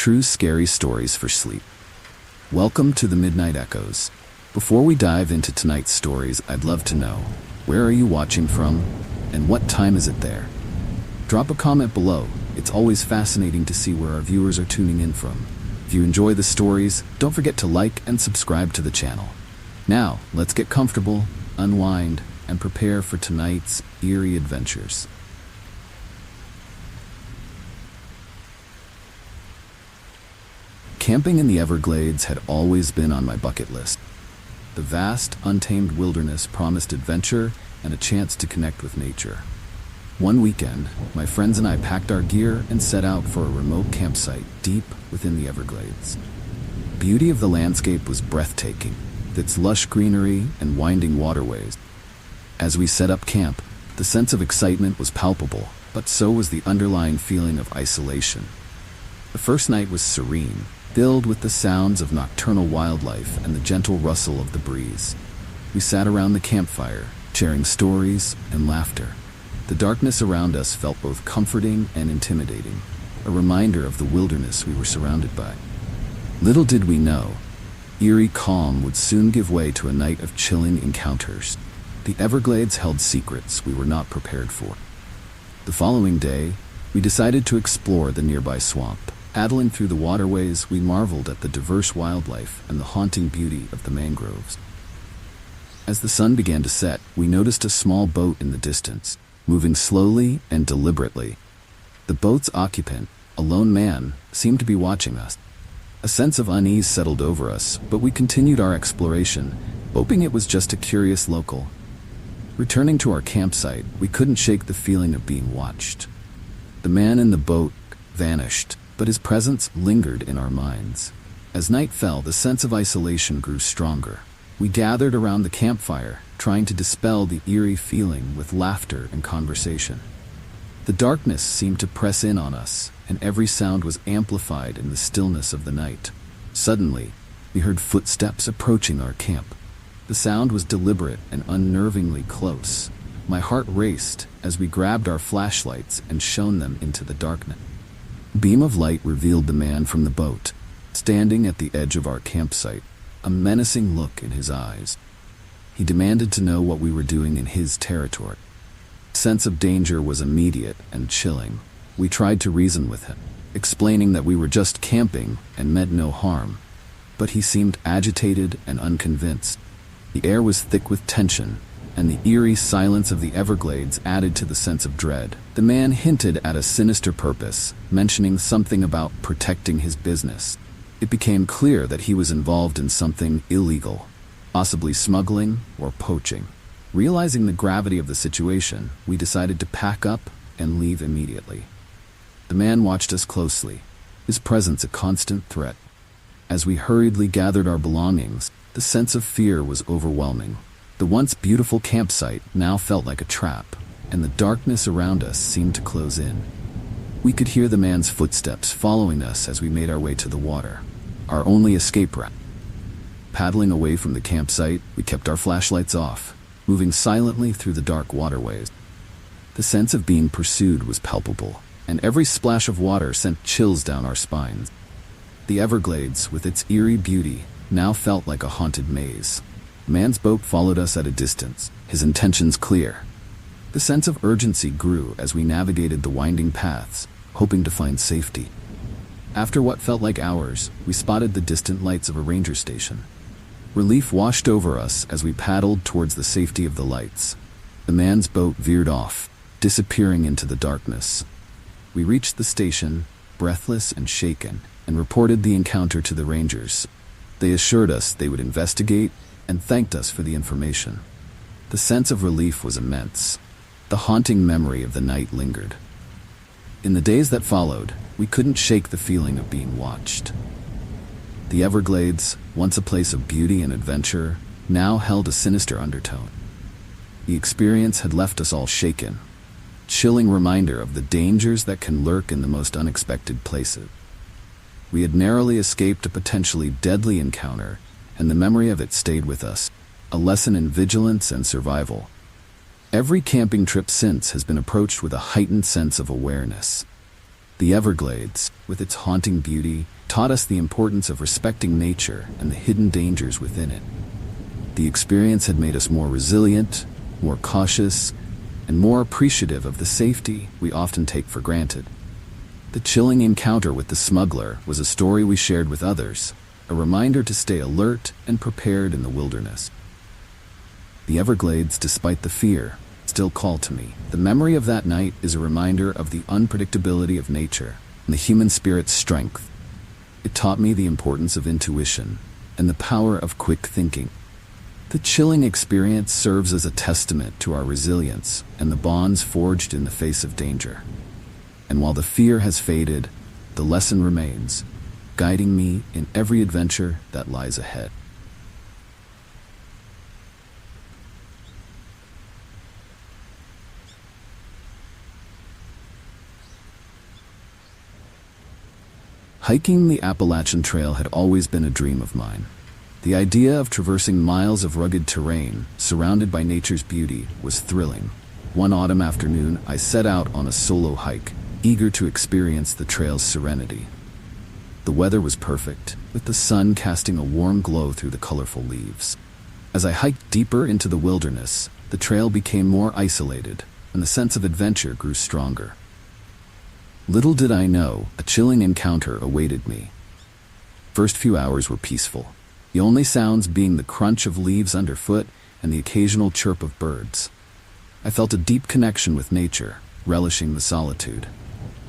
true scary stories for sleep. Welcome to the Midnight Echoes. Before we dive into tonight's stories, I'd love to know, where are you watching from, and what time is it there? Drop a comment below. It's always fascinating to see where our viewers are tuning in from. If you enjoy the stories, don't forget to like and subscribe to the channel. Now, let's get comfortable, unwind, and prepare for tonight's eerie adventures. Camping in the Everglades had always been on my bucket list. The vast, untamed wilderness promised adventure and a chance to connect with nature. One weekend, my friends and I packed our gear and set out for a remote campsite deep within the Everglades. The beauty of the landscape was breathtaking, with its lush greenery and winding waterways. As we set up camp, the sense of excitement was palpable, but so was the underlying feeling of isolation. The first night was serene, filled with the sounds of nocturnal wildlife and the gentle rustle of the breeze. We sat around the campfire, sharing stories and laughter. The darkness around us felt both comforting and intimidating, a reminder of the wilderness we were surrounded by. Little did we know, eerie calm would soon give way to a night of chilling encounters. The Everglades held secrets we were not prepared for. The following day, we decided to explore the nearby swamp. Paddling through the waterways, we marveled at the diverse wildlife and the haunting beauty of the mangroves. As the sun began to set, we noticed a small boat in the distance, moving slowly and deliberately. The boat's occupant, a lone man, seemed to be watching us. A sense of unease settled over us, but we continued our exploration, hoping it was just a curious local. Returning to our campsite, we couldn't shake the feeling of being watched. The man in the boat vanished, but his presence lingered in our minds. As night fell, the sense of isolation grew stronger. We gathered around the campfire, trying to dispel the eerie feeling with laughter and conversation. The darkness seemed to press in on us, and every sound was amplified in the stillness of the night. Suddenly, we heard footsteps approaching our camp. The sound was deliberate and unnervingly close. My heart raced as we grabbed our flashlights and shone them into the darkness. A beam of light revealed the man from the boat, standing at the edge of our campsite, a menacing look in his eyes. He demanded to know what we were doing in his territory. The sense of danger was immediate and chilling. We tried to reason with him, explaining that we were just camping and meant no harm, but he seemed agitated and unconvinced. The air was thick with tension, and the eerie silence of the Everglades added to the sense of dread. The man hinted at a sinister purpose, mentioning something about protecting his business. It became clear that he was involved in something illegal, possibly smuggling or poaching. Realizing the gravity of the situation, we decided to pack up and leave immediately. The man watched us closely, his presence a constant threat. As we hurriedly gathered our belongings, the sense of fear was overwhelming. The once beautiful campsite now felt like a trap, and the darkness around us seemed to close in. We could hear the man's footsteps following us as we made our way to the water, our only escape route. Paddling away from the campsite, we kept our flashlights off, moving silently through the dark waterways. The sense of being pursued was palpable, and every splash of water sent chills down our spines. The Everglades, with its eerie beauty, now felt like a haunted maze. The man's boat followed us at a distance, his intentions clear. The sense of urgency grew as we navigated the winding paths, hoping to find safety. After what felt like hours, we spotted the distant lights of a ranger station. Relief washed over us as we paddled towards the safety of the lights. The man's boat veered off, disappearing into the darkness. We reached the station, breathless and shaken, and reported the encounter to the rangers. They assured us they would investigate and thanked us for the information. The sense of relief was immense. The haunting memory of the night lingered. In the days that followed, we couldn't shake the feeling of being watched. The Everglades, once a place of beauty and adventure, now held a sinister undertone. The experience had left us all shaken, a chilling reminder of the dangers that can lurk in the most unexpected places. We had narrowly escaped a potentially deadly encounter, and the memory of it stayed with us, a lesson in vigilance and survival. Every camping trip since has been approached with a heightened sense of awareness. The Everglades, with its haunting beauty, taught us the importance of respecting nature and the hidden dangers within it. The experience had made us more resilient, more cautious, and more appreciative of the safety we often take for granted. The chilling encounter with the smuggler was a story we shared with others, a reminder to stay alert and prepared in the wilderness. The Everglades, despite the fear, still call to me. The memory of that night is a reminder of the unpredictability of nature and the human spirit's strength. It taught me the importance of intuition and the power of quick thinking. The chilling experience serves as a testament to our resilience and the bonds forged in the face of danger. And while the fear has faded, the lesson remains, guiding me in every adventure that lies ahead. Hiking the Appalachian Trail had always been a dream of mine. The idea of traversing miles of rugged terrain, surrounded by nature's beauty, was thrilling. One autumn afternoon, I set out on a solo hike, eager to experience the trail's serenity. The weather was perfect, with the sun casting a warm glow through the colorful leaves. As I hiked deeper into the wilderness, the trail became more isolated, and the sense of adventure grew stronger. Little did I know, a chilling encounter awaited me. First few hours were peaceful, the only sounds being the crunch of leaves underfoot and the occasional chirp of birds. I felt a deep connection with nature, relishing the solitude.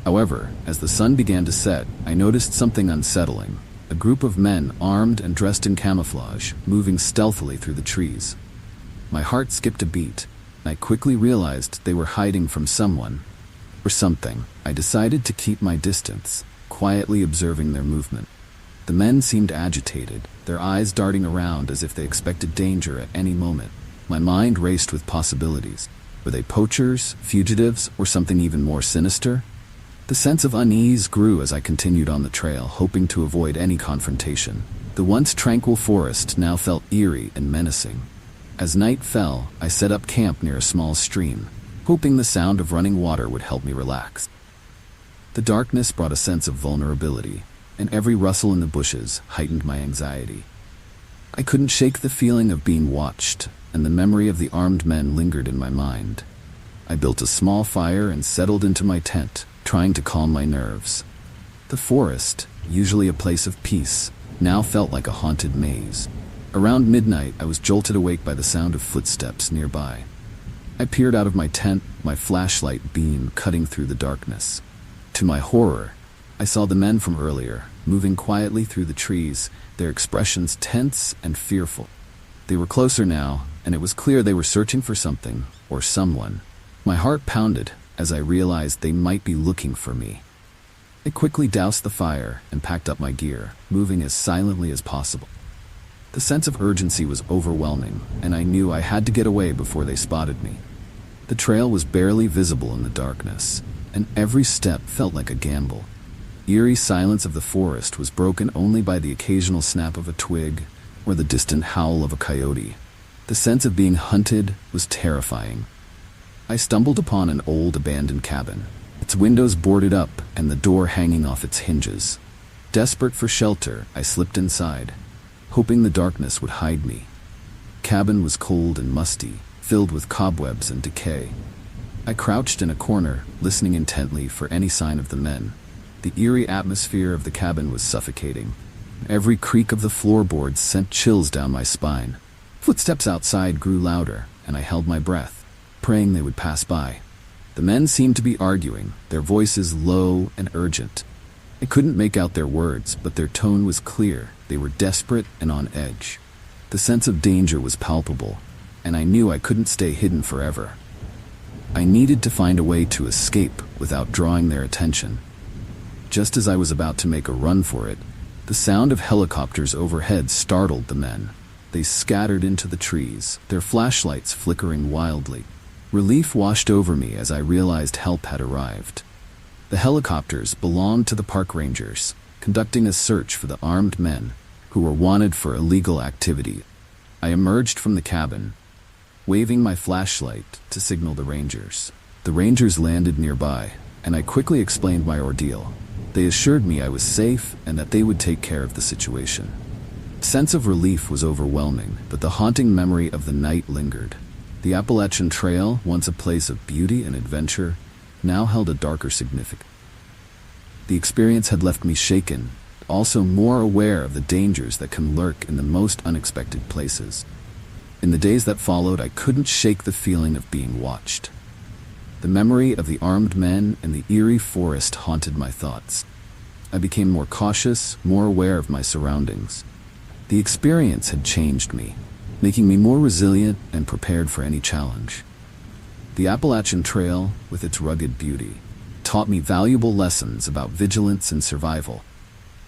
However, as the sun began to set, I noticed something unsettling. A group of men, armed and dressed in camouflage, moving stealthily through the trees. My heart skipped a beat, and I quickly realized they were hiding from someone or something. I decided to keep my distance, quietly observing their movement. The men seemed agitated, their eyes darting around as if they expected danger at any moment. My mind raced with possibilities. Were they poachers, fugitives, or something even more sinister? The sense of unease grew as I continued on the trail, hoping to avoid any confrontation. The once tranquil forest now felt eerie and menacing. As night fell, I set up camp near a small stream, hoping the sound of running water would help me relax. The darkness brought a sense of vulnerability, and every rustle in the bushes heightened my anxiety. I couldn't shake the feeling of being watched, and the memory of the armed men lingered in my mind. I built a small fire and settled into my tent, trying to calm my nerves. The forest, usually a place of peace, now felt like a haunted maze. Around midnight, I was jolted awake by the sound of footsteps nearby. I peered out of my tent, my flashlight beam cutting through the darkness. To my horror, I saw the men from earlier, moving quietly through the trees, their expressions tense and fearful. They were closer now, and it was clear they were searching for something or someone. My heart pounded as I realized they might be looking for me. I quickly doused the fire and packed up my gear, moving as silently as possible. The sense of urgency was overwhelming, and I knew I had to get away before they spotted me. The trail was barely visible in the darkness, and every step felt like a gamble. The eerie silence of the forest was broken only by the occasional snap of a twig or the distant howl of a coyote. The sense of being hunted was terrifying. I stumbled upon an old abandoned cabin, its windows boarded up and the door hanging off its hinges. Desperate for shelter, I slipped inside, hoping the darkness would hide me. The cabin was cold and musty, filled with cobwebs and decay. I crouched in a corner, listening intently for any sign of the men. The eerie atmosphere of the cabin was suffocating. Every creak of the floorboards sent chills down my spine. Footsteps outside grew louder, and I held my breath, praying they would pass by. The men seemed to be arguing, their voices low and urgent. I couldn't make out their words, but their tone was clear. They were desperate and on edge. The sense of danger was palpable, and I knew I couldn't stay hidden forever. I needed to find a way to escape without drawing their attention. Just as I was about to make a run for it, the sound of helicopters overhead startled the men. They scattered into the trees, their flashlights flickering wildly. Relief washed over me as I realized help had arrived. The helicopters belonged to the park rangers, conducting a search for the armed men who were wanted for illegal activity. I emerged from the cabin, waving my flashlight to signal the rangers. The rangers landed nearby, and I quickly explained my ordeal. They assured me I was safe and that they would take care of the situation. The sense of relief was overwhelming, but the haunting memory of the night lingered. The Appalachian Trail, once a place of beauty and adventure, now held a darker significance. The experience had left me shaken, also more aware of the dangers that can lurk in the most unexpected places. In the days that followed, I couldn't shake the feeling of being watched. The memory of the armed men and the eerie forest haunted my thoughts. I became more cautious, more aware of my surroundings. The experience had changed me, making me more resilient and prepared for any challenge. The Appalachian Trail, with its rugged beauty, taught me valuable lessons about vigilance and survival.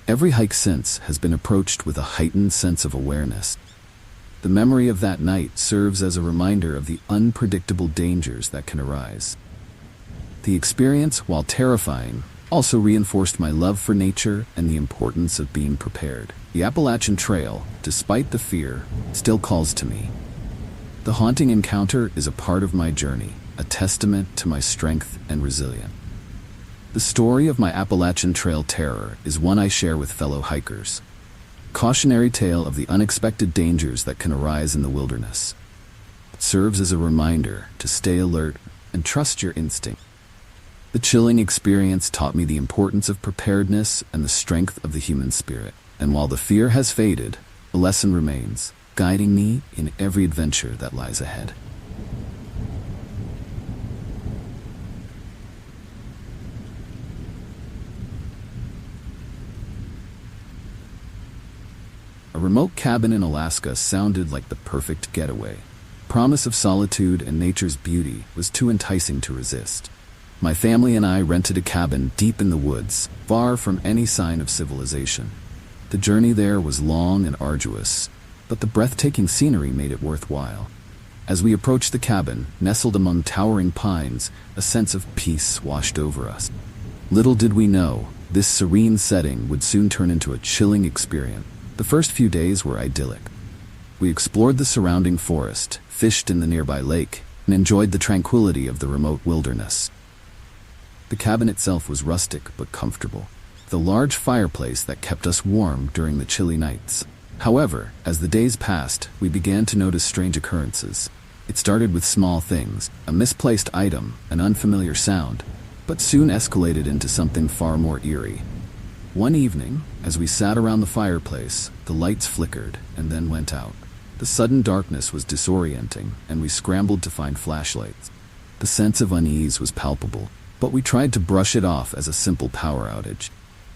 Every hike since has been approached with a heightened sense of awareness. The memory of that night serves as a reminder of the unpredictable dangers that can arise. The experience, while terrifying, also reinforced my love for nature and the importance of being prepared. The Appalachian Trail, despite the fear, still calls to me. The haunting encounter is a part of my journey, a testament to my strength and resilience. The story of my Appalachian Trail terror is one I share with fellow hikers. Cautionary tale of the unexpected dangers that can arise in the wilderness. It serves as a reminder to stay alert and trust your instinct. The chilling experience taught me the importance of preparedness and the strength of the human spirit. And while the fear has faded, a lesson remains, guiding me in every adventure that lies ahead. A remote cabin in Alaska sounded like the perfect getaway. Promise of solitude and nature's beauty was too enticing to resist. My family and I rented a cabin deep in the woods, far from any sign of civilization. The journey there was long and arduous, but the breathtaking scenery made it worthwhile. As we approached the cabin, nestled among towering pines, a sense of peace washed over us. Little did we know, this serene setting would soon turn into a chilling experience. The first few days were idyllic. We explored the surrounding forest, fished in the nearby lake, and enjoyed the tranquility of the remote wilderness. The cabin itself was rustic but comfortable, with a large fireplace that kept us warm during the chilly nights. However, as the days passed, we began to notice strange occurrences. It started with small things, a misplaced item, an unfamiliar sound, but soon escalated into something far more eerie. One evening, as we sat around the fireplace, the lights flickered and then went out. The sudden darkness was disorienting, and we scrambled to find flashlights. The sense of unease was palpable, but we tried to brush it off as a simple power outage.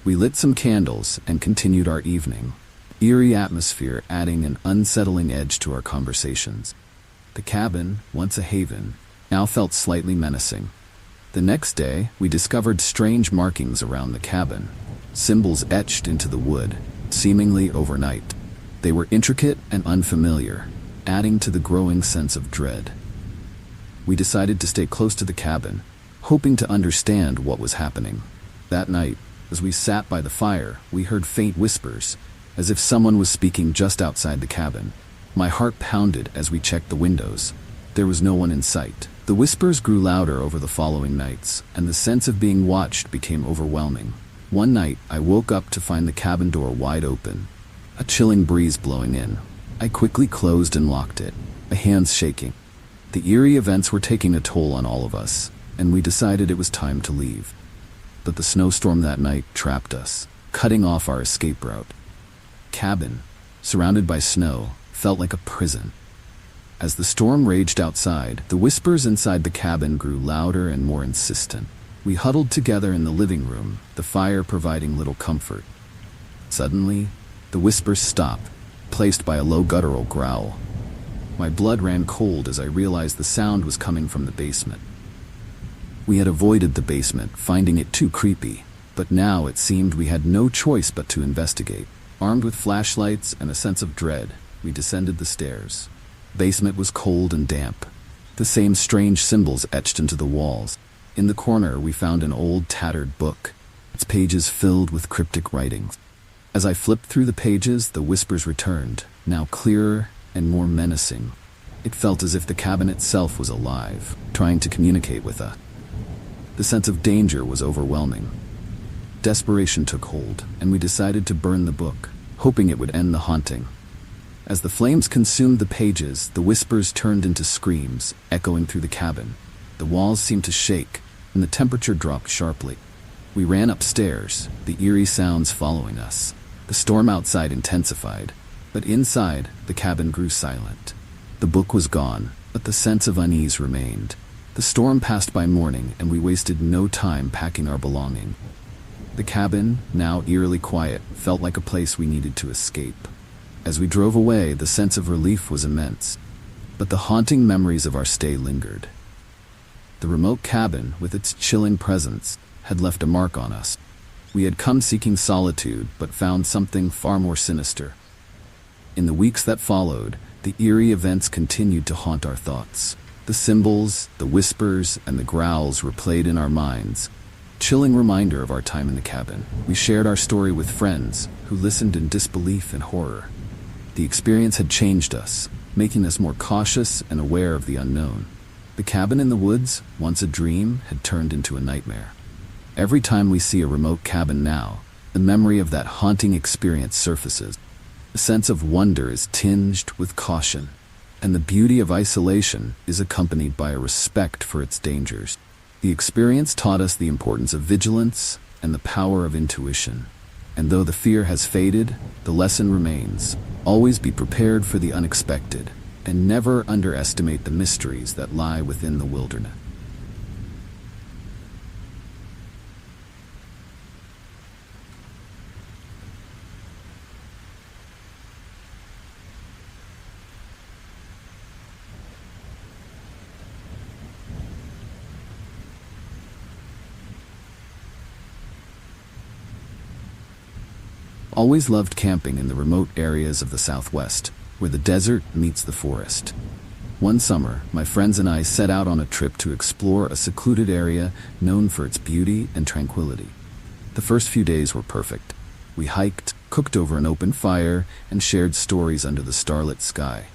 We lit some candles and continued our evening, eerie atmosphere adding an unsettling edge to our conversations. The cabin, once a haven, now felt slightly menacing. The next day, we discovered strange markings around the cabin, symbols etched into the wood, seemingly overnight. They were intricate and unfamiliar, adding to the growing sense of dread. We decided to stay close to the cabin, hoping to understand what was happening. That night, as we sat by the fire, we heard faint whispers, as if someone was speaking just outside the cabin. My heart pounded as we checked the windows. There was no one in sight. The whispers grew louder over the following nights, and the sense of being watched became overwhelming. One night, I woke up to find the cabin door wide open, a chilling breeze blowing in. I quickly closed and locked it, my hands shaking. The eerie events were taking a toll on all of us, and we decided it was time to leave. But the snowstorm that night trapped us, cutting off our escape route. Cabin, surrounded by snow, felt like a prison. As the storm raged outside, the whispers inside the cabin grew louder and more insistent. We huddled together in the living room, the fire providing little comfort. Suddenly, the whispers stopped, replaced by a low guttural growl. My blood ran cold as I realized the sound was coming from the basement. We had avoided the basement, finding it too creepy, but now it seemed we had no choice but to investigate. Armed with flashlights and a sense of dread, we descended the stairs. The basement was cold and damp, the same strange symbols etched into the walls. In the corner, we found an old, tattered book, its pages filled with cryptic writings. As I flipped through the pages, the whispers returned, now clearer and more menacing. It felt as if the cabin itself was alive, trying to communicate with us. The sense of danger was overwhelming. Desperation took hold, and we decided to burn the book, hoping it would end the haunting. As the flames consumed the pages, the whispers turned into screams, echoing through the cabin. The walls seemed to shake, and the temperature dropped sharply. We ran upstairs, the eerie sounds following us. The storm outside intensified, but inside, the cabin grew silent. The book was gone, but the sense of unease remained. The storm passed by morning, and we wasted no time packing our belongings. The cabin, now eerily quiet, felt like a place we needed to escape. As we drove away, the sense of relief was immense, but the haunting memories of our stay lingered. The remote cabin, with its chilling presence, had left a mark on us. We had come seeking solitude, but found something far more sinister. In the weeks that followed, the eerie events continued to haunt our thoughts. The symbols, the whispers, and the growls replayed in our minds, chilling reminder of our time in the cabin. We shared our story with friends, who listened in disbelief and horror. The experience had changed us, making us more cautious and aware of the unknown. The cabin in the woods, once a dream, had turned into a nightmare. Every time we see a remote cabin now, the memory of that haunting experience surfaces. A sense of wonder is tinged with caution, and the beauty of isolation is accompanied by a respect for its dangers. The experience taught us the importance of vigilance and the power of intuition. And though the fear has faded, the lesson remains. Always be prepared for the unexpected, and never underestimate the mysteries that lie within the wilderness. Always loved camping in the remote areas of the Southwest, where the desert meets the forest. One summer, my friends and I set out on a trip to explore a secluded area known for its beauty and tranquility. The first few days were perfect. We hiked, cooked over an open fire, and shared stories under the starlit sky.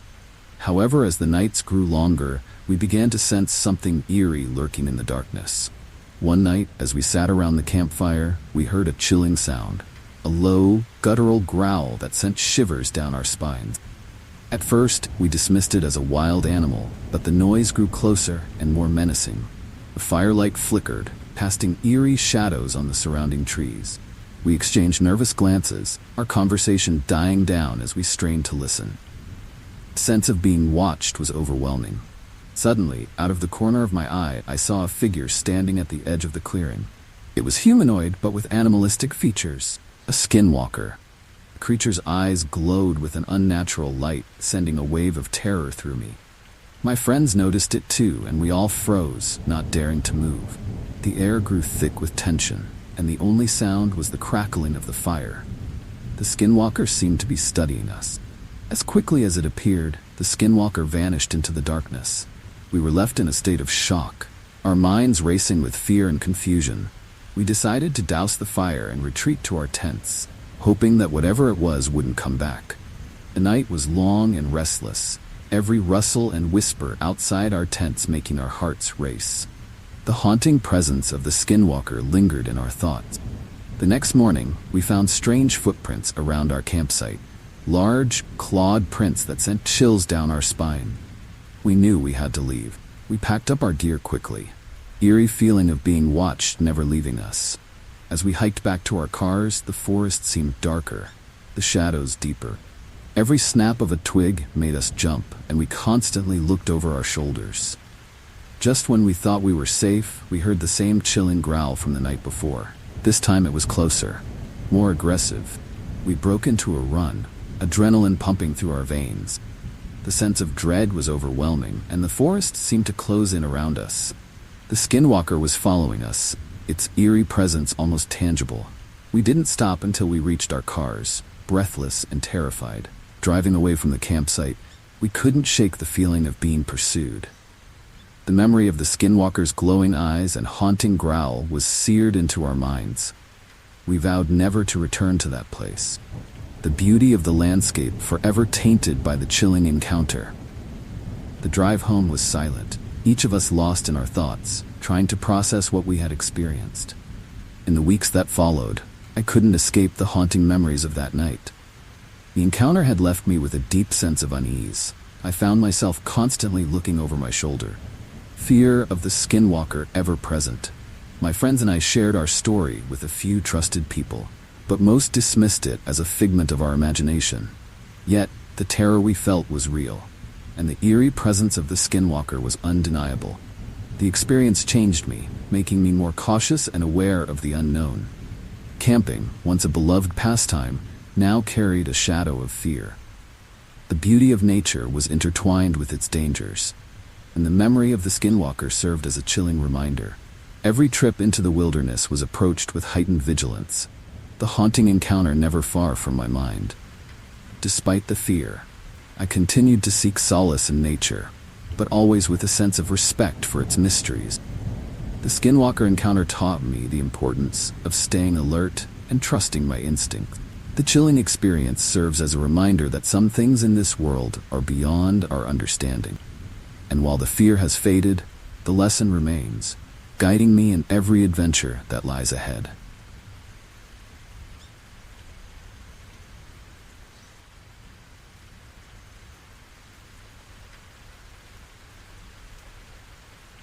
However, as the nights grew longer, we began to sense something eerie lurking in the darkness. One night, as we sat around the campfire, we heard a chilling sound. A low, guttural growl that sent shivers down our spines. At first, we dismissed it as a wild animal, but the noise grew closer and more menacing. The firelight flickered, casting eerie shadows on the surrounding trees. We exchanged nervous glances, our conversation dying down as we strained to listen. The sense of being watched was overwhelming. Suddenly, out of the corner of my eye, I saw a figure standing at the edge of the clearing. It was humanoid, but with animalistic features. A skinwalker. The creature's eyes glowed with an unnatural light, sending a wave of terror through me. My friends noticed it too, and we all froze, not daring to move. The air grew thick with tension, and the only sound was the crackling of the fire. The skinwalker seemed to be studying us. As quickly as it appeared, the skinwalker vanished into the darkness. We were left in a state of shock, our minds racing with fear and confusion. We decided to douse the fire and retreat to our tents, hoping that whatever it was wouldn't come back. The night was long and restless, every rustle and whisper outside our tents making our hearts race. The haunting presence of the skinwalker lingered in our thoughts. The next morning, we found strange footprints around our campsite, large, clawed prints that sent chills down our spine. We knew we had to leave. We packed up our gear quickly, eerie feeling of being watched never leaving us. As we hiked back to our cars, the forest seemed darker, the shadows deeper. Every snap of a twig made us jump, and we constantly looked over our shoulders. Just when we thought we were safe, we heard the same chilling growl from the night before. This time it was closer, more aggressive. We broke into a run, adrenaline pumping through our veins. The sense of dread was overwhelming, and the forest seemed to close in around us. The skinwalker was following us, its eerie presence almost tangible. We didn't stop until we reached our cars, breathless and terrified. Driving away from the campsite, we couldn't shake the feeling of being pursued. The memory of the skinwalker's glowing eyes and haunting growl was seared into our minds. We vowed never to return to that place. The beauty of the landscape forever tainted by the chilling encounter. The drive home was silent. each of us lost in our thoughts, trying to process what we had experienced. In the weeks that followed, I couldn't escape the haunting memories of that night. The encounter had left me with a deep sense of unease. I found myself constantly looking over my shoulder, fear of the skinwalker ever present. My friends and I shared our story with a few trusted people, but most dismissed it as a figment of our imagination. Yet, the terror we felt was real, and the eerie presence of the skinwalker was undeniable. The experience changed me, making me more cautious and aware of the unknown. Camping, once a beloved pastime, now carried a shadow of fear. The beauty of nature was intertwined with its dangers, and the memory of the skinwalker served as a chilling reminder. Every trip into the wilderness was approached with heightened vigilance, the haunting encounter never far from my mind. Despite the fear, I continued to seek solace in nature, but always with a sense of respect for its mysteries. The skinwalker encounter taught me the importance of staying alert and trusting my instincts. The chilling experience serves as a reminder that some things in this world are beyond our understanding. And while the fear has faded, the lesson remains, guiding me in every adventure that lies ahead.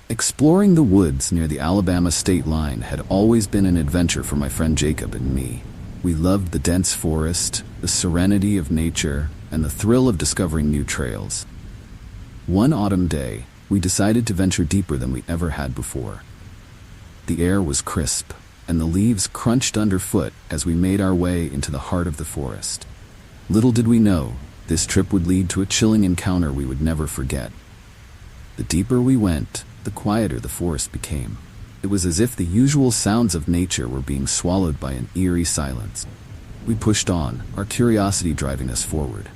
Exploring the woods near the Alabama state line had always been an adventure for my friend Jacob and me. We loved the dense forest, the serenity of nature, and the thrill of discovering new trails. One autumn day, we decided to venture deeper than we ever had before. The air was crisp, and the leaves crunched underfoot as we made our way into the heart of the forest. Little did we know, this trip would lead to a chilling encounter we would never forget. The deeper we went, the quieter the forest became. It was as if the usual sounds of nature were being swallowed by an eerie silence. We pushed on, our curiosity driving us forward.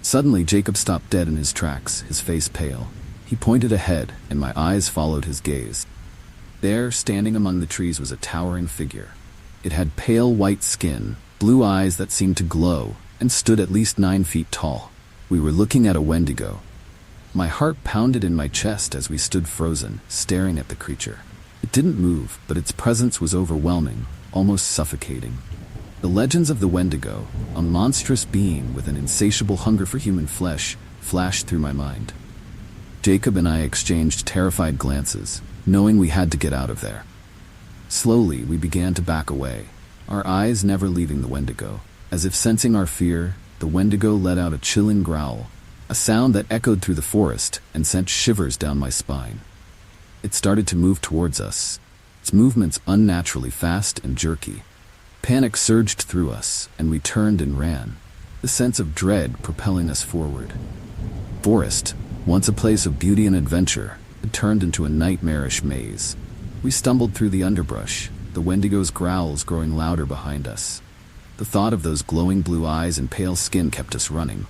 Suddenly, Jacob stopped dead in his tracks, his face pale. He pointed ahead, and my eyes followed his gaze. There, standing among the trees, was a towering figure. It had pale white skin, blue eyes that seemed to glow, and stood at least 9 feet tall. We were looking at a Wendigo. My heart pounded in my chest as we stood frozen, staring at the creature. It didn't move, but its presence was overwhelming, almost suffocating. The legends of the Wendigo, a monstrous being with an insatiable hunger for human flesh, flashed through my mind. Jacob and I exchanged terrified glances, knowing we had to get out of there. Slowly, we began to back away, our eyes never leaving the Wendigo. As if sensing our fear, the Wendigo let out a chilling growl, a sound that echoed through the forest and sent shivers down my spine. It started to move towards us, its movements unnaturally fast and jerky. Panic surged through us, and we turned and ran, the sense of dread propelling us forward. Forest, once a place of beauty and adventure, had turned into a nightmarish maze. We stumbled through the underbrush, the Wendigo's growls growing louder behind us. The thought of those glowing blue eyes and pale skin kept us running,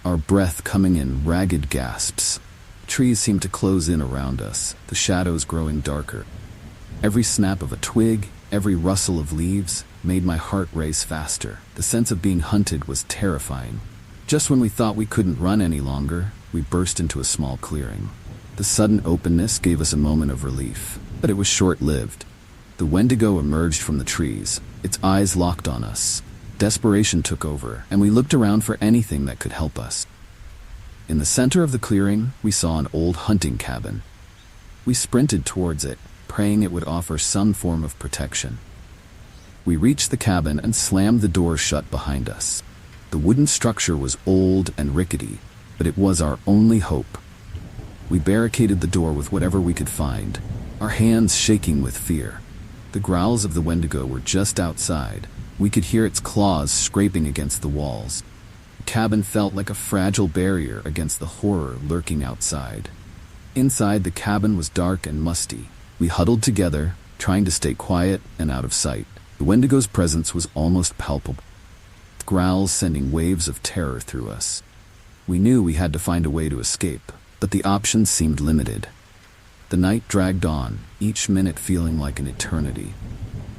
our breath coming in ragged gasps. Trees seemed to close in around us, the shadows growing darker. Every snap of a twig, every rustle of leaves, made my heart race faster. The sense of being hunted was terrifying. Just when we thought we couldn't run any longer, we burst into a small clearing. The sudden openness gave us a moment of relief, but it was short-lived. The Wendigo emerged from the trees, its eyes locked on us. Desperation took over, and we looked around for anything that could help us. In the center of the clearing, we saw an old hunting cabin. We sprinted towards it, praying it would offer some form of protection. We reached the cabin and slammed the door shut behind us. The wooden structure was old and rickety, but it was our only hope. We barricaded the door with whatever we could find, our hands shaking with fear. The growls of the Wendigo were just outside. We could hear its claws scraping against the walls. The cabin felt like a fragile barrier against the horror lurking outside. Inside, the cabin was dark and musty. We huddled together, trying to stay quiet and out of sight. The Wendigo's presence was almost palpable, with growls sending waves of terror through us. We knew we had to find a way to escape, but the options seemed limited. The night dragged on, each minute feeling like an eternity.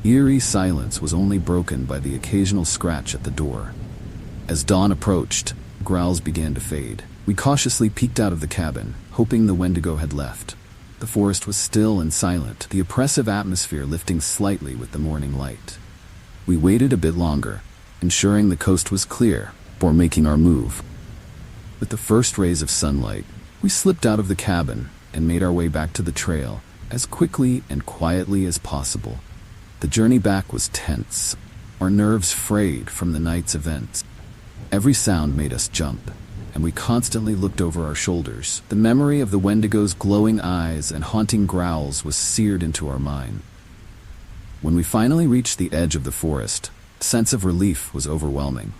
Eerie silence was only broken by the occasional scratch at the door. As dawn approached, growls began to fade. We cautiously peeked out of the cabin, hoping the Wendigo had left. The forest was still and silent, the oppressive atmosphere lifting slightly with the morning light. We waited a bit longer, ensuring the coast was clear before making our move. With the first rays of sunlight, we slipped out of the cabin and made our way back to the trail as quickly and quietly as possible. The journey back was tense, our nerves frayed from the night's events. Every sound made us jump, and we constantly looked over our shoulders. The memory of the Wendigo's glowing eyes and haunting growls was seared into our mind. When we finally reached the edge of the forest, the sense of relief was overwhelming.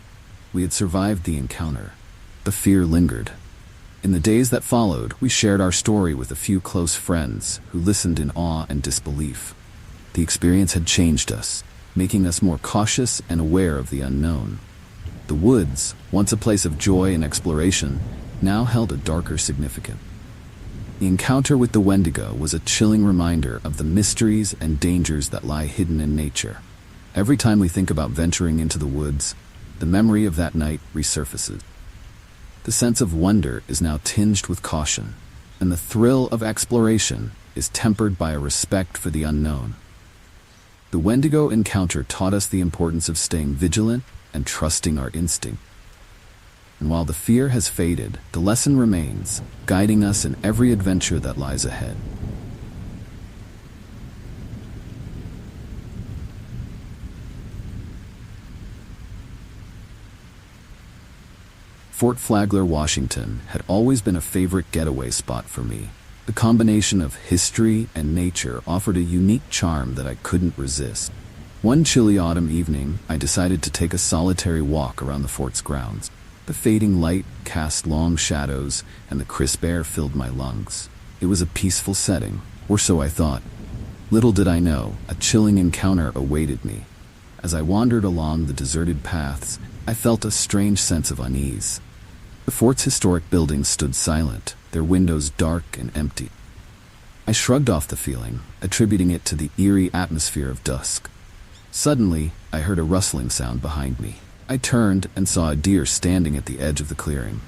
We had survived the encounter. The fear lingered. In the days that followed, we shared our story with a few close friends who listened in awe and disbelief. The experience had changed us, making us more cautious and aware of the unknown. The woods, once a place of joy and exploration, now held a darker significance. The encounter with the Wendigo was a chilling reminder of the mysteries and dangers that lie hidden in nature. Every time we think about venturing into the woods, the memory of that night resurfaces. The sense of wonder is now tinged with caution, and the thrill of exploration is tempered by a respect for the unknown. The Wendigo encounter taught us the importance of staying vigilant and trusting our instinct. And while the fear has faded, the lesson remains, guiding us in every adventure that lies ahead. Fort Flagler, Washington, had always been a favorite getaway spot for me. The combination of history and nature offered a unique charm that I couldn't resist. One chilly autumn evening, I decided to take a solitary walk around the fort's grounds. The fading light cast long shadows, and the crisp air filled my lungs. It was a peaceful setting, or so I thought. Little did I know, a chilling encounter awaited me. As I wandered along the deserted paths, I felt a strange sense of unease. The fort's historic buildings stood silent, their windows dark and empty. I shrugged off the feeling, attributing it to the eerie atmosphere of dusk. Suddenly, I heard a rustling sound behind me. I turned and saw a deer standing at the edge of the clearing.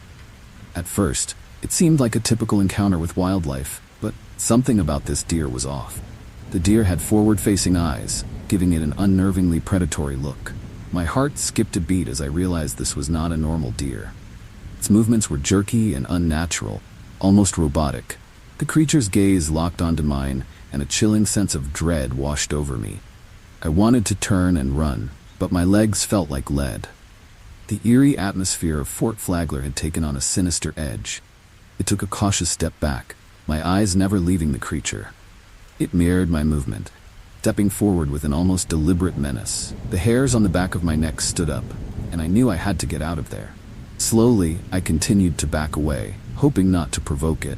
At first, it seemed like a typical encounter with wildlife, but something about this deer was off. The deer had forward-facing eyes, giving it an unnervingly predatory look. My heart skipped a beat as I realized this was not a normal deer. Its movements were jerky and unnatural, almost robotic. The creature's gaze locked onto mine, and a chilling sense of dread washed over me. I wanted to turn and run, but my legs felt like lead. The eerie atmosphere of Fort Flagler had taken on a sinister edge. It took a cautious step back, my eyes never leaving the creature. It mirrored my movement, stepping forward with an almost deliberate menace. The hairs on the back of my neck stood up, and I knew I had to get out of there. Slowly, I continued to back away, hoping not to provoke it.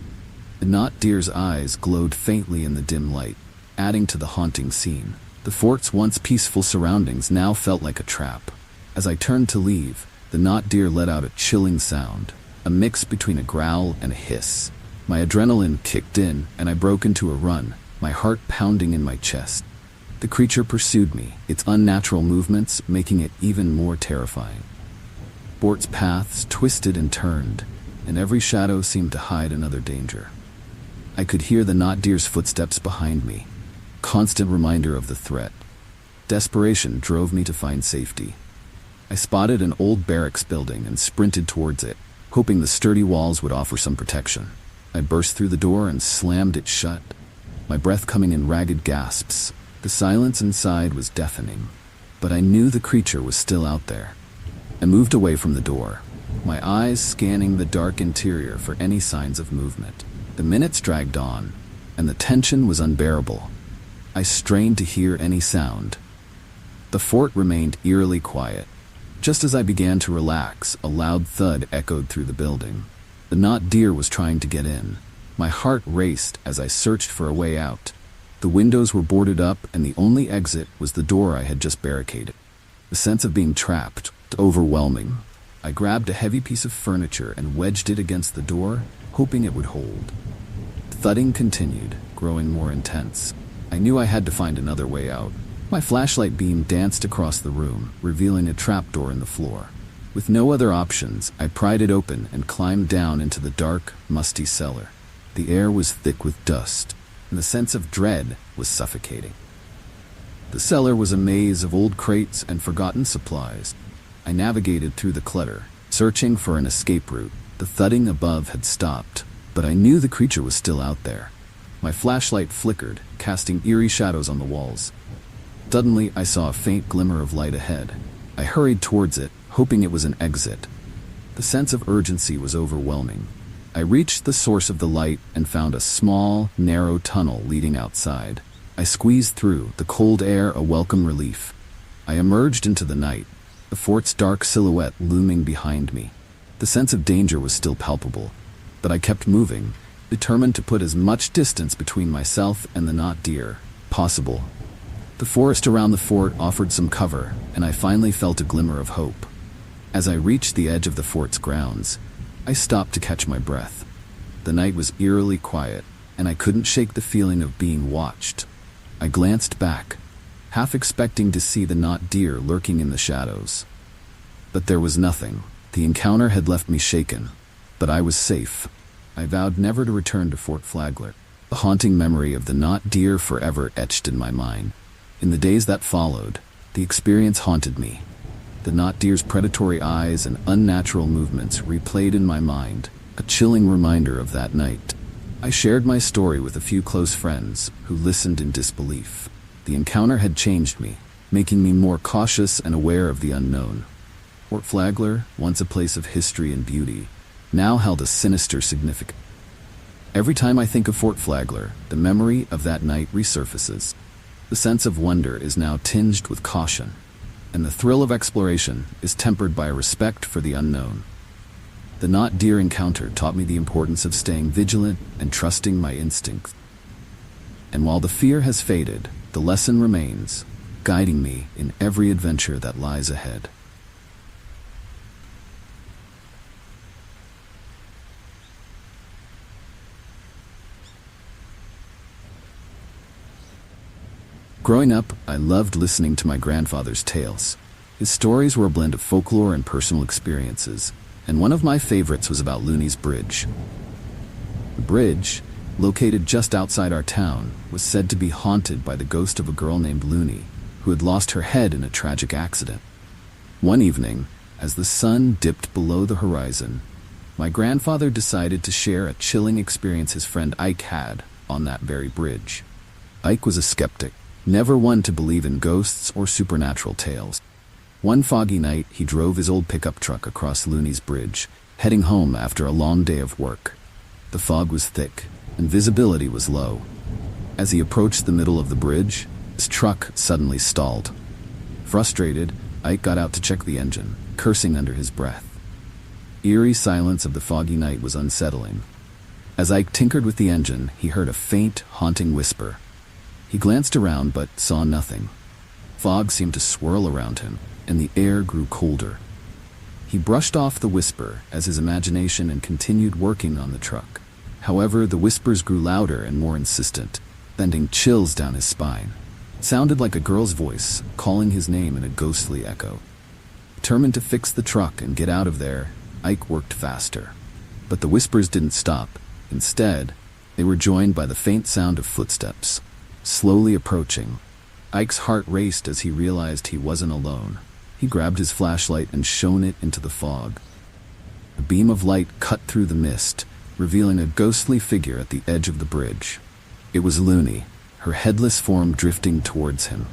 The not deer's eyes glowed faintly in the dim light, adding to the haunting scene. The fort's once peaceful surroundings now felt like a trap. As I turned to leave, the not deer let out a chilling sound, a mix between a growl and a hiss. My adrenaline kicked in, and I broke into a run, my heart pounding in my chest. The creature pursued me, its unnatural movements making it even more terrifying. Fort's paths twisted and turned, and every shadow seemed to hide another danger. I could hear the not deer's footsteps behind me, constant reminder of the threat. Desperation drove me to find safety. I spotted an old barracks building and sprinted towards it, hoping the sturdy walls would offer some protection. I burst through the door and slammed it shut, my breath coming in ragged gasps. The silence inside was deafening, but I knew the creature was still out there. I moved away from the door, my eyes scanning the dark interior for any signs of movement. The minutes dragged on, and the tension was unbearable. I strained to hear any sound. The fort remained eerily quiet. Just as I began to relax, a loud thud echoed through the building. The not deer was trying to get in. My heart raced as I searched for a way out. The windows were boarded up, and the only exit was the door I had just barricaded. The sense of being trapped was overwhelming. I grabbed a heavy piece of furniture and wedged it against the door, hoping it would hold. The thudding continued, growing more intense. I knew I had to find another way out. My flashlight beam danced across the room, revealing a trapdoor in the floor. With no other options, I pried it open and climbed down into the dark, musty cellar. The air was thick with dust, and the sense of dread was suffocating. The cellar was a maze of old crates and forgotten supplies. I navigated through the clutter, searching for an escape route. The thudding above had stopped, but I knew the creature was still out there. My flashlight flickered, casting eerie shadows on the walls. Suddenly, I saw a faint glimmer of light ahead. I hurried towards it, hoping it was an exit. The sense of urgency was overwhelming. I reached the source of the light and found a small, narrow tunnel leading outside. I squeezed through, the cold air a welcome relief. I emerged into the night, the fort's dark silhouette looming behind me. The sense of danger was still palpable, but I kept moving, determined to put as much distance between myself and the not deer possible. The forest around the fort offered some cover, and I finally felt a glimmer of hope. As I reached the edge of the fort's grounds, I stopped to catch my breath. The night was eerily quiet, and I couldn't shake the feeling of being watched. I glanced back, half expecting to see the not deer lurking in the shadows. But there was nothing. The encounter had left me shaken, but I was safe. I vowed never to return to Fort Flagler. The haunting memory of the not deer forever etched in my mind. In the days that followed, the experience haunted me. The not deer's predatory eyes and unnatural movements replayed in my mind, a chilling reminder of that night. I shared my story with a few close friends who listened in disbelief. The encounter had changed me, making me more cautious and aware of the unknown. Fort Flagler, once a place of history and beauty, now held a sinister significance. Every time I think of Fort Flagler, the memory of that night resurfaces. The sense of wonder is now tinged with caution, and the thrill of exploration is tempered by a respect for the unknown. The not deer encounter taught me the importance of staying vigilant and trusting my instincts. And while the fear has faded, the lesson remains, guiding me in every adventure that lies ahead. Growing up, I loved listening to my grandfather's tales. His stories were a blend of folklore and personal experiences, and one of my favorites was about Looney's Bridge. The bridge, located just outside our town, was said to be haunted by the ghost of a girl named Looney, who had lost her head in a tragic accident. One evening, as the sun dipped below the horizon, my grandfather decided to share a chilling experience his friend Ike had on that very bridge. Ike was a skeptic, never one to believe in ghosts or supernatural tales. One foggy night, he drove his old pickup truck across Looney's Bridge, heading home after a long day of work. The fog was thick, and visibility was low. As he approached the middle of the bridge, his truck suddenly stalled. Frustrated, Ike got out to check the engine, cursing under his breath. Eerie silence of the foggy night was unsettling. As Ike tinkered with the engine, he heard a faint, haunting whisper. He glanced around but saw nothing. Fog seemed to swirl around him, and the air grew colder. He brushed off the whisper as his imagination and continued working on the truck. However, the whispers grew louder and more insistent, sending chills down his spine. It sounded like a girl's voice, calling his name in a ghostly echo. Determined to fix the truck and get out of there, Ike worked faster. But the whispers didn't stop. Instead, they were joined by the faint sound of footsteps, slowly approaching. Ike's heart raced as he realized he wasn't alone. He grabbed his flashlight and shone it into the fog. A beam of light cut through the mist, revealing a ghostly figure at the edge of the bridge. It was Looney, her headless form drifting towards him.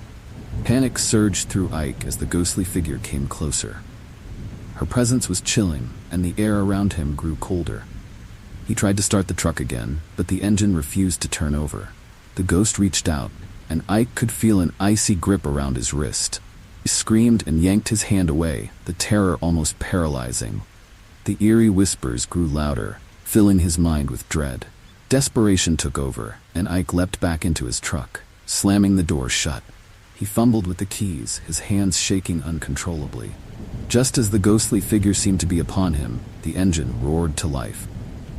Panic surged through Ike as the ghostly figure came closer. Her presence was chilling, and the air around him grew colder. He tried to start the truck again, but the engine refused to turn over. The ghost reached out, and Ike could feel an icy grip around his wrist. He screamed and yanked his hand away, the terror almost paralyzing. The eerie whispers grew louder, filling his mind with dread. Desperation took over, and Ike leapt back into his truck, slamming the door shut. He fumbled with the keys, his hands shaking uncontrollably. Just as the ghostly figure seemed to be upon him, the engine roared to life.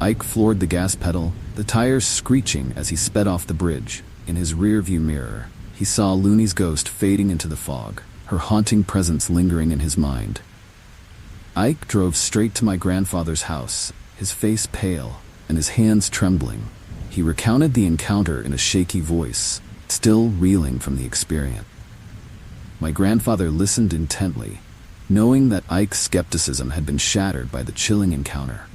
Ike floored the gas pedal, the tires screeching as he sped off the bridge. In his rearview mirror, he saw Looney's ghost fading into the fog, her haunting presence lingering in his mind. Ike drove straight to my grandfather's house, his face pale and his hands trembling. He recounted the encounter in a shaky voice, still reeling from the experience. My grandfather listened intently, knowing that Ike's skepticism had been shattered by the chilling encounter.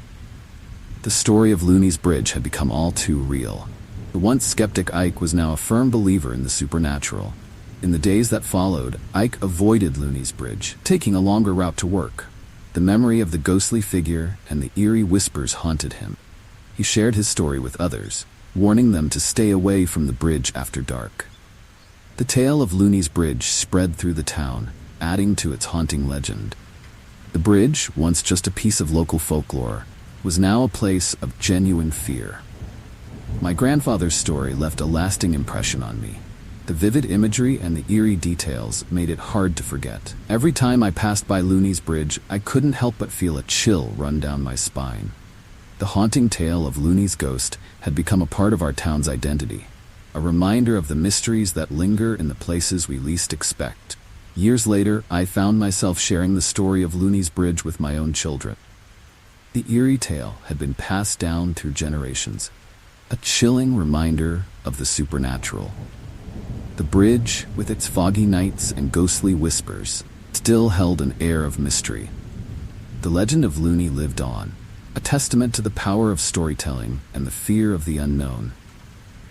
The story of Looney's Bridge had become all too real. The once skeptic Ike was now a firm believer in the supernatural. In the days that followed, Ike avoided Looney's Bridge, taking a longer route to work. The memory of the ghostly figure and the eerie whispers haunted him. He shared his story with others, warning them to stay away from the bridge after dark. The tale of Looney's Bridge spread through the town, adding to its haunting legend. The bridge, once just a piece of local folklore, was now a place of genuine fear. My grandfather's story left a lasting impression on me. The vivid imagery and the eerie details made it hard to forget. Every time I passed by Looney's Bridge, I couldn't help but feel a chill run down my spine. The haunting tale of Looney's ghost had become a part of our town's identity, a reminder of the mysteries that linger in the places we least expect. Years later, I found myself sharing the story of Looney's Bridge with my own children. The eerie tale had been passed down through generations, a chilling reminder of the supernatural. The bridge, with its foggy nights and ghostly whispers, still held an air of mystery. The legend of Looney lived on, a testament to the power of storytelling and the fear of the unknown.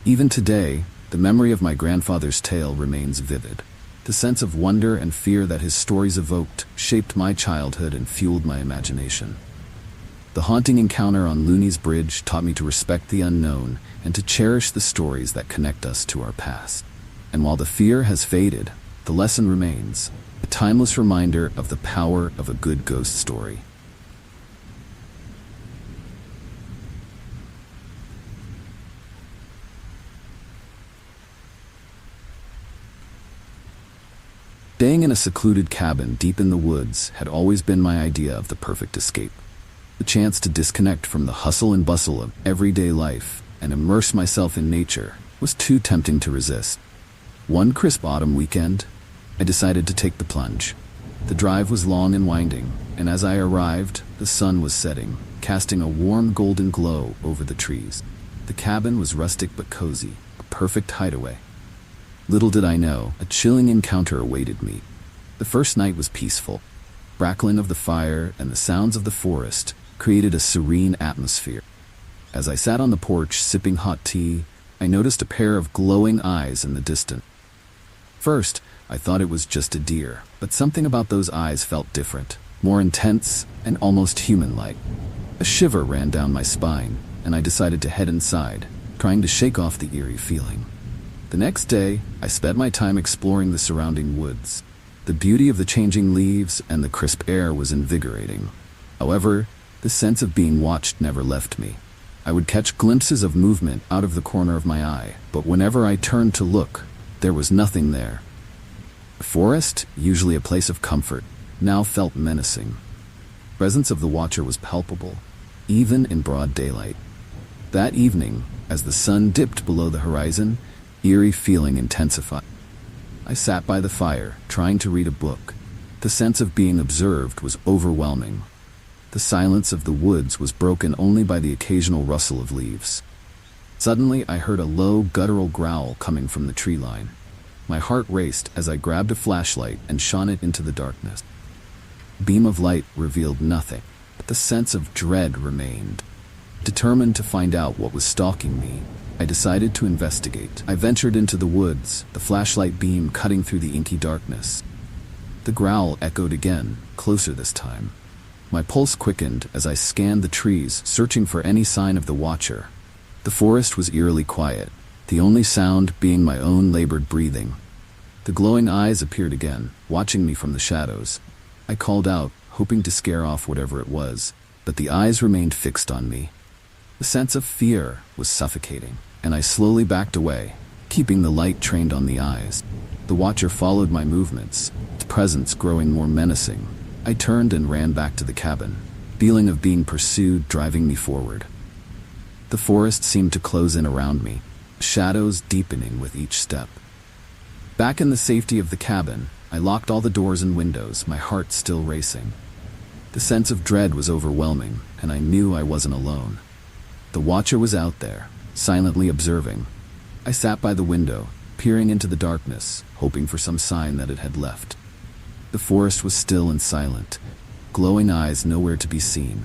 Even today, the memory of my grandfather's tale remains vivid. The sense of wonder and fear that his stories evoked shaped my childhood and fueled my imagination. The haunting encounter on Looney's Bridge taught me to respect the unknown and to cherish the stories that connect us to our past. And while the fear has faded, the lesson remains, a timeless reminder of the power of a good ghost story. Staying in a secluded cabin deep in the woods had always been my idea of the perfect escape. The chance to disconnect from the hustle and bustle of everyday life and immerse myself in nature was too tempting to resist. One crisp autumn weekend, I decided to take the plunge. The drive was long and winding, and as I arrived, the sun was setting, casting a warm golden glow over the trees. The cabin was rustic but cozy, a perfect hideaway. Little did I know, a chilling encounter awaited me. The first night was peaceful. Crackling of the fire and the sounds of the forest created a serene atmosphere. As I sat on the porch sipping hot tea, I noticed a pair of glowing eyes in the distance. First, I thought it was just a deer, but something about those eyes felt different, more intense and almost human-like. A shiver ran down my spine, and I decided to head inside, trying to shake off the eerie feeling. The next day, I spent my time exploring the surrounding woods. The beauty of the changing leaves and the crisp air was invigorating. However, the sense of being watched never left me. I would catch glimpses of movement out of the corner of my eye, but whenever I turned to look, there was nothing there. The forest, usually a place of comfort, now felt menacing. The presence of the watcher was palpable, even in broad daylight. That evening, as the sun dipped below the horizon, eerie feeling intensified. I sat by the fire, trying to read a book. The sense of being observed was overwhelming. The silence of the woods was broken only by the occasional rustle of leaves. Suddenly, I heard a low, guttural growl coming from the tree line. My heart raced as I grabbed a flashlight and shone it into the darkness. The beam of light revealed nothing, but the sense of dread remained. Determined to find out what was stalking me, I decided to investigate. I ventured into the woods, the flashlight beam cutting through the inky darkness. The growl echoed again, closer this time. My pulse quickened as I scanned the trees, searching for any sign of the watcher. The forest was eerily quiet, the only sound being my own labored breathing. The glowing eyes appeared again, watching me from the shadows. I called out, hoping to scare off whatever it was, but the eyes remained fixed on me. The sense of fear was suffocating, and I slowly backed away, keeping the light trained on the eyes. The watcher followed my movements, its presence growing more menacing. I turned and ran back to the cabin, feeling of being pursued driving me forward. The forest seemed to close in around me, shadows deepening with each step. Back in the safety of the cabin, I locked all the doors and windows, my heart still racing. The sense of dread was overwhelming, and I knew I wasn't alone. The watcher was out there, silently observing. I sat by the window, peering into the darkness, hoping for some sign that it had left. The forest was still and silent, glowing eyes nowhere to be seen.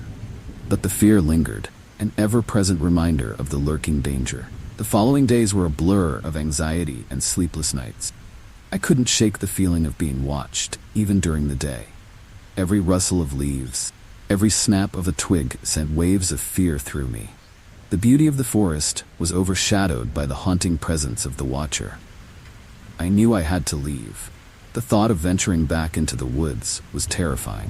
But the fear lingered, an ever-present reminder of the lurking danger. The following days were a blur of anxiety and sleepless nights. I couldn't shake the feeling of being watched, even during the day. Every rustle of leaves, every snap of a twig sent waves of fear through me. The beauty of the forest was overshadowed by the haunting presence of the Watcher. I knew I had to leave. The thought of venturing back into the woods was terrifying.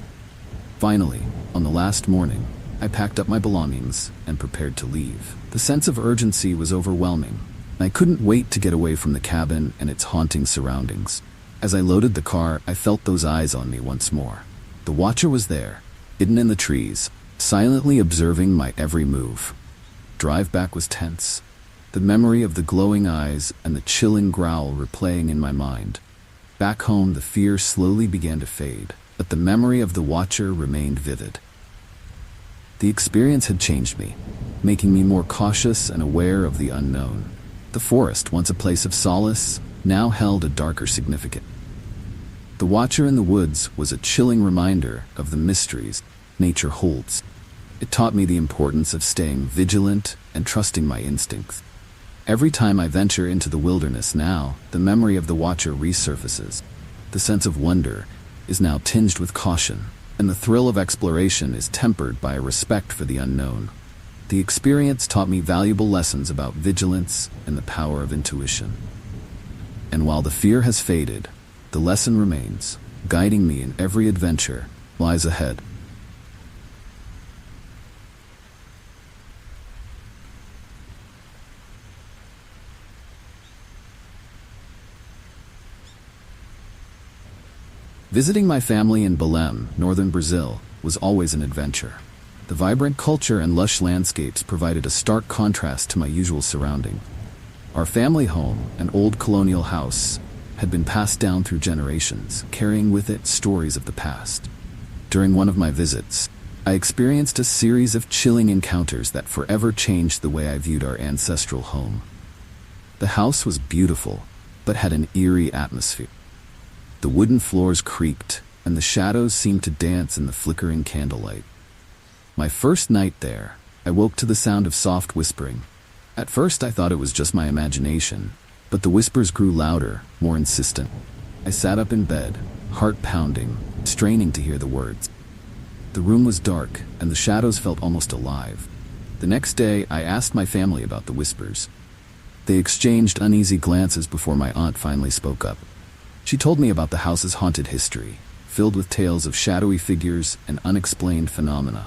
Finally, on the last morning, I packed up my belongings and prepared to leave. The sense of urgency was overwhelming. I couldn't wait to get away from the cabin and its haunting surroundings. As I loaded the car, I felt those eyes on me once more. The Watcher was there, hidden in the trees, silently observing my every move. Drive back was tense. The memory of the glowing eyes and the chilling growl replaying in my mind. Back home, the fear slowly began to fade, but the memory of the Watcher remained vivid. The experience had changed me, making me more cautious and aware of the unknown. The forest, once a place of solace, now held a darker significance. The Watcher in the woods was a chilling reminder of the mysteries nature holds. It taught me the importance of staying vigilant and trusting my instincts. Every time I venture into the wilderness now, the memory of the Watcher resurfaces. The sense of wonder is now tinged with caution, and the thrill of exploration is tempered by a respect for the unknown. The experience taught me valuable lessons about vigilance and the power of intuition. And while the fear has faded, the lesson remains, guiding me in every adventure lies ahead. Visiting my family in Belém, northern Brazil, was always an adventure. The vibrant culture and lush landscapes provided a stark contrast to my usual surrounding. Our family home, an old colonial house, had been passed down through generations, carrying with it stories of the past. During one of my visits, I experienced a series of chilling encounters that forever changed the way I viewed our ancestral home. The house was beautiful, but had an eerie atmosphere. The wooden floors creaked, and the shadows seemed to dance in the flickering candlelight. My first night there, I woke to the sound of soft whispering. At first I thought it was just my imagination, but the whispers grew louder, more insistent. I sat up in bed, heart pounding, straining to hear the words. The room was dark, and the shadows felt almost alive. The next day, I asked my family about the whispers. They exchanged uneasy glances before my aunt finally spoke up. She told me about the house's haunted history, filled with tales of shadowy figures and unexplained phenomena.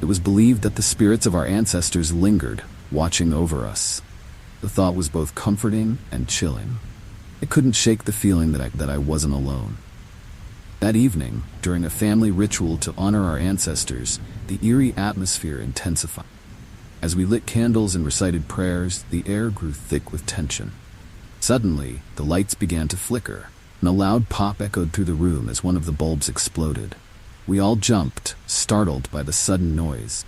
It was believed that the spirits of our ancestors lingered, watching over us. The thought was both comforting and chilling. I couldn't shake the feeling that I wasn't alone. That evening, during a family ritual to honor our ancestors, the eerie atmosphere intensified. As we lit candles and recited prayers, the air grew thick with tension. Suddenly, the lights began to flicker, and a loud pop echoed through the room as one of the bulbs exploded. We all jumped, startled by the sudden noise.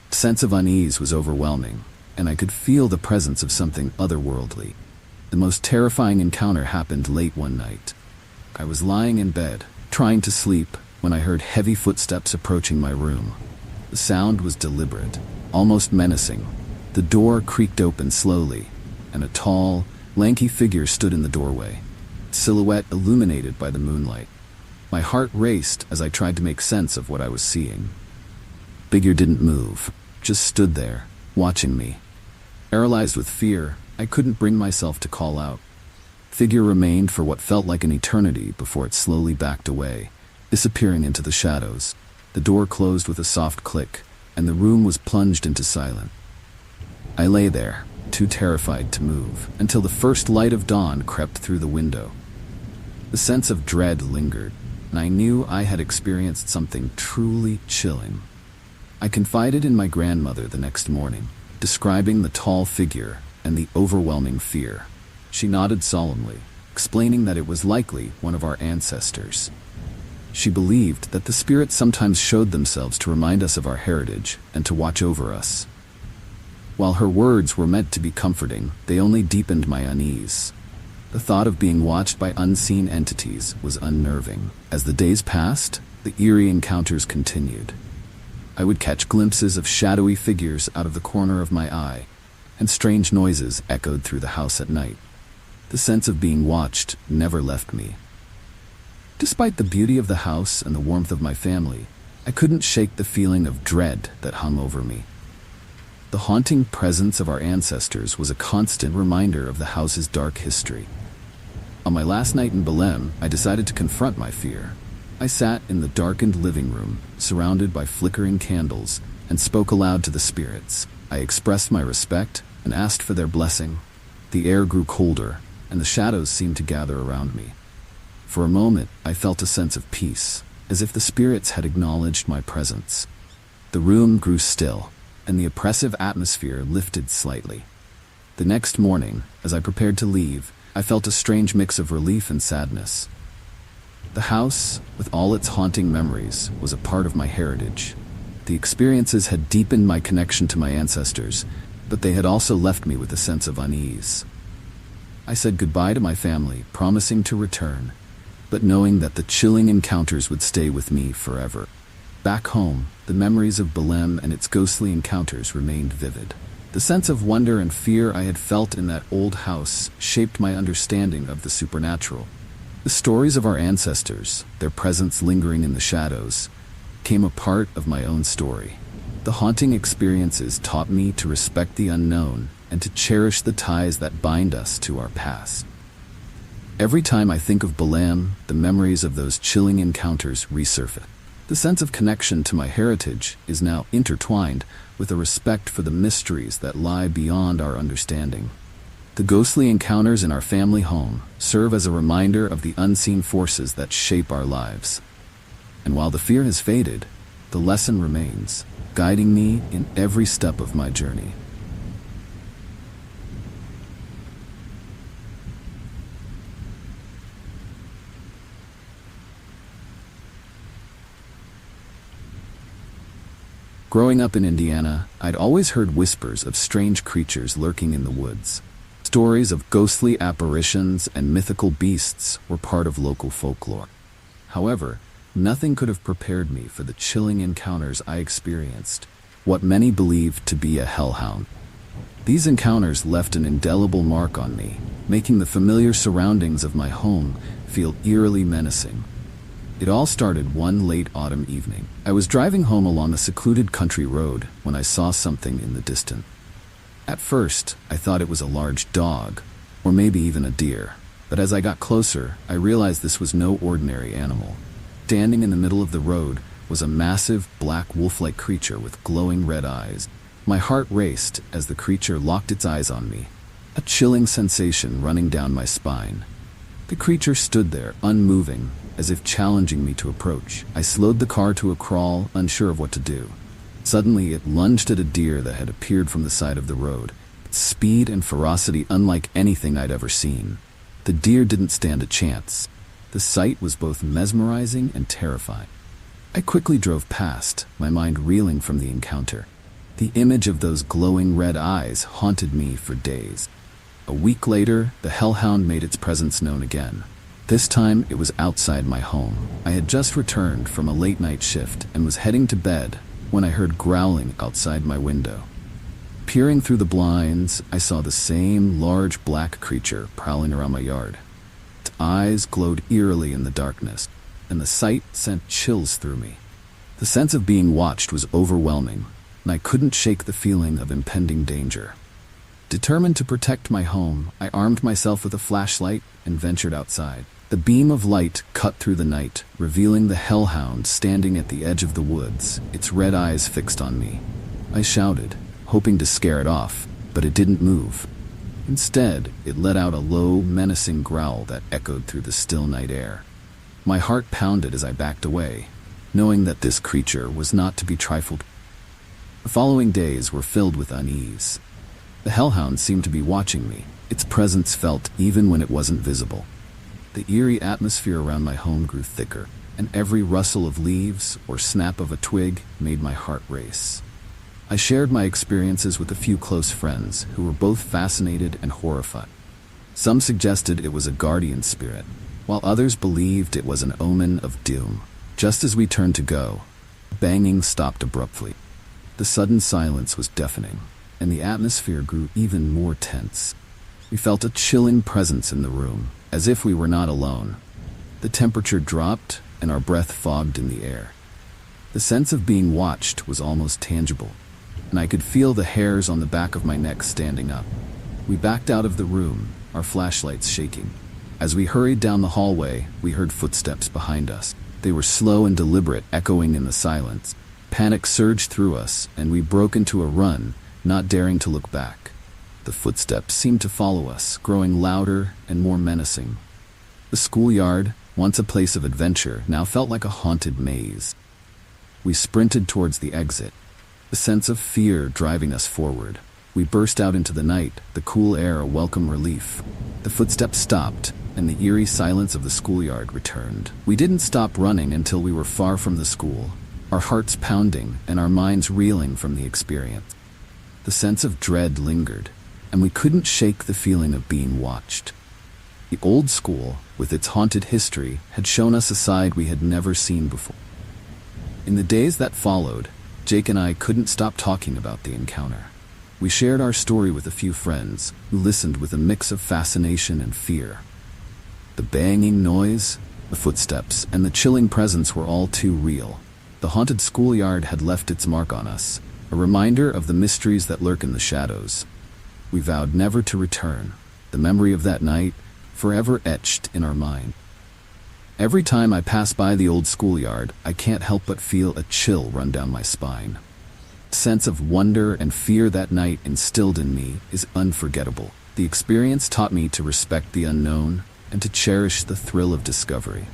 The sense of unease was overwhelming, and I could feel the presence of something otherworldly. The most terrifying encounter happened late one night. I was lying in bed, trying to sleep, when I heard heavy footsteps approaching my room. The sound was deliberate, almost menacing. The door creaked open slowly, and a tall, lanky figure stood in the doorway, silhouette illuminated by the moonlight. My heart raced as I tried to make sense of what I was seeing. The figure didn't move, just stood there, watching me. Paralyzed with fear, I couldn't bring myself to call out. The figure remained for what felt like an eternity before it slowly backed away, disappearing into the shadows. The door closed with a soft click, and the room was plunged into silence. I lay there, too terrified to move, until the first light of dawn crept through the window. The sense of dread lingered, and I knew I had experienced something truly chilling. I confided in my grandmother the next morning, describing the tall figure and the overwhelming fear. She nodded solemnly, explaining that it was likely one of our ancestors. She believed that the spirits sometimes showed themselves to remind us of our heritage and to watch over us. While her words were meant to be comforting, they only deepened my unease. The thought of being watched by unseen entities was unnerving. As the days passed, the eerie encounters continued. I would catch glimpses of shadowy figures out of the corner of my eye, and strange noises echoed through the house at night. The sense of being watched never left me. Despite the beauty of the house and the warmth of my family, I couldn't shake the feeling of dread that hung over me. The haunting presence of our ancestors was a constant reminder of the house's dark history. On my last night in Belém, I decided to confront my fear. I sat in the darkened living room, surrounded by flickering candles, and spoke aloud to the spirits. I expressed my respect and asked for their blessing. The air grew colder, and the shadows seemed to gather around me. For a moment, I felt a sense of peace, as if the spirits had acknowledged my presence. The room grew still, and the oppressive atmosphere lifted slightly. The next morning, as I prepared to leave, I felt a strange mix of relief and sadness. The house, with all its haunting memories, was a part of my heritage. The experiences had deepened my connection to my ancestors, but they had also left me with a sense of unease. I said goodbye to my family, promising to return, but knowing that the chilling encounters would stay with me forever. Back home, the memories of Belém and its ghostly encounters remained vivid. The sense of wonder and fear I had felt in that old house shaped my understanding of the supernatural. The stories of our ancestors, their presence lingering in the shadows, became a part of my own story. The haunting experiences taught me to respect the unknown and to cherish the ties that bind us to our past. Every time I think of Belém, the memories of those chilling encounters resurface. The sense of connection to my heritage is now intertwined with a respect for the mysteries that lie beyond our understanding. The ghostly encounters in our family home serve as a reminder of the unseen forces that shape our lives. And while the fear has faded, the lesson remains, guiding me in every step of my journey. Growing up in Indiana, I'd always heard whispers of strange creatures lurking in the woods. Stories of ghostly apparitions and mythical beasts were part of local folklore. However, nothing could have prepared me for the chilling encounters I experienced, what many believed to be a hellhound. These encounters left an indelible mark on me, making the familiar surroundings of my home feel eerily menacing. It all started one late autumn evening. I was driving home along a secluded country road when I saw something in the distance. At first, I thought it was a large dog, or maybe even a deer, but as I got closer, I realized this was no ordinary animal. Standing in the middle of the road was a massive, black wolf-like creature with glowing red eyes. My heart raced as the creature locked its eyes on me, a chilling sensation running down my spine. The creature stood there, unmoving, as if challenging me to approach. I slowed the car to a crawl, unsure of what to do. Suddenly, it lunged at a deer that had appeared from the side of the road, its speed and ferocity unlike anything I'd ever seen. The deer didn't stand a chance. The sight was both mesmerizing and terrifying. I quickly drove past, my mind reeling from the encounter. The image of those glowing red eyes haunted me for days. A week later, the hellhound made its presence known again. This time, it was outside my home. I had just returned from a late-night shift and was heading to bed when I heard growling outside my window. Peering through the blinds, I saw the same large black creature prowling around my yard. Its eyes glowed eerily in the darkness, and the sight sent chills through me. The sense of being watched was overwhelming, and I couldn't shake the feeling of impending danger. Determined to protect my home, I armed myself with a flashlight and ventured outside. The beam of light cut through the night, revealing the hellhound standing at the edge of the woods, its red eyes fixed on me. I shouted, hoping to scare it off, but it didn't move. Instead, it let out a low, menacing growl that echoed through the still night air. My heart pounded as I backed away, knowing that this creature was not to be trifled. The following days were filled with unease. The hellhound seemed to be watching me, its presence felt even when it wasn't visible. The eerie atmosphere around my home grew thicker, and every rustle of leaves or snap of a twig made my heart race. I shared my experiences with a few close friends who were both fascinated and horrified. Some suggested it was a guardian spirit, while others believed it was an omen of doom. Just as we turned to go, banging stopped abruptly. The sudden silence was deafening, and the atmosphere grew even more tense. We felt a chilling presence in the room, as if we were not alone. The temperature dropped, and our breath fogged in the air. The sense of being watched was almost tangible, and I could feel the hairs on the back of my neck standing up. We backed out of the room, our flashlights shaking. As we hurried down the hallway, we heard footsteps behind us. They were slow and deliberate, echoing in the silence. Panic surged through us, and we broke into a run, not daring to look back. The footsteps seemed to follow us, growing louder and more menacing. The schoolyard, once a place of adventure, now felt like a haunted maze. We sprinted towards the exit, a sense of fear driving us forward. We burst out into the night, the cool air a welcome relief. The footsteps stopped, and the eerie silence of the schoolyard returned. We didn't stop running until we were far from the school, our hearts pounding and our minds reeling from the experience. The sense of dread lingered, and we couldn't shake the feeling of being watched. The old school, with its haunted history, had shown us a side we had never seen before. In the days that followed, Jake and I couldn't stop talking about the encounter. We shared our story with a few friends, who listened with a mix of fascination and fear. The banging noise, the footsteps, and the chilling presence were all too real. The haunted schoolyard had left its mark on us, a reminder of the mysteries that lurk in the shadows. We vowed never to return, the memory of that night forever etched in our mind. Every time I pass by the old schoolyard, I can't help but feel a chill run down my spine. The sense of wonder and fear that night instilled in me is unforgettable. The experience taught me to respect the unknown and to cherish the thrill of discovery.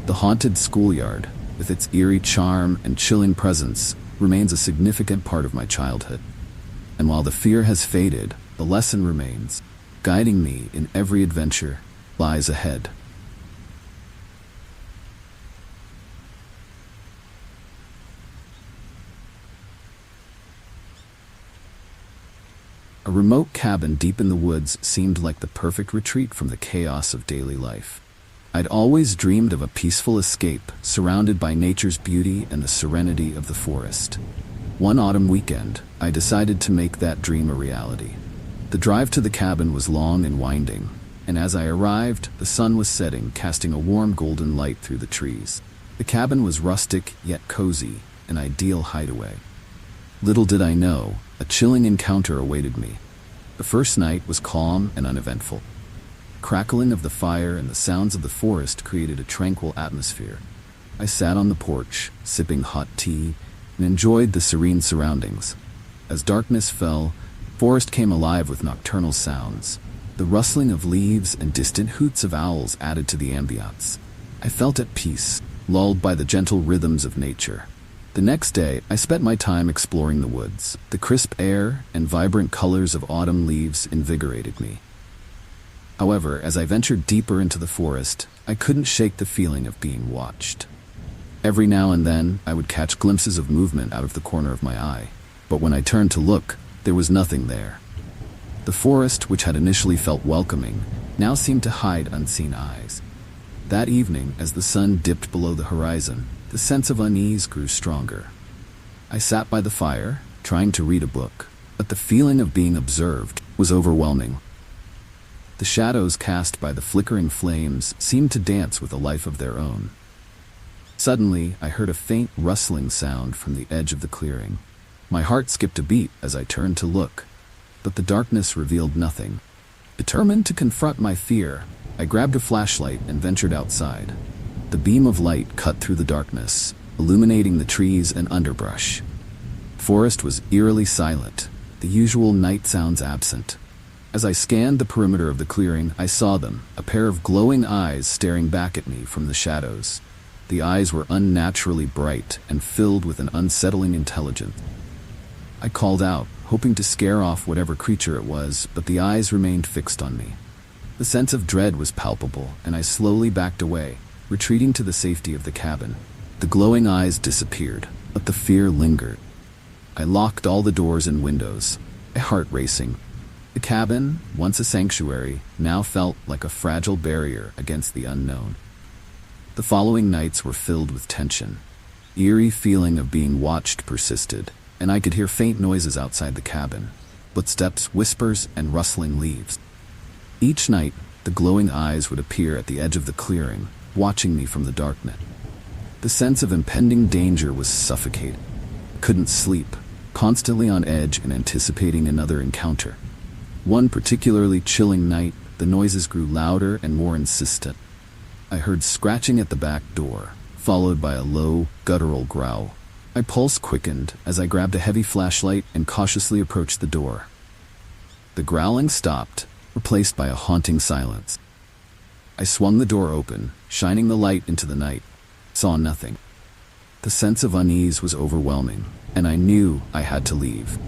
The haunted schoolyard, with its eerie charm and chilling presence, remains a significant part of my childhood. And while the fear has faded, the lesson remains, guiding me in every adventure lies ahead. A remote cabin deep in the woods seemed like the perfect retreat from the chaos of daily life. I'd always dreamed of a peaceful escape, surrounded by nature's beauty and the serenity of the forest. One autumn weekend, I decided to make that dream a reality. The drive to the cabin was long and winding, and as I arrived, the sun was setting, casting a warm golden light through the trees. The cabin was rustic yet cozy, an ideal hideaway. Little did I know, a chilling encounter awaited me. The first night was calm and uneventful. Crackling of the fire and the sounds of the forest created a tranquil atmosphere. I sat on the porch, sipping hot tea, and enjoyed the serene surroundings. As darkness fell, the forest came alive with nocturnal sounds. The rustling of leaves and distant hoots of owls added to the ambiance. I felt at peace, lulled by the gentle rhythms of nature. The next day, I spent my time exploring the woods. The crisp air and vibrant colors of autumn leaves invigorated me. However, as I ventured deeper into the forest, I couldn't shake the feeling of being watched. Every now and then, I would catch glimpses of movement out of the corner of my eye, but when I turned to look, there was nothing there. The forest, which had initially felt welcoming, now seemed to hide unseen eyes. That evening, as the sun dipped below the horizon, the sense of unease grew stronger. I sat by the fire, trying to read a book, but the feeling of being observed was overwhelming. The shadows cast by the flickering flames seemed to dance with a life of their own. Suddenly, I heard a faint rustling sound from the edge of the clearing. My heart skipped a beat as I turned to look, but the darkness revealed nothing. Determined to confront my fear, I grabbed a flashlight and ventured outside. The beam of light cut through the darkness, illuminating the trees and underbrush. The forest was eerily silent, the usual night sounds absent. As I scanned the perimeter of the clearing, I saw them, a pair of glowing eyes staring back at me from the shadows. The eyes were unnaturally bright and filled with an unsettling intelligence. I called out, hoping to scare off whatever creature it was, but the eyes remained fixed on me. The sense of dread was palpable, and I slowly backed away, retreating to the safety of the cabin. The glowing eyes disappeared, but the fear lingered. I locked all the doors and windows, my heart racing. The cabin, once a sanctuary, now felt like a fragile barrier against the unknown. The following nights were filled with tension. Eerie feeling of being watched persisted, and I could hear faint noises outside the cabin, footsteps, whispers, and rustling leaves. Each night, the glowing eyes would appear at the edge of the clearing, watching me from the darkness. The sense of impending danger was suffocating. I couldn't sleep, constantly on edge and anticipating another encounter. One particularly chilling night, the noises grew louder and more insistent. I heard scratching at the back door, followed by a low, guttural growl. My pulse quickened as I grabbed a heavy flashlight and cautiously approached the door. The growling stopped, replaced by a haunting silence. I swung the door open, shining the light into the night. Saw nothing. The sense of unease was overwhelming, and I knew I had to leave.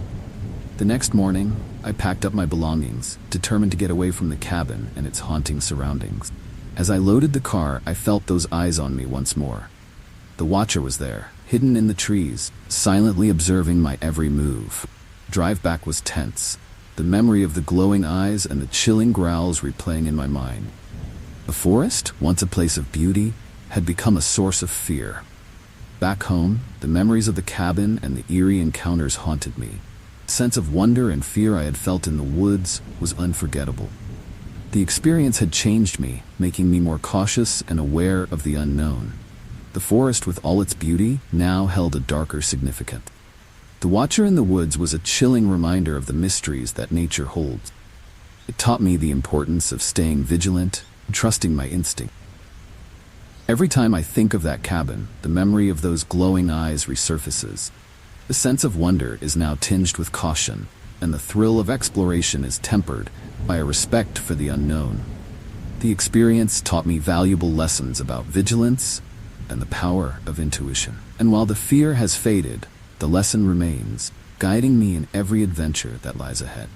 The next morning, I packed up my belongings, determined to get away from the cabin and its haunting surroundings. As I loaded the car, I felt those eyes on me once more. The watcher was there, hidden in the trees, silently observing my every move. Drive back was tense, the memory of the glowing eyes and the chilling growls replaying in my mind. The forest, once a place of beauty, had become a source of fear. Back home, the memories of the cabin and the eerie encounters haunted me. The sense of wonder and fear I had felt in the woods was unforgettable. The experience had changed me, making me more cautious and aware of the unknown. The forest, with all its beauty, now held a darker significance. The watcher in the woods was a chilling reminder of the mysteries that nature holds. It taught me the importance of staying vigilant and trusting my instinct. Every time I think of that cabin, the memory of those glowing eyes resurfaces. The sense of wonder is now tinged with caution, and the thrill of exploration is tempered by a respect for the unknown. The experience taught me valuable lessons about vigilance and the power of intuition. And while the fear has faded, the lesson remains, guiding me in every adventure that lies ahead.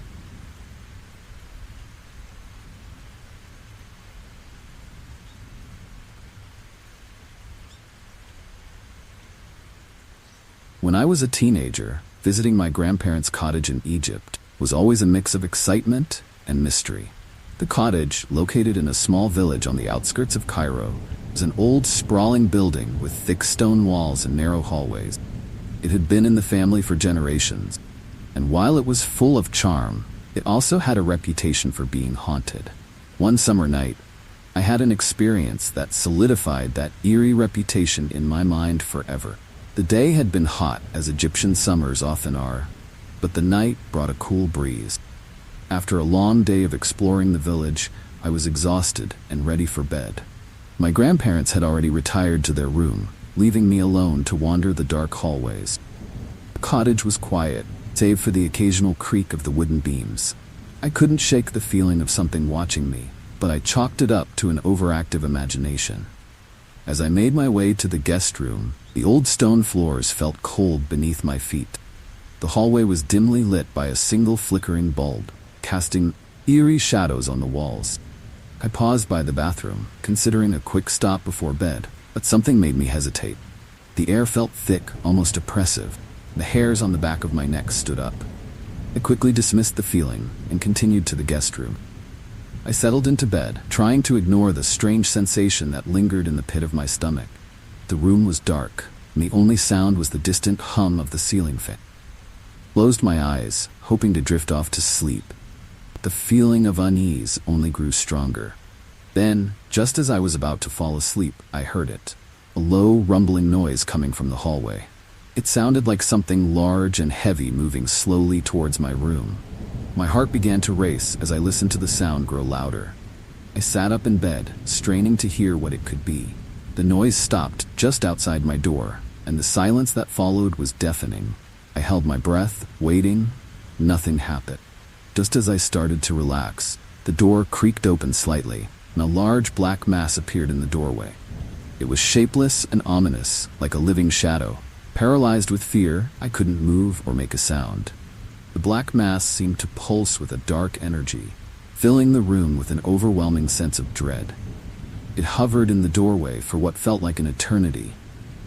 When I was a teenager, visiting my grandparents' cottage in Egypt was always a mix of excitement and mystery. The cottage, located in a small village on the outskirts of Cairo, was an old, sprawling building with thick stone walls and narrow hallways. It had been in the family for generations, and while it was full of charm, it also had a reputation for being haunted. One summer night, I had an experience that solidified that eerie reputation in my mind forever. The day had been hot, as Egyptian summers often are, but the night brought a cool breeze. After a long day of exploring the village, I was exhausted and ready for bed. My grandparents had already retired to their room, leaving me alone to wander the dark hallways. The cottage was quiet, save for the occasional creak of the wooden beams. I couldn't shake the feeling of something watching me, but I chalked it up to an overactive imagination. As I made my way to the guest room, the old stone floors felt cold beneath my feet. The hallway was dimly lit by a single flickering bulb, casting eerie shadows on the walls. I paused by the bathroom, considering a quick stop before bed, but something made me hesitate. The air felt thick, almost oppressive. The hairs on the back of my neck stood up. I quickly dismissed the feeling and continued to the guest room. I settled into bed, trying to ignore the strange sensation that lingered in the pit of my stomach. The room was dark, and the only sound was the distant hum of the ceiling fan. I closed my eyes, hoping to drift off to sleep. The feeling of unease only grew stronger. Then, just as I was about to fall asleep, I heard it. A low, rumbling noise coming from the hallway. It sounded like something large and heavy moving slowly towards my room. My heart began to race as I listened to the sound grow louder. I sat up in bed, straining to hear what it could be. The noise stopped just outside my door, and the silence that followed was deafening. I held my breath, waiting. Nothing happened. Just as I started to relax, the door creaked open slightly, and a large black mass appeared in the doorway. It was shapeless and ominous, like a living shadow. Paralyzed with fear, I couldn't move or make a sound. The black mass seemed to pulse with a dark energy, filling the room with an overwhelming sense of dread. It hovered in the doorway for what felt like an eternity,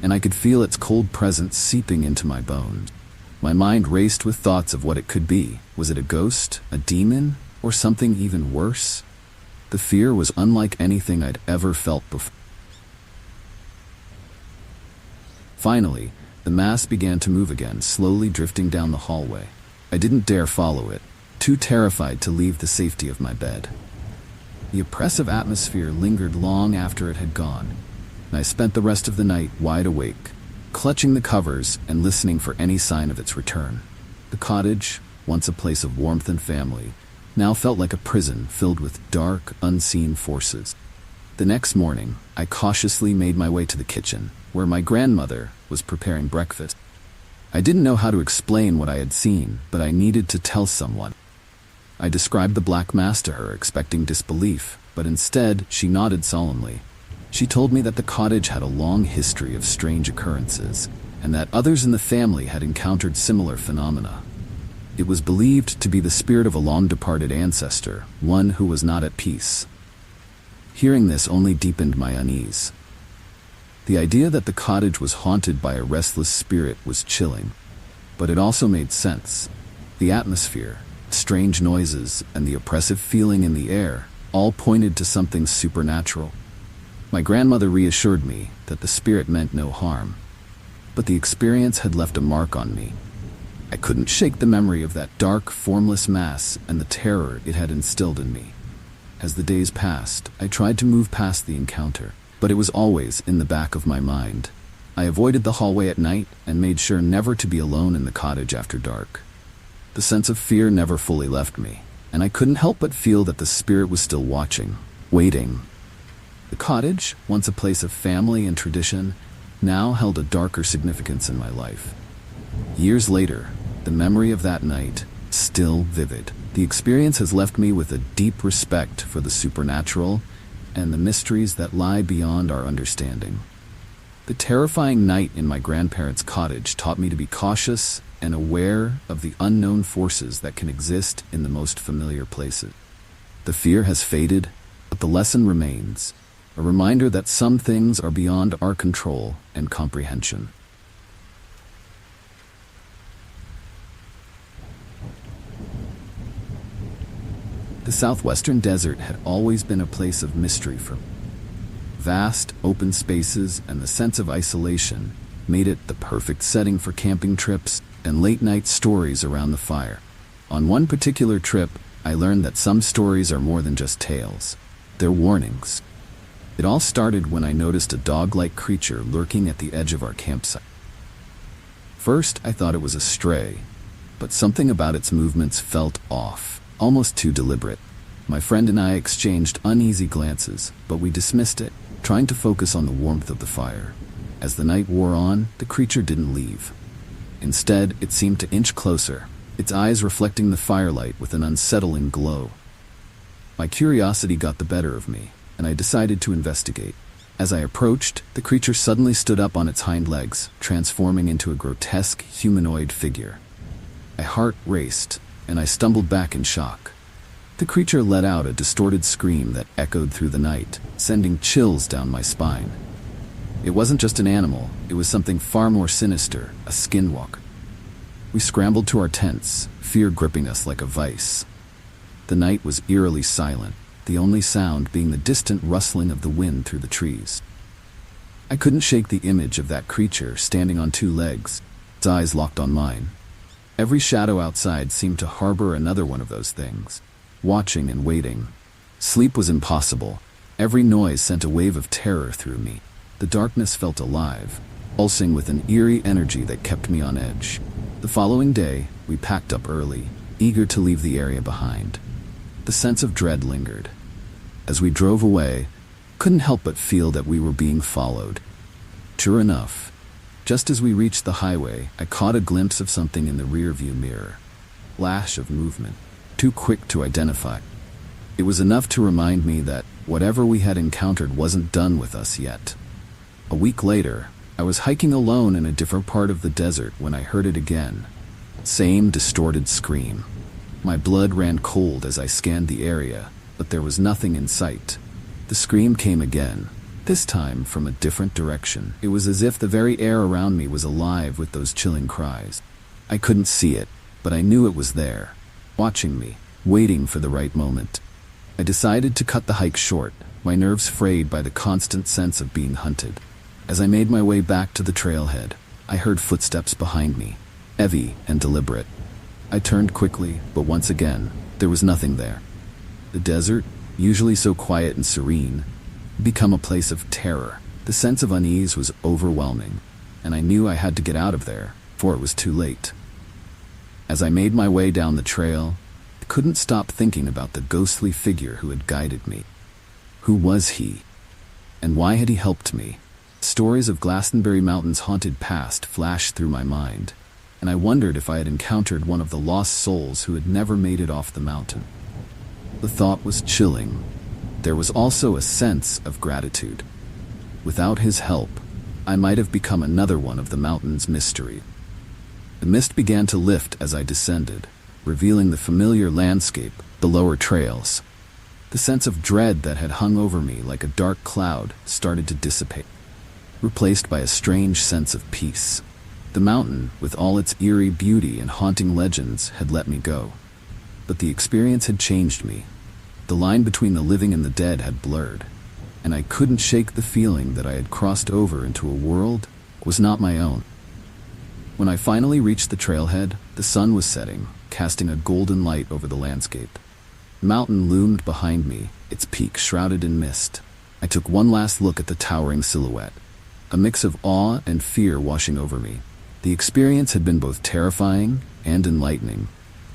and I could feel its cold presence seeping into my bones. My mind raced with thoughts of what it could be. Was it a ghost, a demon, or something even worse? The fear was unlike anything I'd ever felt before. Finally, the mass began to move again, slowly drifting down the hallway. I didn't dare follow it, too terrified to leave the safety of my bed. The oppressive atmosphere lingered long after it had gone, and I spent the rest of the night wide awake, clutching the covers and listening for any sign of its return. The cottage, once a place of warmth and family, now felt like a prison filled with dark, unseen forces. The next morning, I cautiously made my way to the kitchen, where my grandmother was preparing breakfast. I didn't know how to explain what I had seen, but I needed to tell someone. I described the black mass to her, expecting disbelief, but instead she nodded solemnly. She told me that the cottage had a long history of strange occurrences, and that others in the family had encountered similar phenomena. It was believed to be the spirit of a long-departed ancestor, one who was not at peace. Hearing this only deepened my unease. The idea that the cottage was haunted by a restless spirit was chilling, but it also made sense. The atmosphere, strange noises, and the oppressive feeling in the air all pointed to something supernatural. My grandmother reassured me that the spirit meant no harm, but the experience had left a mark on me. I couldn't shake the memory of that dark, formless mass and the terror it had instilled in me. As the days passed, I tried to move past the encounter, but it was always in the back of my mind. I avoided the hallway at night and made sure never to be alone in the cottage after dark. The sense of fear never fully left me, and I couldn't help but feel that the spirit was still watching, waiting. The cottage, once a place of family and tradition, now held a darker significance in my life. Years later, the memory of that night, still vivid. The experience has left me with a deep respect for the supernatural and the mysteries that lie beyond our understanding. The terrifying night in my grandparents' cottage taught me to be cautious and aware of the unknown forces that can exist in the most familiar places. The fear has faded, but the lesson remains, a reminder that some things are beyond our control and comprehension. The southwestern desert had always been a place of mystery for me. Vast, open spaces and the sense of isolation made it the perfect setting for camping trips and late-night stories around the fire. On one particular trip, I learned that some stories are more than just tales. They're warnings. It all started when I noticed a dog-like creature lurking at the edge of our campsite. First, I thought it was a stray, but something about its movements felt off, almost too deliberate. My friend and I exchanged uneasy glances, but we dismissed it, trying to focus on the warmth of the fire. As the night wore on, the creature didn't leave. Instead, it seemed to inch closer, its eyes reflecting the firelight with an unsettling glow. My curiosity got the better of me, and I decided to investigate. As I approached, the creature suddenly stood up on its hind legs, transforming into a grotesque humanoid figure. My heart raced, and I stumbled back in shock. The creature let out a distorted scream that echoed through the night, sending chills down my spine. It wasn't just an animal, it was something far more sinister, a skinwalker. We scrambled to our tents, fear gripping us like a vice. The night was eerily silent, the only sound being the distant rustling of the wind through the trees. I couldn't shake the image of that creature standing on two legs, its eyes locked on mine. Every shadow outside seemed to harbor another one of those things, watching and waiting. Sleep was impossible. Every noise sent a wave of terror through me. The darkness felt alive, pulsing with an eerie energy that kept me on edge. The following day, we packed up early, eager to leave the area behind. The sense of dread lingered. As we drove away, couldn't help but feel that we were being followed. Sure enough, just as we reached the highway, I caught a glimpse of something in the rearview mirror. Flash of movement, too quick to identify. It was enough to remind me that whatever we had encountered wasn't done with us yet. A week later, I was hiking alone in a different part of the desert when I heard it again. Same distorted scream. My blood ran cold as I scanned the area, but there was nothing in sight. The scream came again, this time from a different direction. It was as if the very air around me was alive with those chilling cries. I couldn't see it, but I knew it was there, watching me, waiting for the right moment. I decided to cut the hike short, my nerves frayed by the constant sense of being hunted. As I made my way back to the trailhead, I heard footsteps behind me, heavy and deliberate. I turned quickly, but once again, there was nothing there. The desert, usually so quiet and serene, had become a place of terror. The sense of unease was overwhelming, and I knew I had to get out of there, for it was too late. As I made my way down the trail, I couldn't stop thinking about the ghostly figure who had guided me. Who was he? And why had he helped me? Stories of Glastonbury Mountain's haunted past flashed through my mind, and I wondered if I had encountered one of the lost souls who had never made it off the mountain. The thought was chilling. There was also a sense of gratitude. Without his help, I might have become another one of the mountain's mystery. The mist began to lift as I descended, revealing the familiar landscape, the lower trails. The sense of dread that had hung over me like a dark cloud started to dissipate, replaced by a strange sense of peace. The mountain, with all its eerie beauty and haunting legends, had let me go. But the experience had changed me. The line between the living and the dead had blurred, and I couldn't shake the feeling that I had crossed over into a world that was not my own. When I finally reached the trailhead, the sun was setting, casting a golden light over the landscape. The mountain loomed behind me, its peak shrouded in mist. I took one last look at the towering silhouette, a mix of awe and fear washing over me. The experience had been both terrifying and enlightening,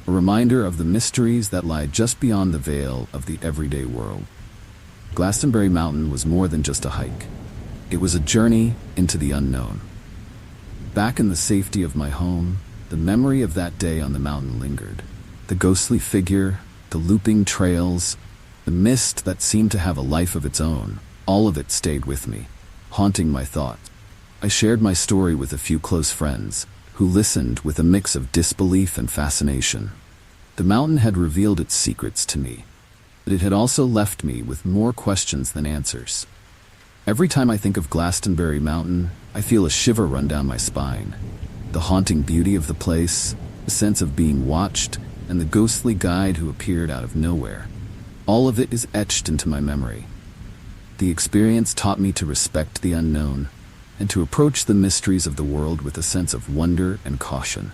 a reminder of the mysteries that lie just beyond the veil of the everyday world. Glastonbury Mountain was more than just a hike. It was a journey into the unknown. Back in the safety of my home, the memory of that day on the mountain lingered. The ghostly figure, the looping trails, the mist that seemed to have a life of its own, all of it stayed with me, haunting my thoughts. I shared my story with a few close friends, who listened with a mix of disbelief and fascination. The mountain had revealed its secrets to me, but it had also left me with more questions than answers. Every time I think of Glastonbury Mountain, I feel a shiver run down my spine. The haunting beauty of the place, the sense of being watched, and the ghostly guide who appeared out of nowhere. All of it is etched into my memory. The experience taught me to respect the unknown, and to approach the mysteries of the world with a sense of wonder and caution.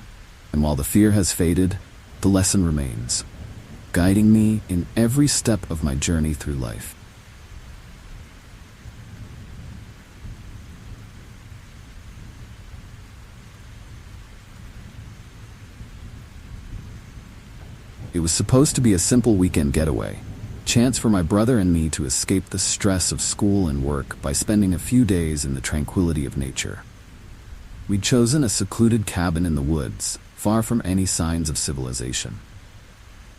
And while the fear has faded, the lesson remains, guiding me in every step of my journey through life. It was supposed to be a simple weekend getaway, chance for my brother and me to escape the stress of school and work by spending a few days in the tranquility of nature. We'd chosen a secluded cabin in the woods, far from any signs of civilization.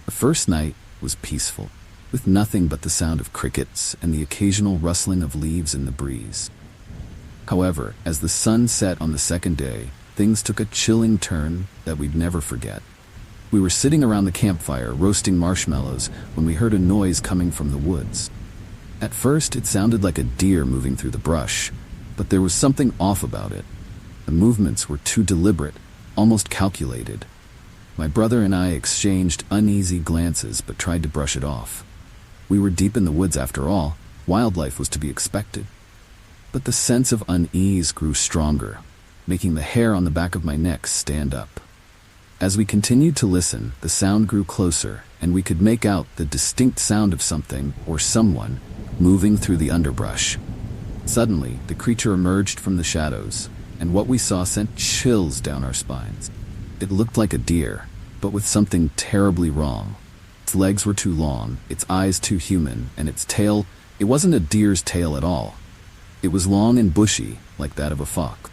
The first night was peaceful, with nothing but the sound of crickets and the occasional rustling of leaves in the breeze. However, as the sun set on the second day, things took a chilling turn that we'd never forget. We were sitting around the campfire roasting marshmallows when we heard a noise coming from the woods. At first, it sounded like a deer moving through the brush, but there was something off about it. The movements were too deliberate, almost calculated. My brother and I exchanged uneasy glances but tried to brush it off. We were deep in the woods after all, wildlife was to be expected. But the sense of unease grew stronger, making the hair on the back of my neck stand up. As we continued to listen, the sound grew closer, and we could make out the distinct sound of something, or someone, moving through the underbrush. Suddenly, the creature emerged from the shadows, and what we saw sent chills down our spines. It looked like a deer, but with something terribly wrong. Its legs were too long, its eyes too human, and its tail, it wasn't a deer's tail at all. It was long and bushy, like that of a fox.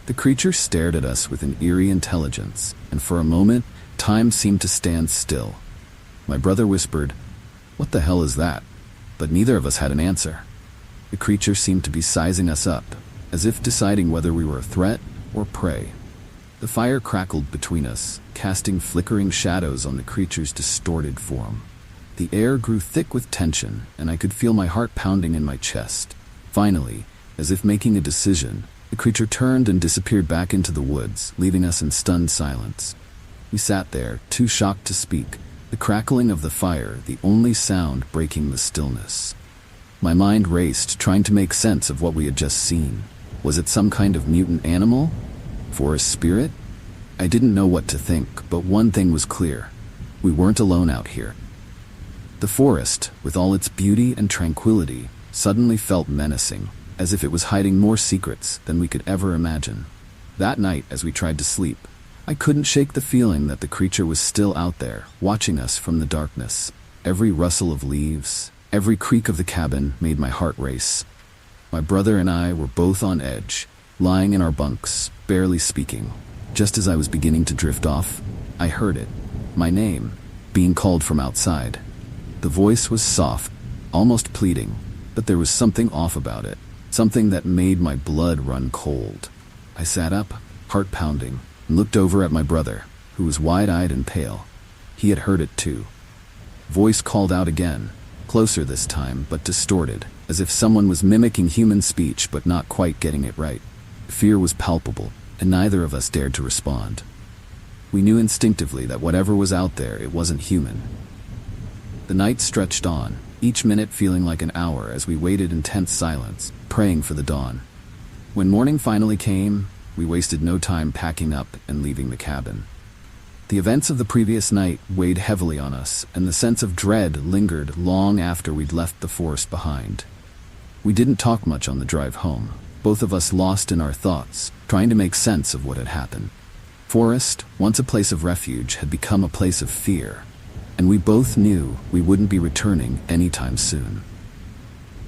The creature stared at us with an eerie intelligence, and for a moment, time seemed to stand still. My brother whispered, "What the hell is that?" But neither of us had an answer. The creature seemed to be sizing us up, as if deciding whether we were a threat or prey. The fire crackled between us, casting flickering shadows on the creature's distorted form. The air grew thick with tension, and I could feel my heart pounding in my chest. Finally, as if making a decision, the The creature turned and disappeared back into the woods, leaving us in stunned silence. We sat there, too shocked to speak, the crackling of the fire the only sound breaking the stillness. My mind raced, trying to make sense of what we had just seen. Was it some kind of mutant animal? Forest spirit? I didn't know what to think, but one thing was clear. We weren't alone out here. The forest, with all its beauty and tranquility, suddenly felt menacing, as if it was hiding more secrets than we could ever imagine. That night, as we tried to sleep, I couldn't shake the feeling that the creature was still out there, watching us from the darkness. Every rustle of leaves, every creak of the cabin made my heart race. My brother and I were both on edge, lying in our bunks, barely speaking. Just as I was beginning to drift off, I heard it, my name, being called from outside. The voice was soft, almost pleading, but there was something off about it, something that made my blood run cold. I sat up, heart pounding, and looked over at my brother, who was wide-eyed and pale. He had heard it too. Voice called out again, closer this time, but distorted, as if someone was mimicking human speech but not quite getting it right. Fear was palpable, and neither of us dared to respond. We knew instinctively that whatever was out there, it wasn't human. The night stretched on, each minute feeling like an hour as we waited in tense silence, praying for the dawn. When morning finally came, we wasted no time packing up and leaving the cabin. The events of the previous night weighed heavily on us, and the sense of dread lingered long after we'd left the forest behind. We didn't talk much on the drive home, both of us lost in our thoughts, trying to make sense of what had happened. Forest, once a place of refuge, had become a place of fear, and we both knew we wouldn't be returning anytime soon.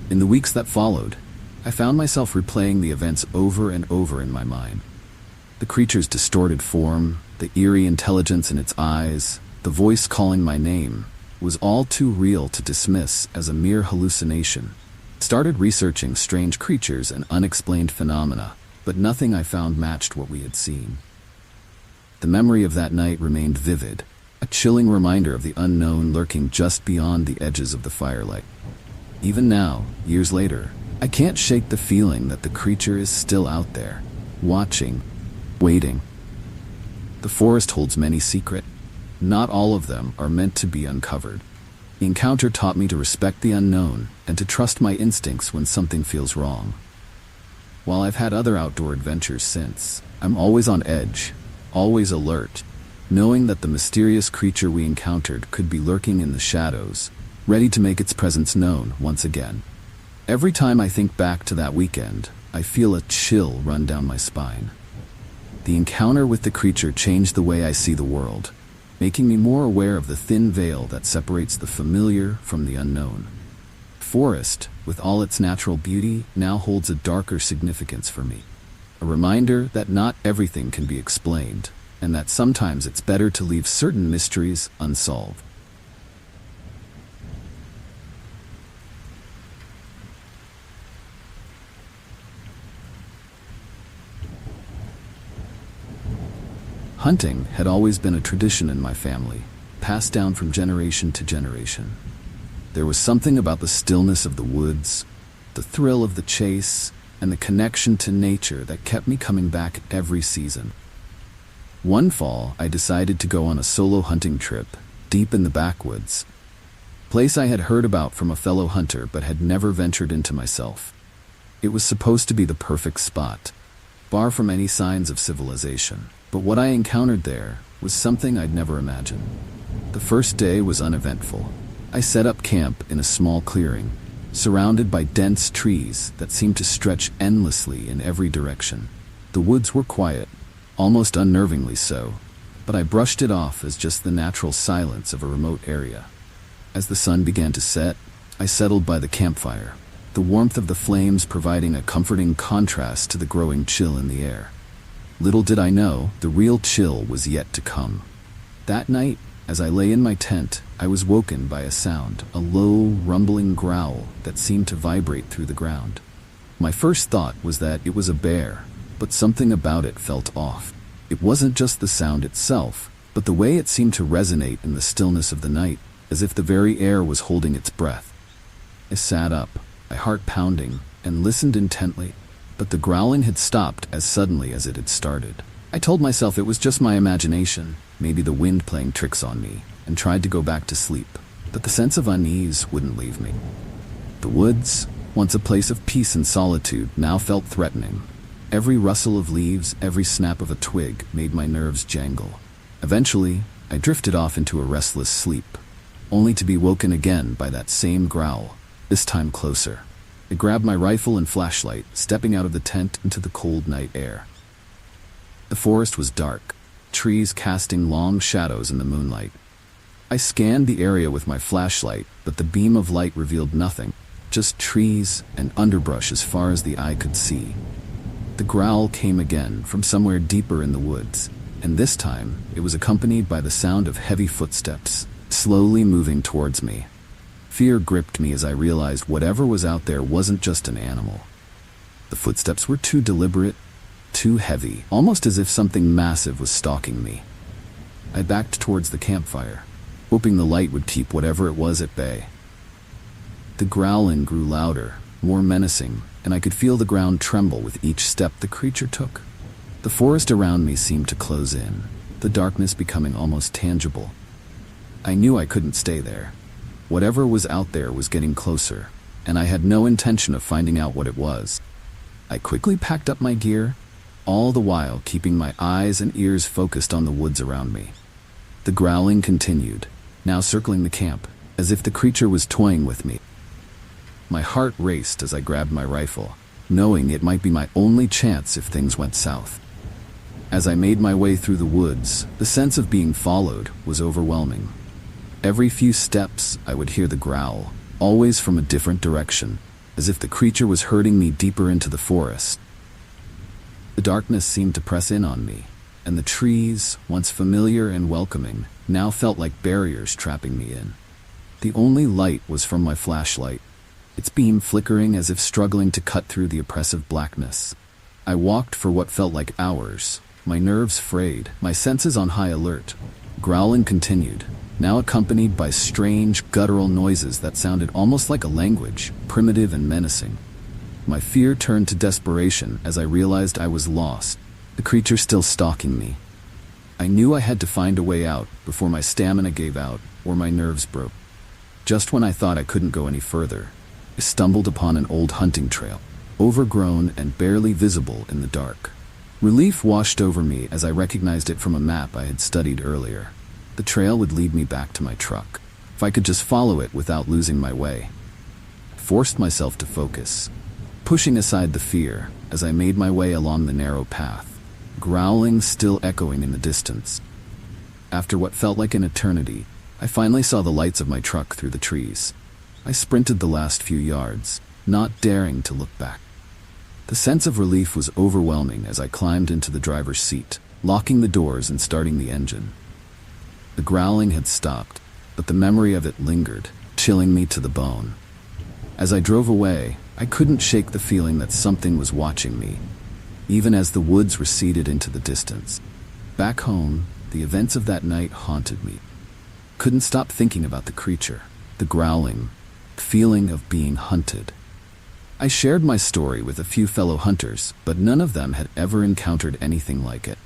In the weeks that followed, I found myself replaying the events over and over in my mind. The creature's distorted form, the eerie intelligence in its eyes, the voice calling my name, was all too real to dismiss as a mere hallucination. Started researching strange creatures and unexplained phenomena, but nothing I found matched what we had seen. The memory of that night remained vivid, a chilling reminder of the unknown lurking just beyond the edges of the firelight. Even now, years later, I can't shake the feeling that the creature is still out there, watching, waiting. The forest holds many secrets. Not all of them are meant to be uncovered. The encounter taught me to respect the unknown and to trust my instincts when something feels wrong. While I've had other outdoor adventures since, I'm always on edge, always alert, knowing that the mysterious creature we encountered could be lurking in the shadows, ready to make its presence known once again. Every time I think back to that weekend, I feel a chill run down my spine. The encounter with the creature changed the way I see the world, making me more aware of the thin veil that separates the familiar from the unknown. Forest, with all its natural beauty, now holds a darker significance for me. A reminder that not everything can be explained, and that sometimes it's better to leave certain mysteries unsolved. Hunting had always been a tradition in my family, passed down from generation to generation. There was something about the stillness of the woods, the thrill of the chase, and the connection to nature that kept me coming back every season. One fall, I decided to go on a solo hunting trip, deep in the backwoods, a place I had heard about from a fellow hunter but had never ventured into myself. It was supposed to be the perfect spot, far from any signs of civilization. But what I encountered there was something I'd never imagined. The first day was uneventful. I set up camp in a small clearing, surrounded by dense trees that seemed to stretch endlessly in every direction. The woods were quiet, almost unnervingly so, but I brushed it off as just the natural silence of a remote area. As the sun began to set, I settled by the campfire, the warmth of the flames providing a comforting contrast to the growing chill in the air. Little did I know, the real chill was yet to come. That night, as I lay in my tent, I was woken by a sound, a low, rumbling growl that seemed to vibrate through the ground. My first thought was that it was a bear, but something about it felt off. It wasn't just the sound itself, but the way it seemed to resonate in the stillness of the night, as if the very air was holding its breath. I sat up, my heart pounding, and listened intently. but the growling had stopped as suddenly as it had started. I told myself it was just my imagination, maybe the wind playing tricks on me, and tried to go back to sleep, but the sense of unease wouldn't leave me. The woods, once a place of peace and solitude, now felt threatening. Every rustle of leaves, every snap of a twig made my nerves jangle. Eventually, I drifted off into a restless sleep, only to be woken again by that same growl, this time closer. I grabbed my rifle and flashlight, stepping out of the tent into the cold night air. The forest was dark, trees casting long shadows in the moonlight. I scanned the area with my flashlight, but the beam of light revealed nothing, just trees and underbrush as far as the eye could see. The growl came again from somewhere deeper in the woods, and this time it was accompanied by the sound of heavy footsteps, slowly moving towards me. Fear gripped me as I realized whatever was out there wasn't just an animal. The footsteps were too deliberate, too heavy, almost as if something massive was stalking me. I backed towards the campfire, hoping the light would keep whatever it was at bay. The growling grew louder, more menacing, and I could feel the ground tremble with each step the creature took. The forest around me seemed to close in, the darkness becoming almost tangible. I knew I couldn't stay there. Whatever was out there was getting closer, and I had no intention of finding out what it was. I quickly packed up my gear, all the while keeping my eyes and ears focused on the woods around me. The growling continued, now circling the camp, as if the creature was toying with me. My heart raced as I grabbed my rifle, knowing it might be my only chance if things went south. As I made my way through the woods, the sense of being followed was overwhelming. Every few steps, I would hear the growl, always from a different direction, as if the creature was herding me deeper into the forest. The darkness seemed to press in on me, and the trees, once familiar and welcoming, now felt like barriers trapping me in. The only light was from my flashlight, its beam flickering as if struggling to cut through the oppressive blackness. I walked for what felt like hours, my nerves frayed, my senses on high alert. Growling continued, now accompanied by strange, guttural noises that sounded almost like a language, primitive and menacing. My fear turned to desperation as I realized I was lost, the creature still stalking me. I knew I had to find a way out before my stamina gave out or my nerves broke. Just when I thought I couldn't go any further, I stumbled upon an old hunting trail, overgrown and barely visible in the dark. Relief washed over me as I recognized it from a map I had studied earlier. The trail would lead me back to my truck, if I could just follow it without losing my way. I forced myself to focus, pushing aside the fear as I made my way along the narrow path, growling still echoing in the distance. After what felt like an eternity, I finally saw the lights of my truck through the trees. I sprinted the last few yards, not daring to look back. The sense of relief was overwhelming as I climbed into the driver's seat, locking the doors and starting the engine. The growling had stopped, but the memory of it lingered, chilling me to the bone. As I drove away, I couldn't shake the feeling that something was watching me, even as the woods receded into the distance. Back home, the events of that night haunted me. Couldn't stop thinking about the creature, the growling, feeling of being hunted. I shared my story with a few fellow hunters, but none of them had ever encountered anything like it.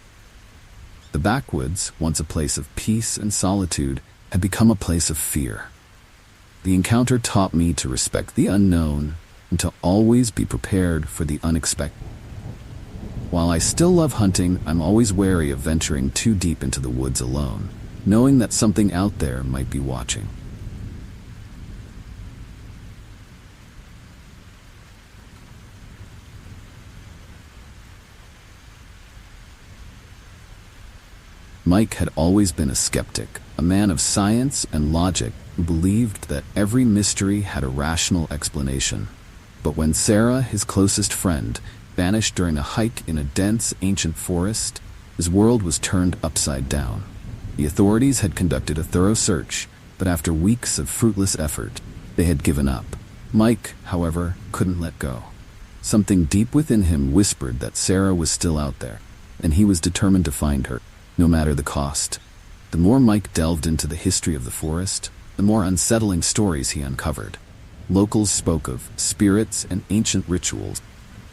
The backwoods, once a place of peace and solitude, had become a place of fear. The encounter taught me to respect the unknown and to always be prepared for the unexpected. While I still love hunting, I'm always wary of venturing too deep into the woods alone, knowing that something out there might be watching. Mike had always been a skeptic, a man of science and logic who believed that every mystery had a rational explanation. But when Sarah, his closest friend, vanished during a hike in a dense, ancient forest, his world was turned upside down. The authorities had conducted a thorough search, but after weeks of fruitless effort, they had given up. Mike, however, couldn't let go. Something deep within him whispered that Sarah was still out there, and he was determined to find her, no matter the cost. The more Mike delved into the history of the forest, the more unsettling stories he uncovered. Locals spoke of spirits and ancient rituals,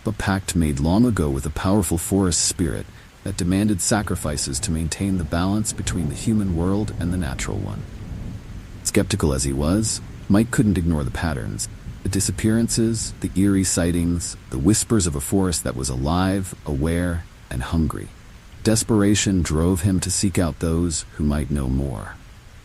a pact made long ago with a powerful forest spirit that demanded sacrifices to maintain the balance between the human world and the natural one. Skeptical as he was, Mike couldn't ignore the patterns. The disappearances, the eerie sightings, the whispers of a forest that was alive, aware, and hungry. Desperation drove him to seek out those who might know more.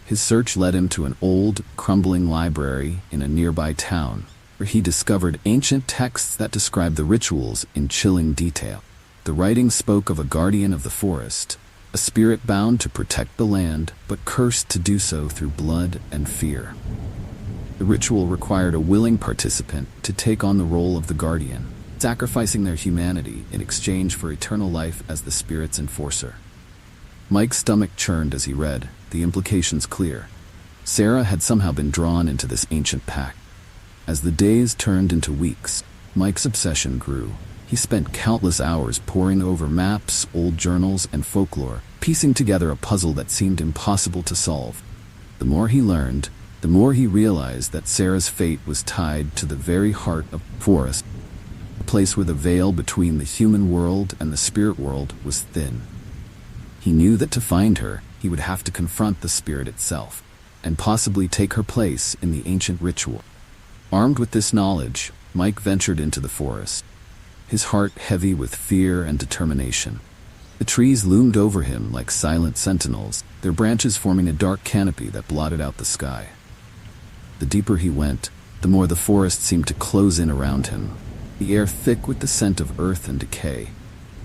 His search led him to an old, crumbling library in a nearby town, where he discovered ancient texts that described the rituals in chilling detail. The writing spoke of a guardian of the forest, a spirit bound to protect the land, but cursed to do so through blood and fear. The ritual required a willing participant to take on the role of the guardian, sacrificing their humanity in exchange for eternal life as the spirit's enforcer. Mike's stomach churned as he read, the implications clear. Sarah had somehow been drawn into this ancient pact. As the days turned into weeks, Mike's obsession grew. He spent countless hours poring over maps, old journals, and folklore, piecing together a puzzle that seemed impossible to solve. The more he learned, the more he realized that Sarah's fate was tied to the very heart of the forest, a place where the veil between the human world and the spirit world was thin. He knew that to find her, he would have to confront the spirit itself, and possibly take her place in the ancient ritual. Armed with this knowledge, Mike ventured into the forest, his heart heavy with fear and determination. The trees loomed over him like silent sentinels, their branches forming a dark canopy that blotted out the sky. The deeper he went, the more the forest seemed to close in around him, the air thick with the scent of earth and decay.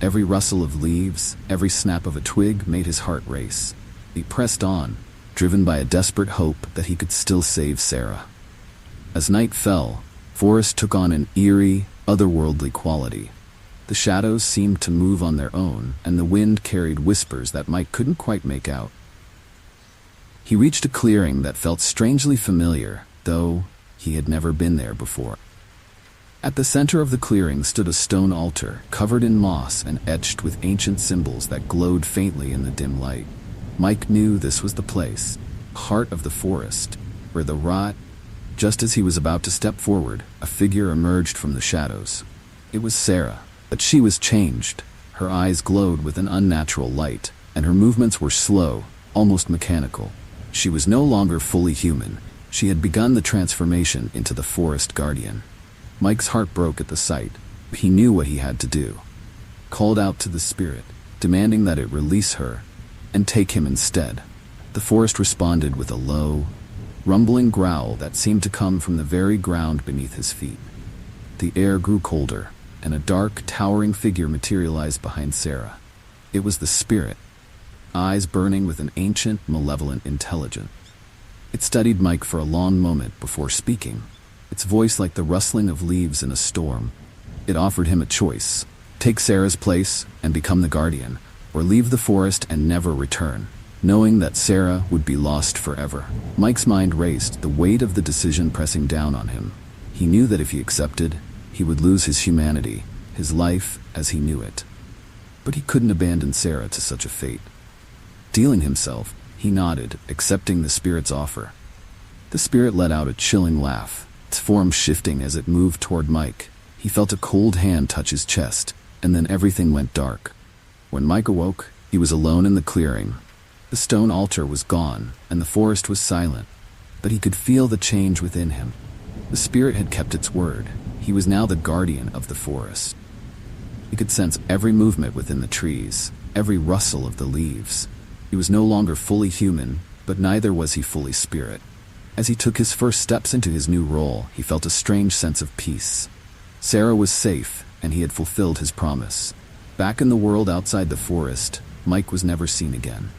Every rustle of leaves, every snap of a twig made his heart race. He pressed on, driven by a desperate hope that he could still save Sarah. As night fell, forest took on an eerie, otherworldly quality. The shadows seemed to move on their own, and the wind carried whispers that Mike couldn't quite make out. He reached a clearing that felt strangely familiar, though he had never been there before. At the center of the clearing stood a stone altar, covered in moss and etched with ancient symbols that glowed faintly in the dim light. Mike knew this was the place, heart of the forest, where the rot. Just as he was about to step forward, a figure emerged from the shadows. It was Sarah, but she was changed. Her eyes glowed with an unnatural light, and her movements were slow, almost mechanical. She was no longer fully human. She had begun the transformation into the forest guardian. Mike's heart broke at the sight. He knew what he had to do. Called out to the spirit, demanding that it release her and take him instead. The forest responded with a low, rumbling growl that seemed to come from the very ground beneath his feet. The air grew colder, and a dark, towering figure materialized behind Sarah. It was the spirit, eyes burning with an ancient, malevolent intelligence. It studied Mike for a long moment before speaking, its voice like the rustling of leaves in a storm. It offered him a choice: take Sarah's place and become the guardian, or leave the forest and never return, knowing that Sarah would be lost forever. Mike's mind raced, the weight of the decision pressing down on him. He knew that if he accepted, he would lose his humanity, his life as he knew it. But he couldn't abandon Sarah to such a fate. Steeling himself, he nodded, accepting the spirit's offer. The spirit let out a chilling laugh, its form shifting as it moved toward Mike. He felt a cold hand touch his chest, and then everything went dark. When Mike awoke, he was alone in the clearing. The stone altar was gone, and the forest was silent, but he could feel the change within him. The spirit had kept its word. He was now the guardian of the forest. He could sense every movement within the trees, every rustle of the leaves. He was no longer fully human, but neither was he fully spirit. As he took his first steps into his new role, he felt a strange sense of peace. Sarah was safe, and he had fulfilled his promise. Back in the world outside the forest, Mike was never seen again.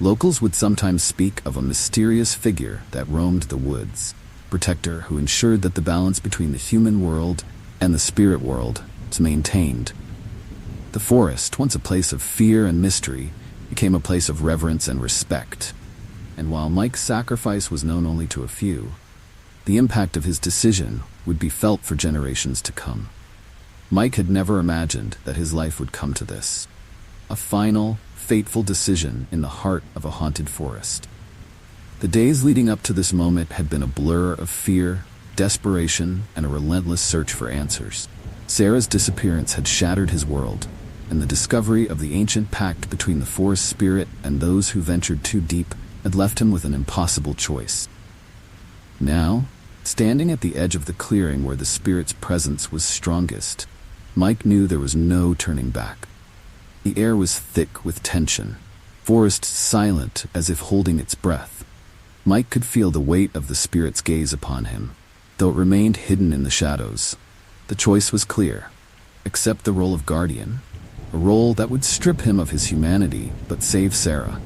Locals would sometimes speak of a mysterious figure that roamed the woods, a protector who ensured that the balance between the human world and the spirit world was maintained. The forest, once a place of fear and mystery, became a place of reverence and respect. And while Mike's sacrifice was known only to a few, the impact of his decision would be felt for generations to come. Mike had never imagined that his life would come to this. A final, fateful decision in the heart of a haunted forest. The days leading up to this moment had been a blur of fear, desperation, and a relentless search for answers. Sarah's disappearance had shattered his world, and the discovery of the ancient pact between the forest spirit and those who ventured too deep had left him with an impossible choice. Now, standing at the edge of the clearing where the spirit's presence was strongest, Mike knew there was no turning back. The air was thick with tension, forest silent as if holding its breath. Mike could feel the weight of the spirit's gaze upon him, though it remained hidden in the shadows. The choice was clear: accept the role of guardian, a role that would strip him of his humanity but save Sarah,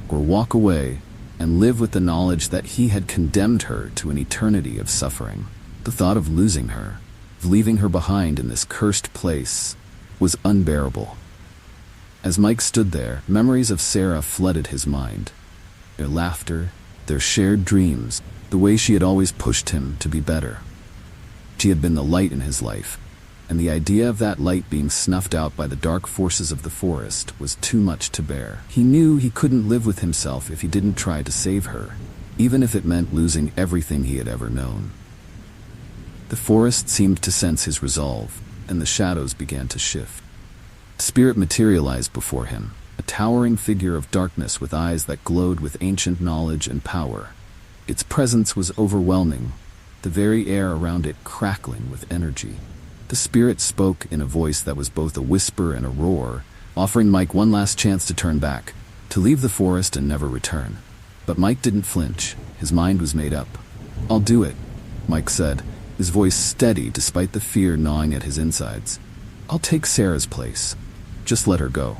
or walk away and live with the knowledge that he had condemned her to an eternity of suffering. The thought of losing her, of leaving her behind in this cursed place, was unbearable. As Mike stood there, memories of Sarah flooded his mind. Their laughter, their shared dreams, the way she had always pushed him to be better. She had been the light in his life, and the idea of that light being snuffed out by the dark forces of the forest was too much to bear. He knew he couldn't live with himself if he didn't try to save her, even if it meant losing everything he had ever known. The forest seemed to sense his resolve, and the shadows began to shift. The spirit materialized before him, a towering figure of darkness with eyes that glowed with ancient knowledge and power. Its presence was overwhelming, the very air around it crackling with energy. The spirit spoke in a voice that was both a whisper and a roar, offering Mike one last chance to turn back, to leave the forest and never return. But Mike didn't flinch. His mind was made up. "I'll do it," Mike said, his voice steady despite the fear gnawing at his insides. "I'll take Sarah's place. Just let her go."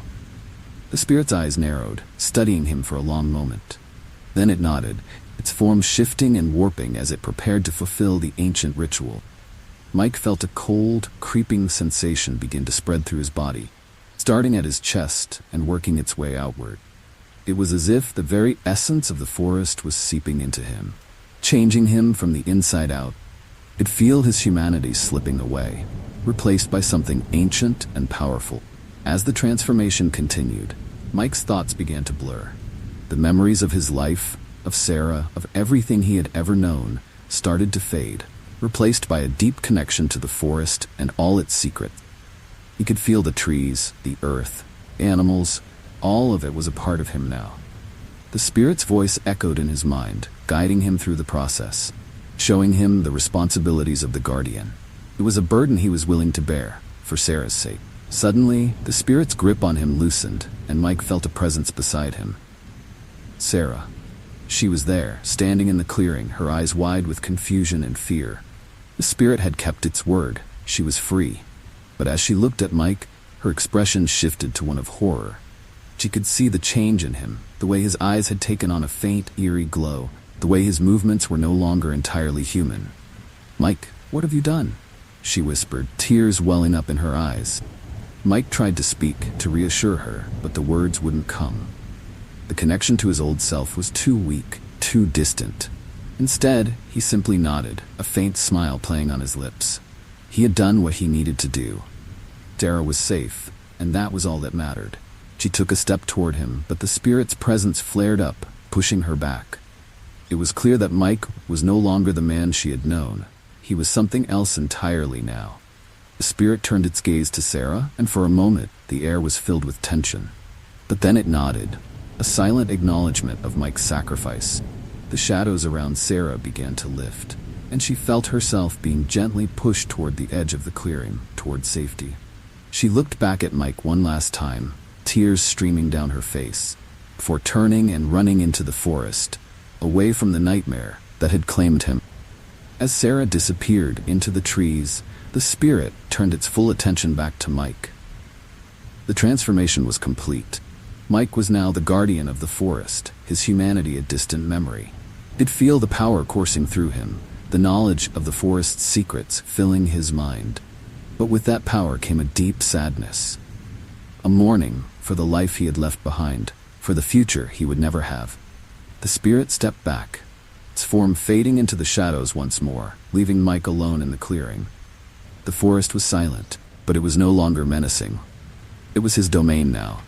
The spirit's eyes narrowed, studying him for a long moment. Then it nodded, its form shifting and warping as it prepared to fulfill the ancient ritual. Mike felt a cold, creeping sensation begin to spread through his body, starting at his chest and working its way outward. It was as if the very essence of the forest was seeping into him, changing him from the inside out. He'd feel his humanity slipping away, replaced by something ancient and powerful. As the transformation continued, Mike's thoughts began to blur. The memories of his life, of Sarah, of everything he had ever known, started to fade, replaced by a deep connection to the forest and all its secrets. He could feel the trees, the earth, animals, all of it was a part of him now. The spirit's voice echoed in his mind, guiding him through the process, showing him the responsibilities of the guardian. It was a burden he was willing to bear, for Sarah's sake. Suddenly, the spirit's grip on him loosened, and Mike felt a presence beside him. Sarah. She was there, standing in the clearing, her eyes wide with confusion and fear. The spirit had kept its word. She was free. But as she looked at Mike, her expression shifted to one of horror. She could see the change in him, the way his eyes had taken on a faint, eerie glow, the way his movements were no longer entirely human. "Mike, what have you done?" she whispered, tears welling up in her eyes. Mike tried to speak, to reassure her, but the words wouldn't come. The connection to his old self was too weak, too distant. Instead, he simply nodded, a faint smile playing on his lips. He had done what he needed to do. Sarah was safe, and that was all that mattered. She took a step toward him, but the spirit's presence flared up, pushing her back. It was clear that Mike was no longer the man she had known. He was something else entirely now. The spirit turned its gaze to Sarah, and for a moment, the air was filled with tension. But then it nodded, a silent acknowledgement of Mike's sacrifice. The shadows around Sarah began to lift, and she felt herself being gently pushed toward the edge of the clearing, toward safety. She looked back at Mike one last time, tears streaming down her face, before turning and running into the forest, away from the nightmare that had claimed him. As Sarah disappeared into the trees, the spirit turned its full attention back to Mike. The transformation was complete. Mike was now the guardian of the forest, his humanity a distant memory. He'd feel the power coursing through him, the knowledge of the forest's secrets filling his mind. But with that power came a deep sadness. A mourning for the life he had left behind, for the future he would never have. The spirit stepped back, its form fading into the shadows once more, leaving Mike alone in the clearing. The forest was silent, but it was no longer menacing. It was his domain now,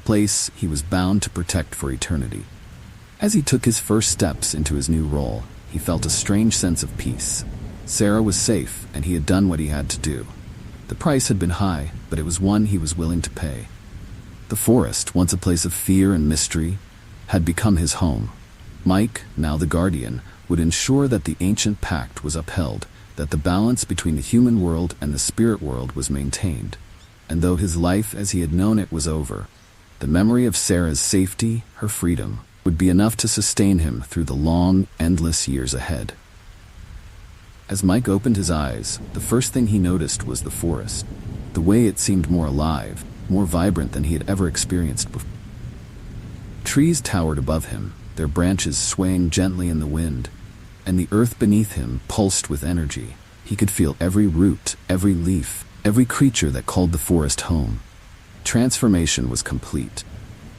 a place he was bound to protect for eternity. As he took his first steps into his new role, he felt a strange sense of peace. Sarah was safe, and he had done what he had to do. The price had been high, but it was one he was willing to pay. The forest, once a place of fear and mystery, had become his home. Mike, now the guardian, would ensure that the ancient pact was upheld, that the balance between the human world and the spirit world was maintained. And though his life as he had known it was over, the memory of Sarah's safety, her freedom, would be enough to sustain him through the long, endless years ahead. As Mike opened his eyes, the first thing he noticed was the forest. The way it seemed more alive, more vibrant than he had ever experienced before. Trees towered above him, their branches swaying gently in the wind, and the earth beneath him pulsed with energy. He could feel every root, every leaf, every creature that called the forest home. Transformation was complete.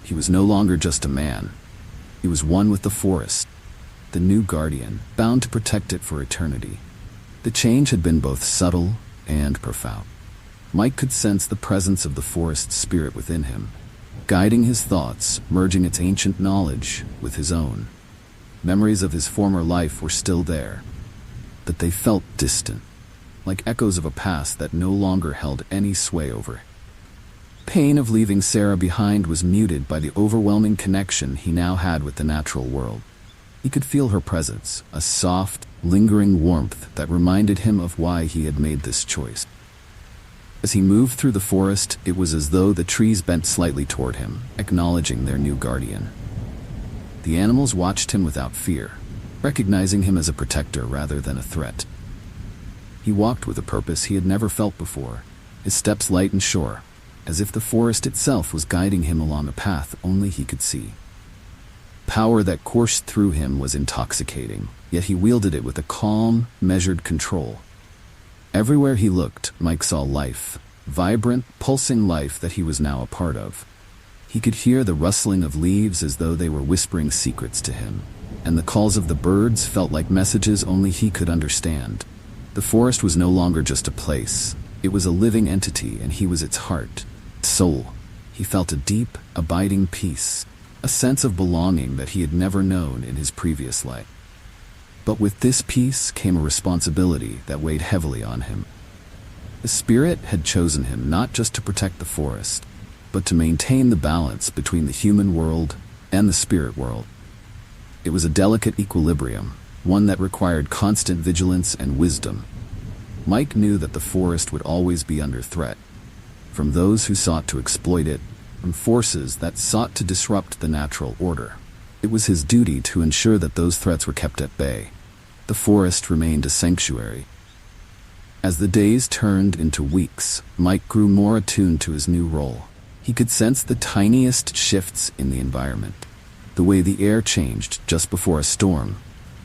He was no longer just a man. He was one with the forest, the new guardian, bound to protect it for eternity. The change had been both subtle and profound. Mike could sense the presence of the forest's spirit within him, guiding his thoughts, merging its ancient knowledge with his own. Memories of his former life were still there, but they felt distant, like echoes of a past that no longer held any sway over him. Pain of leaving Sarah behind was muted by the overwhelming connection he now had with the natural world. He could feel her presence, a soft, lingering warmth that reminded him of why he had made this choice. As he moved through the forest, it was as though the trees bent slightly toward him, acknowledging their new guardian. The animals watched him without fear, recognizing him as a protector rather than a threat. He walked with a purpose he had never felt before, his steps light and sure, as if the forest itself was guiding him along a path only he could see. Power that coursed through him was intoxicating, yet he wielded it with a calm, measured control. Everywhere he looked, Mike saw life, vibrant, pulsing life that he was now a part of. He could hear the rustling of leaves as though they were whispering secrets to him, and the calls of the birds felt like messages only he could understand. The forest was no longer just a place. It was a living entity, and he was its heart, soul. He felt a deep, abiding peace, a sense of belonging that he had never known in his previous life. But with this peace came a responsibility that weighed heavily on him. The spirit had chosen him not just to protect the forest, but to maintain the balance between the human world and the spirit world. It was a delicate equilibrium, one that required constant vigilance and wisdom. Mike knew that the forest would always be under threat, from those who sought to exploit it, from forces that sought to disrupt the natural order. It was his duty to ensure that those threats were kept at bay. The forest remained a sanctuary. As the days turned into weeks, Mike grew more attuned to his new role. He could sense the tiniest shifts in the environment. The way the air changed just before a storm.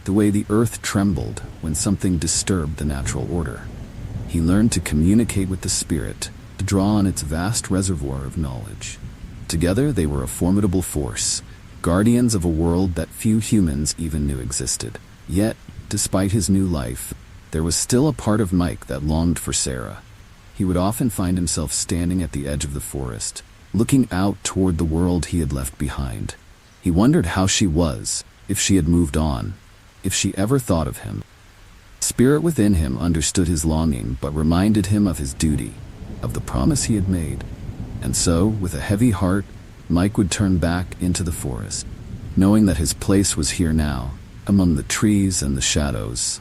The way the earth trembled when something disturbed the natural order. He learned to communicate with the spirit, to draw on its vast reservoir of knowledge. Together they were a formidable force, guardians of a world that few humans even knew existed. Yet, despite his new life, there was still a part of Mike that longed for Sarah. He would often find himself standing at the edge of the forest, looking out toward the world he had left behind. He wondered how she was, if she had moved on, if she ever thought of him. Spirit within him understood his longing, but reminded him of his duty, of the promise he had made. And so, with a heavy heart, Mike would turn back into the forest, knowing that his place was here now, among the trees and the shadows.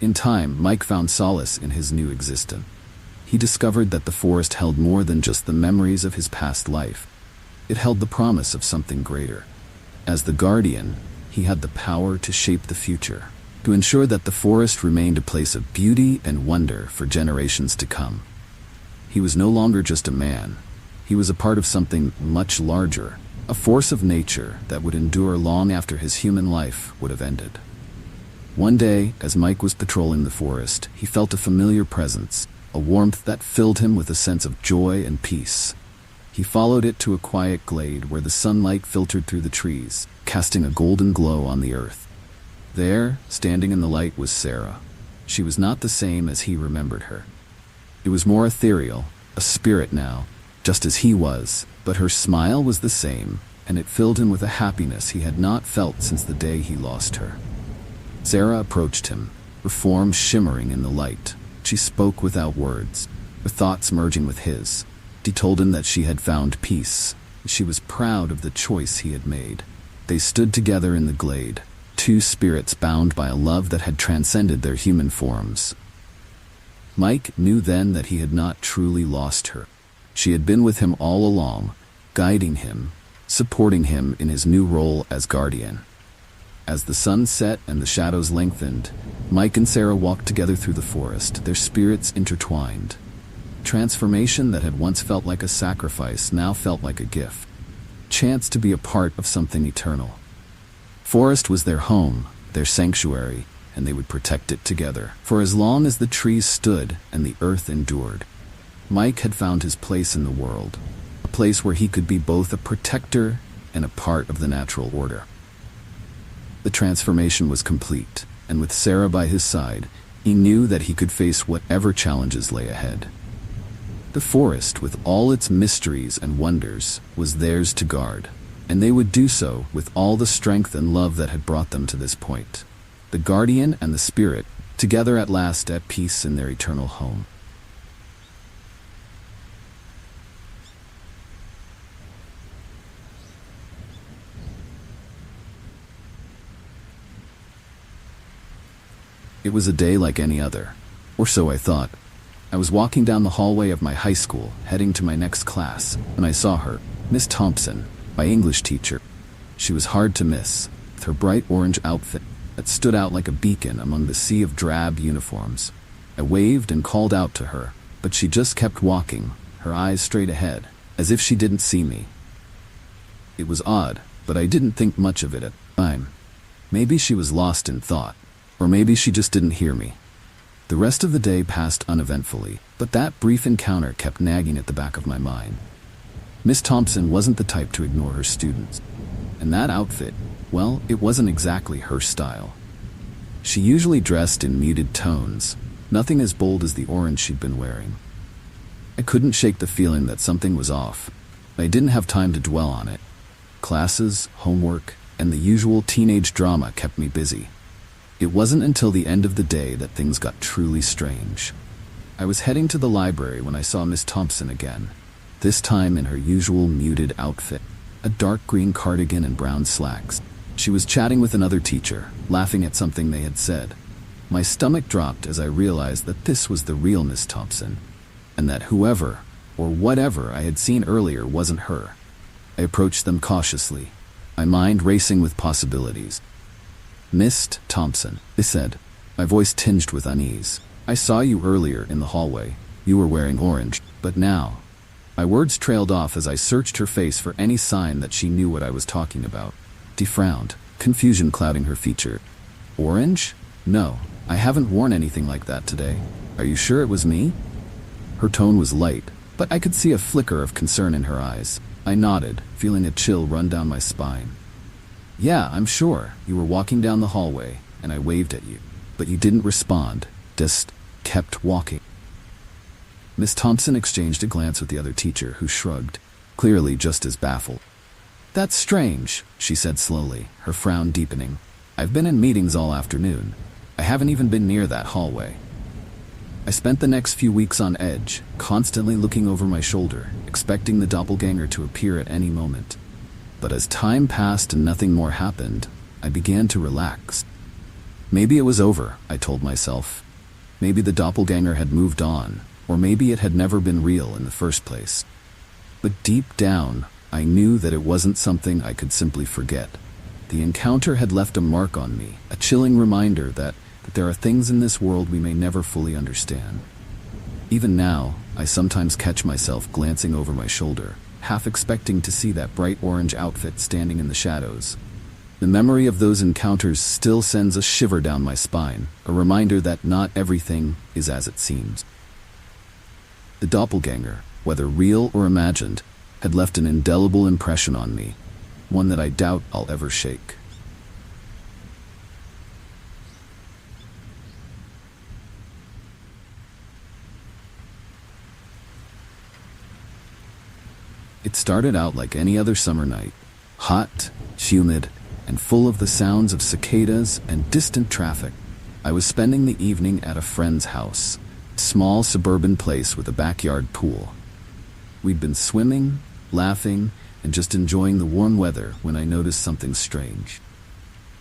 In time, Mike found solace in his new existence. He discovered that the forest held more than just the memories of his past life. It held the promise of something greater. As the guardian, he had the power to shape the future, to ensure that the forest remained a place of beauty and wonder for generations to come. He was no longer just a man. He was a part of something much larger, a force of nature that would endure long after his human life would have ended. One day, as Mike was patrolling the forest, he felt a familiar presence, a warmth that filled him with a sense of joy and peace. He followed it to a quiet glade where the sunlight filtered through the trees, casting a golden glow on the earth. There, standing in the light, was Sarah. She was not the same as he remembered her. It was more ethereal, a spirit now, just as he was, but her smile was the same, and it filled him with a happiness he had not felt since the day he lost her. Sarah approached him, her form shimmering in the light. She spoke without words, her thoughts merging with his. She told him that she had found peace. She was proud of the choice he had made. They stood together in the glade, two spirits bound by a love that had transcended their human forms. Mike knew then that he had not truly lost her. She had been with him all along, guiding him, supporting him in his new role as guardian. As the sun set and the shadows lengthened, Mike and Sarah walked together through the forest, their spirits intertwined. Transformation that had once felt like a sacrifice now felt like a gift. Chance to be a part of something eternal. Forest was their home, their sanctuary, and they would protect it together, for as long as the trees stood and the earth endured. Mike had found his place in the world, a place where he could be both a protector and a part of the natural order. The transformation was complete, and with Sarah by his side, he knew that he could face whatever challenges lay ahead. The forest, with all its mysteries and wonders, was theirs to guard, and they would do so with all the strength and love that had brought them to this point. The guardian and the spirit, together at last at peace in their eternal home. It was a day like any other, or so I thought. I was walking down the hallway of my high school, heading to my next class, when I saw her, Miss Thompson, my English teacher. She was hard to miss, with her bright orange outfit that stood out like a beacon among the sea of drab uniforms. I waved and called out to her, but she just kept walking, her eyes straight ahead, as if she didn't see me. It was odd, but I didn't think much of it at the time. Maybe she was lost in thought. Or maybe she just didn't hear me. The rest of the day passed uneventfully, but that brief encounter kept nagging at the back of my mind. Miss Thompson wasn't the type to ignore her students. And that outfit, well, it wasn't exactly her style. She usually dressed in muted tones, nothing as bold as the orange she'd been wearing. I couldn't shake the feeling that something was off. I didn't have time to dwell on it. Classes, homework, and the usual teenage drama kept me busy. It wasn't until the end of the day that things got truly strange. I was heading to the library when I saw Miss Thompson again, this time in her usual muted outfit, a dark green cardigan and brown slacks. She was chatting with another teacher, laughing at something they had said. My stomach dropped as I realized that this was the real Miss Thompson, and that whoever, or whatever I had seen earlier wasn't her. I approached them cautiously, my mind racing with possibilities. Miss Thompson, I said, my voice tinged with unease. I saw you earlier in the hallway. You were wearing orange, but now... My words trailed off as I searched her face for any sign that she knew what I was talking about. She frowned, confusion clouding her feature. Orange? No, I haven't worn anything like that today. Are you sure it was me? Her tone was light, but I could see a flicker of concern in her eyes. I nodded, feeling a chill run down my spine. Yeah, I'm sure. You were walking down the hallway, and I waved at you. But you didn't respond, just kept walking. Miss Thompson exchanged a glance with the other teacher, who shrugged, clearly just as baffled. That's strange, she said slowly, her frown deepening. I've been in meetings all afternoon. I haven't even been near that hallway. I spent the next few weeks on edge, constantly looking over my shoulder, expecting the doppelganger to appear at any moment. But as time passed and nothing more happened, I began to relax. Maybe it was over, I told myself. Maybe the doppelganger had moved on, or maybe it had never been real in the first place. But deep down, I knew that it wasn't something I could simply forget. The encounter had left a mark on me, a chilling reminder that there are things in this world we may never fully understand. Even now, I sometimes catch myself glancing over my shoulder, half expecting to see that bright orange outfit standing in the shadows. The memory of those encounters still sends a shiver down my spine, a reminder that not everything is as it seems. The doppelganger, whether real or imagined, had left an indelible impression on me, one that I doubt I'll ever shake. It started out like any other summer night, hot, humid, and full of the sounds of cicadas and distant traffic. I was spending the evening at a friend's house, Small suburban place with a backyard pool. We'd been swimming, laughing, and just enjoying the warm weather when I noticed something strange.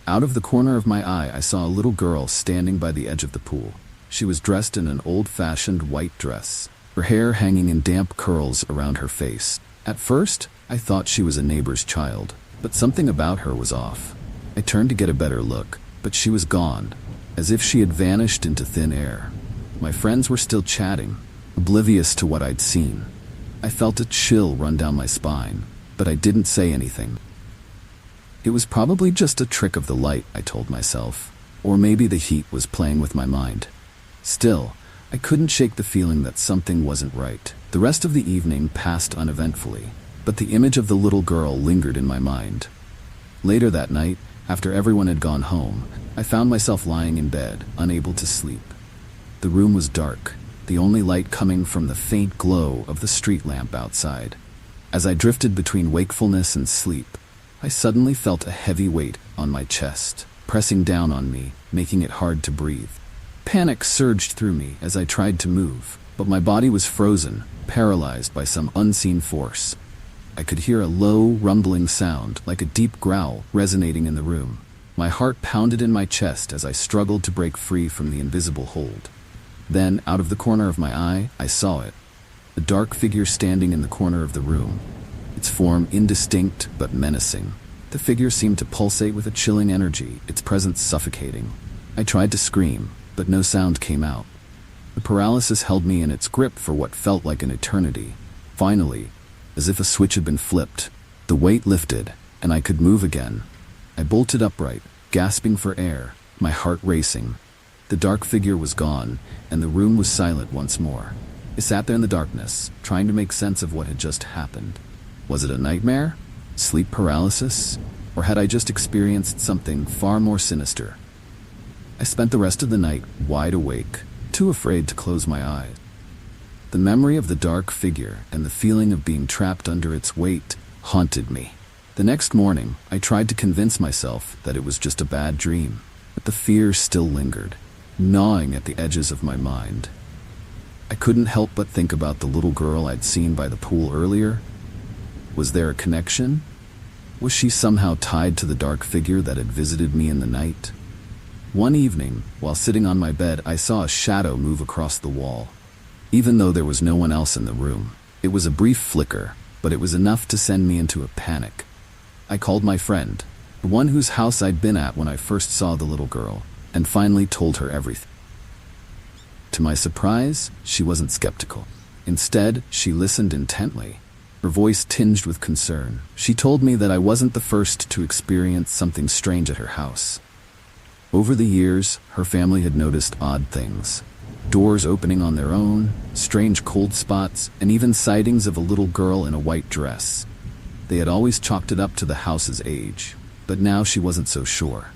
Out of the corner of my eye, I saw a little girl standing by the edge of the pool. She was dressed in an old-fashioned white dress, her hair hanging in damp curls around her face. At first, I thought she was a neighbor's child, but something about her was off. I turned to get a better look, but she was gone, as if she had vanished into thin air. My friends were still chatting, oblivious to what I'd seen. I felt a chill run down my spine, but I didn't say anything. It was probably just a trick of the light, I told myself, or maybe the heat was playing with my mind. Still, I couldn't shake the feeling that something wasn't right. The rest of the evening passed uneventfully, but the image of the little girl lingered in my mind. Later that night, after everyone had gone home, I found myself lying in bed, unable to sleep. The room was dark, the only light coming from the faint glow of the street lamp outside. As I drifted between wakefulness and sleep, I suddenly felt a heavy weight on my chest, pressing down on me, making it hard to breathe. Panic surged through me as I tried to move, but my body was frozen, paralyzed by some unseen force. I could hear a low, rumbling sound, like a deep growl, resonating in the room. My heart pounded in my chest as I struggled to break free from the invisible hold. Then, out of the corner of my eye, I saw it. A dark figure standing in the corner of the room, its form indistinct but menacing. The figure seemed to pulsate with a chilling energy, its presence suffocating. I tried to scream, but no sound came out. The paralysis held me in its grip for what felt like an eternity. Finally, as if a switch had been flipped, the weight lifted, and I could move again. I bolted upright, gasping for air, my heart racing. The dark figure was gone, and the room was silent once more. I sat there in the darkness, trying to make sense of what had just happened. Was it a nightmare? Sleep paralysis? Or had I just experienced something far more sinister? I spent the rest of the night wide awake, too afraid to close my eyes. The memory of the dark figure and the feeling of being trapped under its weight haunted me. The next morning, I tried to convince myself that it was just a bad dream, but the fear still lingered, gnawing at the edges of my mind. I couldn't help but think about the little girl I'd seen by the pool earlier. Was there a connection? Was she somehow tied to the dark figure that had visited me in the night? One evening, while sitting on my bed, I saw a shadow move across the wall. Even though there was no one else in the room, it was a brief flicker, but it was enough to send me into a panic. I called my friend, the one whose house I'd been at when I first saw the little girl, and finally told her everything. To my surprise, she wasn't skeptical. Instead, she listened intently, her voice tinged with concern. She told me that I wasn't the first to experience something strange at her house. Over the years, her family had noticed odd things. Doors opening on their own, strange cold spots, and even sightings of a little girl in a white dress. They had always chalked it up to the house's age, but now she wasn't so sure.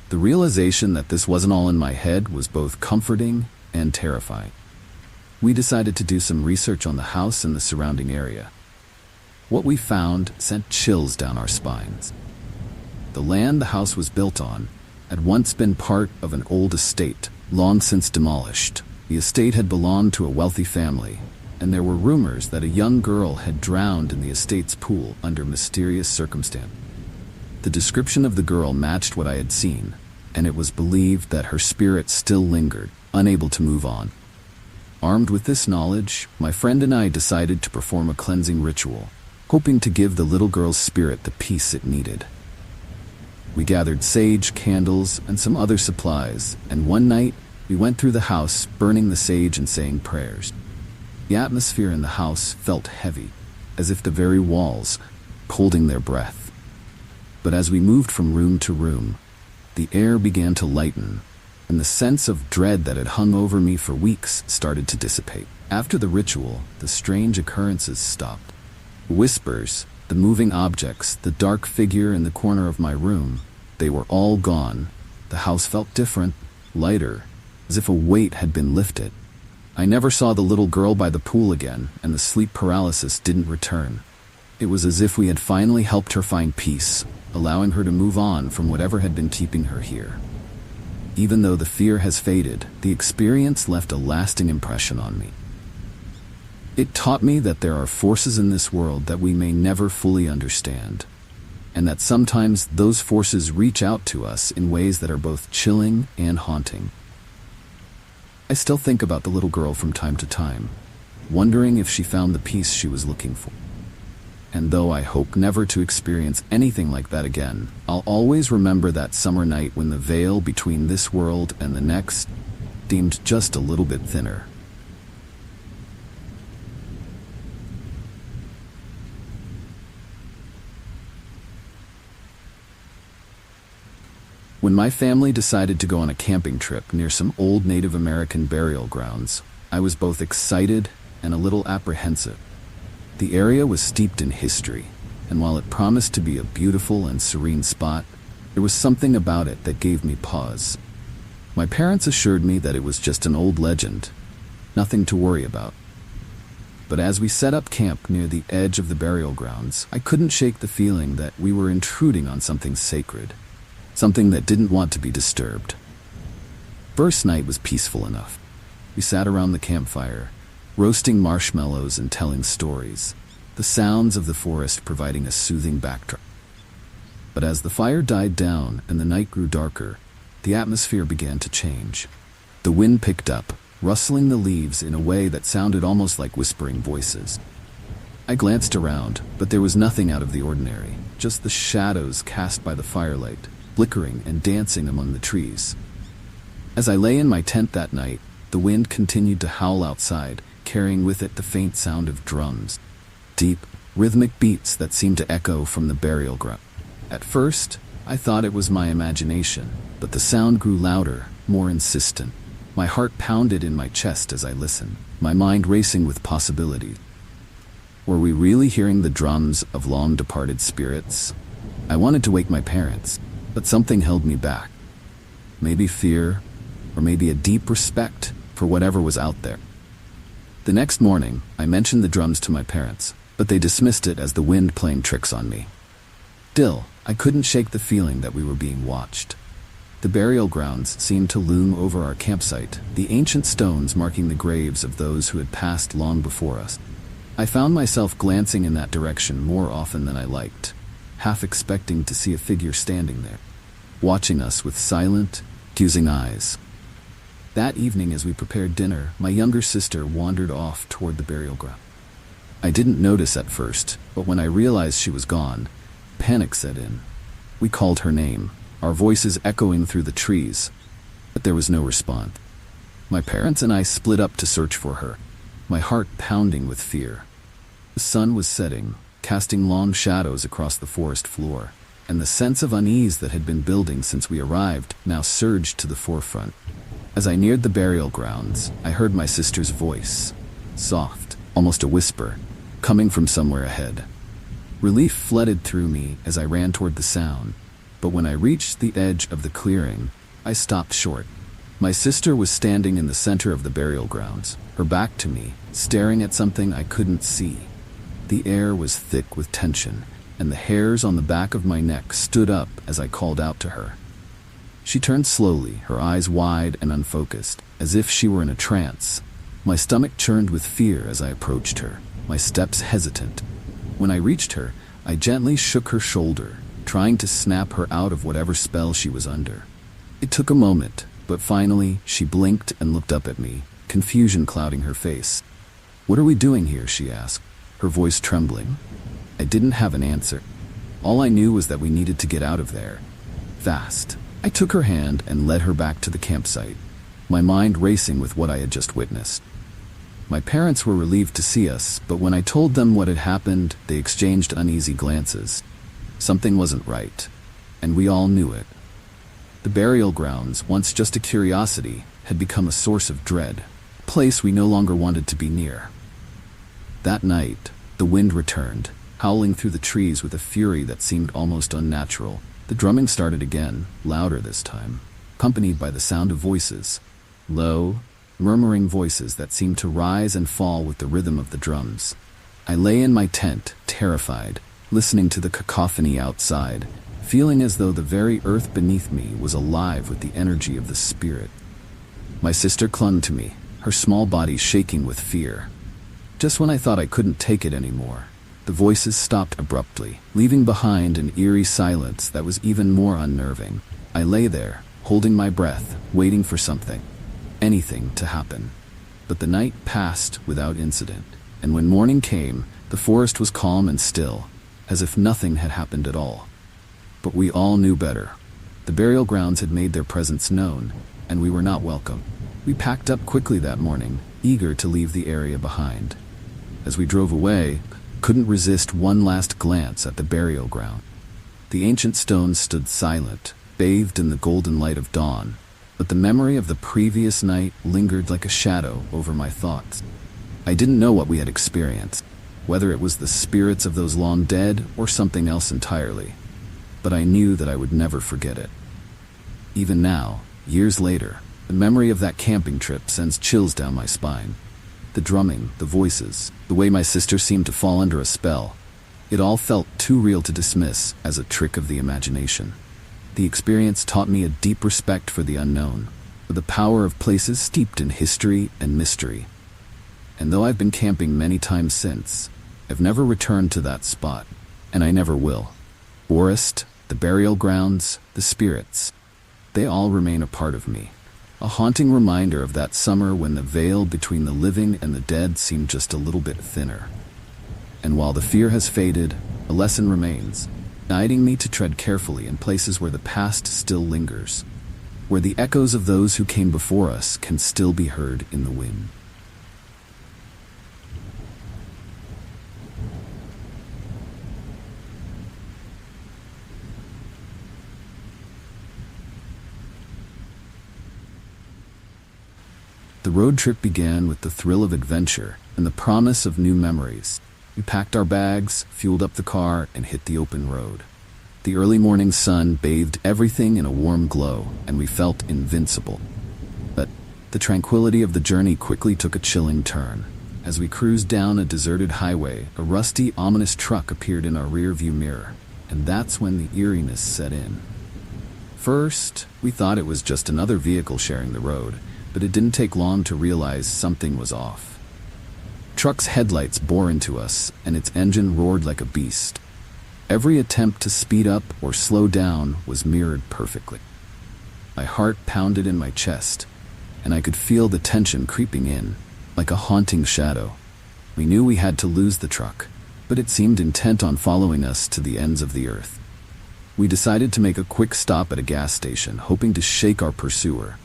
The realization that this wasn't all in my head was both comforting and terrifying. We decided to do some research on the house and the surrounding area. What we found sent chills down our spines. The land the house was built on had once been part of an old estate, long since demolished. The estate had belonged to a wealthy family, and there were rumors that a young girl had drowned in the estate's pool under mysterious circumstances. The description of the girl matched what I had seen, and it was believed that her spirit still lingered, unable to move on. Armed with this knowledge, my friend and I decided to perform a cleansing ritual, hoping to give the little girl's spirit the peace it needed. We gathered sage, candles, and some other supplies, and one night, we went through the house, burning the sage and saying prayers. The atmosphere in the house felt heavy, as if the very walls were holding their breath. But as we moved from room to room, the air began to lighten, and the sense of dread that had hung over me for weeks started to dissipate. After the ritual, the strange occurrences stopped. The whispers, the moving objects, the dark figure in the corner of my room, they were all gone. The house felt different, lighter, as if a weight had been lifted. I never saw the little girl by the pool again, and the sleep paralysis didn't return. It was as if we had finally helped her find peace, allowing her to move on from whatever had been keeping her here. Even though the fear has faded, the experience left a lasting impression on me. It taught me that there are forces in this world that we may never fully understand, and that sometimes those forces reach out to us in ways that are both chilling and haunting. I still think about the little girl from time to time, wondering if she found the peace she was looking for. And though I hope never to experience anything like that again, I'll always remember that summer night when the veil between this world and the next seemed just a little bit thinner. When my family decided to go on a camping trip near some old Native American burial grounds, I was both excited and a little apprehensive. The area was steeped in history, and while it promised to be a beautiful and serene spot, there was something about it that gave me pause. My parents assured me that it was just an old legend, nothing to worry about. But as we set up camp near the edge of the burial grounds, I couldn't shake the feeling that we were intruding on something sacred, something that didn't want to be disturbed. First night was peaceful enough. We sat around the campfire, roasting marshmallows and telling stories, the sounds of the forest providing a soothing backdrop. But as the fire died down and the night grew darker, the atmosphere began to change. The wind picked up, rustling the leaves in a way that sounded almost like whispering voices. I glanced around, but there was nothing out of the ordinary, just the shadows cast by the firelight, flickering and dancing among the trees. As I lay in my tent that night, the wind continued to howl outside, carrying with it the faint sound of drums, deep, rhythmic beats that seemed to echo from the burial ground. At first, I thought it was my imagination, but the sound grew louder, more insistent. My heart pounded in my chest as I listened, my mind racing with possibilities. Were we really hearing the drums of long-departed spirits? I wanted to wake my parents, but something held me back. Maybe fear, or maybe a deep respect for whatever was out there. The next morning, I mentioned the drums to my parents, but they dismissed it as the wind playing tricks on me. Still, I couldn't shake the feeling that we were being watched. The burial grounds seemed to loom over our campsite, the ancient stones marking the graves of those who had passed long before us. I found myself glancing in that direction more often than I liked, half expecting to see a figure standing there, watching us with silent, accusing eyes. That evening, as we prepared dinner, my younger sister wandered off toward the burial ground. I didn't notice at first, but when I realized she was gone, panic set in. We called her name, our voices echoing through the trees, but there was no response. My parents and I split up to search for her, my heart pounding with fear. The sun was setting, casting long shadows across the forest floor, and the sense of unease that had been building since we arrived now surged to the forefront. As I neared the burial grounds, I heard my sister's voice, soft, almost a whisper, coming from somewhere ahead. Relief flooded through me as I ran toward the sound, but when I reached the edge of the clearing, I stopped short. My sister was standing in the center of the burial grounds, her back to me, staring at something I couldn't see. The air was thick with tension, and the hairs on the back of my neck stood up as I called out to her. She turned slowly, her eyes wide and unfocused, as if she were in a trance. My stomach churned with fear as I approached her, my steps hesitant. When I reached her, I gently shook her shoulder, trying to snap her out of whatever spell she was under. It took a moment, but finally she blinked and looked up at me, confusion clouding her face. "What are we doing here?" she asked, her voice trembling. I didn't have an answer. All I knew was that we needed to get out of there, fast. I took her hand and led her back to the campsite, my mind racing with what I had just witnessed. My parents were relieved to see us, but when I told them what had happened, they exchanged uneasy glances. Something wasn't right, and we all knew it. The burial grounds, once just a curiosity, had become a source of dread, a place we no longer wanted to be near. That night, the wind returned, howling through the trees with a fury that seemed almost unnatural. The drumming started again, louder this time, accompanied by the sound of voices, low, murmuring voices that seemed to rise and fall with the rhythm of the drums. I lay in my tent, terrified, listening to the cacophony outside, feeling as though the very earth beneath me was alive with the energy of the spirit. My sister clung to me, her small body shaking with fear. Just when I thought I couldn't take it anymore, the voices stopped abruptly, leaving behind an eerie silence that was even more unnerving. I lay there, holding my breath, waiting for something, anything to happen. But the night passed without incident, and when morning came, the forest was calm and still, as if nothing had happened at all. But we all knew better. The burial grounds had made their presence known, and we were not welcome. We packed up quickly that morning, eager to leave the area behind. As we drove away, couldn't resist one last glance at the burial ground. The ancient stones stood silent, bathed in the golden light of dawn, but the memory of the previous night lingered like a shadow over my thoughts. I didn't know what we had experienced, whether it was the spirits of those long dead or something else entirely, but I knew that I would never forget it. Even now, years later, the memory of that camping trip sends chills down my spine. The drumming, the voices, the way my sister seemed to fall under a spell, it all felt too real to dismiss as a trick of the imagination. The experience taught me a deep respect for the unknown, for the power of places steeped in history and mystery. And though I've been camping many times since, I've never returned to that spot, and I never will. Forest, the burial grounds, the spirits, they all remain a part of me. A haunting reminder of that summer when the veil between the living and the dead seemed just a little bit thinner. And while the fear has faded, a lesson remains, guiding me to tread carefully in places where the past still lingers, where the echoes of those who came before us can still be heard in the wind. The road trip began with the thrill of adventure and the promise of new memories. We packed our bags, fueled up the car, and hit the open road. The early morning sun bathed everything in a warm glow, and we felt invincible. But the tranquility of the journey quickly took a chilling turn. As we cruised down a deserted highway, a rusty, ominous truck appeared in our rear-view mirror, and that's when the eeriness set in. First, we thought it was just another vehicle sharing the road, but it didn't take long to realize something was off. Truck's headlights bore into us, and its engine roared like a beast. Every attempt to speed up or slow down was mirrored perfectly. My heart pounded in my chest, and I could feel the tension creeping in, like a haunting shadow. We knew we had to lose the truck, but it seemed intent on following us to the ends of the earth. We decided to make a quick stop at a gas station, hoping to shake our pursuer.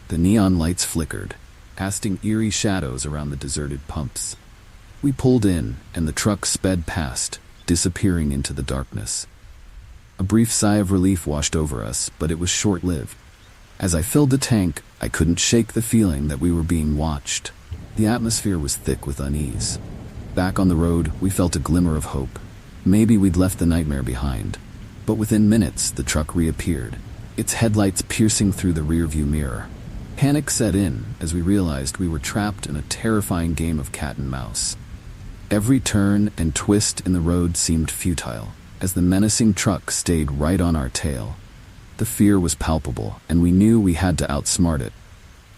The neon lights flickered, casting eerie shadows around the deserted pumps. We pulled in, and the truck sped past, disappearing into the darkness. A brief sigh of relief washed over us, but it was short-lived. As I filled the tank, I couldn't shake the feeling that we were being watched. The atmosphere was thick with unease. Back on the road, we felt a glimmer of hope. Maybe we'd left the nightmare behind. But within minutes, the truck reappeared, its headlights piercing through the rearview mirror. Panic set in as we realized we were trapped in a terrifying game of cat and mouse. Every turn and twist in the road seemed futile, as the menacing truck stayed right on our tail. The fear was palpable, and we knew we had to outsmart it.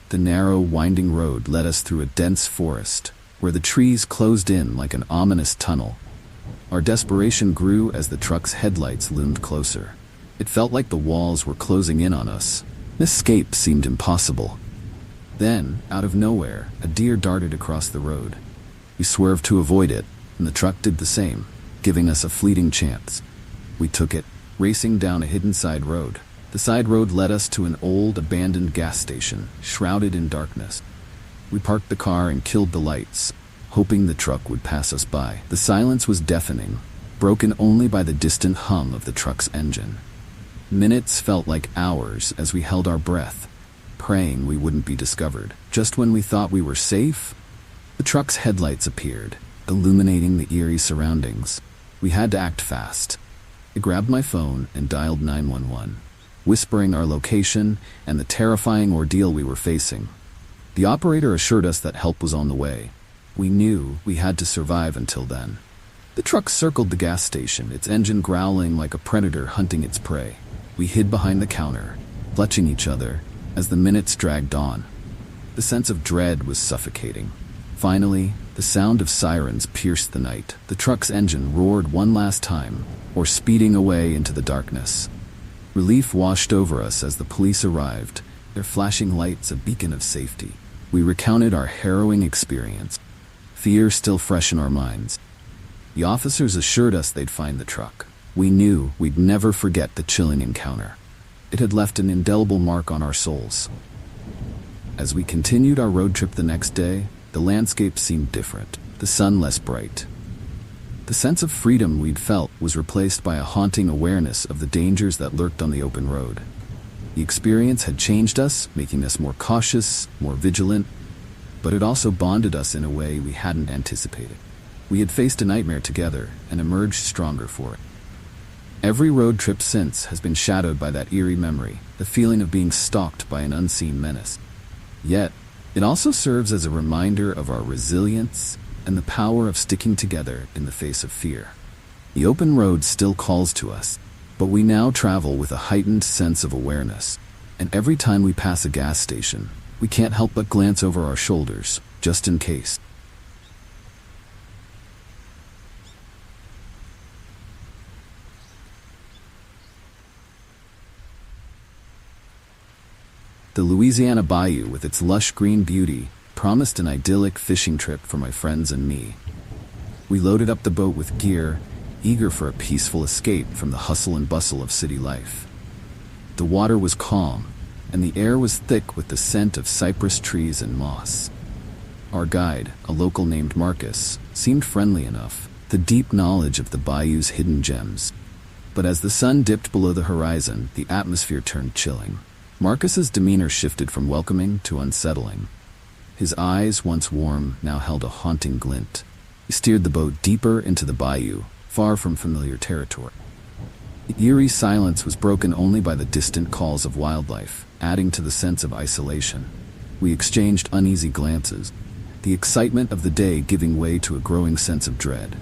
The narrow, winding road led us through a dense forest, where the trees closed in like an ominous tunnel. Our desperation grew as the truck's headlights loomed closer. It felt like the walls were closing in on us. Escape seemed impossible. Then, out of nowhere, a deer darted across the road. We swerved to avoid it, and the truck did the same, giving us a fleeting chance. We took it, racing down a hidden side road. The side road led us to an old, abandoned gas station, shrouded in darkness. We parked the car and killed the lights, hoping the truck would pass us by. The silence was deafening, broken only by the distant hum of the truck's engine. Minutes felt like hours as we held our breath, praying we wouldn't be discovered. Just when we thought we were safe, the truck's headlights appeared, illuminating the eerie surroundings. We had to act fast. I grabbed my phone and dialed 911, whispering our location and the terrifying ordeal we were facing. The operator assured us that help was on the way. We knew we had to survive until then. The truck circled the gas station, its engine growling like a predator hunting its prey. We hid behind the counter, clutching each other as the minutes dragged on. The sense of dread was suffocating. Finally, the sound of sirens pierced the night. The truck's engine roared one last time, or speeding away into the darkness. Relief washed over us as the police arrived, their flashing lights a beacon of safety. We recounted our harrowing experience, fear still fresh in our minds. The officers assured us they'd find the truck. We knew we'd never forget the chilling encounter. It had left an indelible mark on our souls. As we continued our road trip the next day, the landscape seemed different, the sun less bright. The sense of freedom we'd felt was replaced by a haunting awareness of the dangers that lurked on the open road. The experience had changed us, making us more cautious, more vigilant, but it also bonded us in a way we hadn't anticipated. We had faced a nightmare together and emerged stronger for it. Every road trip since has been shadowed by that eerie memory, the feeling of being stalked by an unseen menace. Yet, it also serves as a reminder of our resilience and the power of sticking together in the face of fear. The open road still calls to us, but we now travel with a heightened sense of awareness. And every time we pass a gas station, we can't help but glance over our shoulders, just in case. The Louisiana Bayou, with its lush green beauty, promised an idyllic fishing trip for my friends and me. We loaded up the boat with gear, eager for a peaceful escape from the hustle and bustle of city life. The water was calm, and the air was thick with the scent of cypress trees and moss. Our guide, a local named Marcus, seemed friendly enough, the deep knowledge of the bayou's hidden gems. But as the sun dipped below the horizon, the atmosphere turned chilling. Marcus's demeanor shifted from welcoming to unsettling. His eyes, once warm, now held a haunting glint. He steered the boat deeper into the bayou, far from familiar territory. The eerie silence was broken only by the distant calls of wildlife, adding to the sense of isolation. We exchanged uneasy glances, the excitement of the day giving way to a growing sense of dread.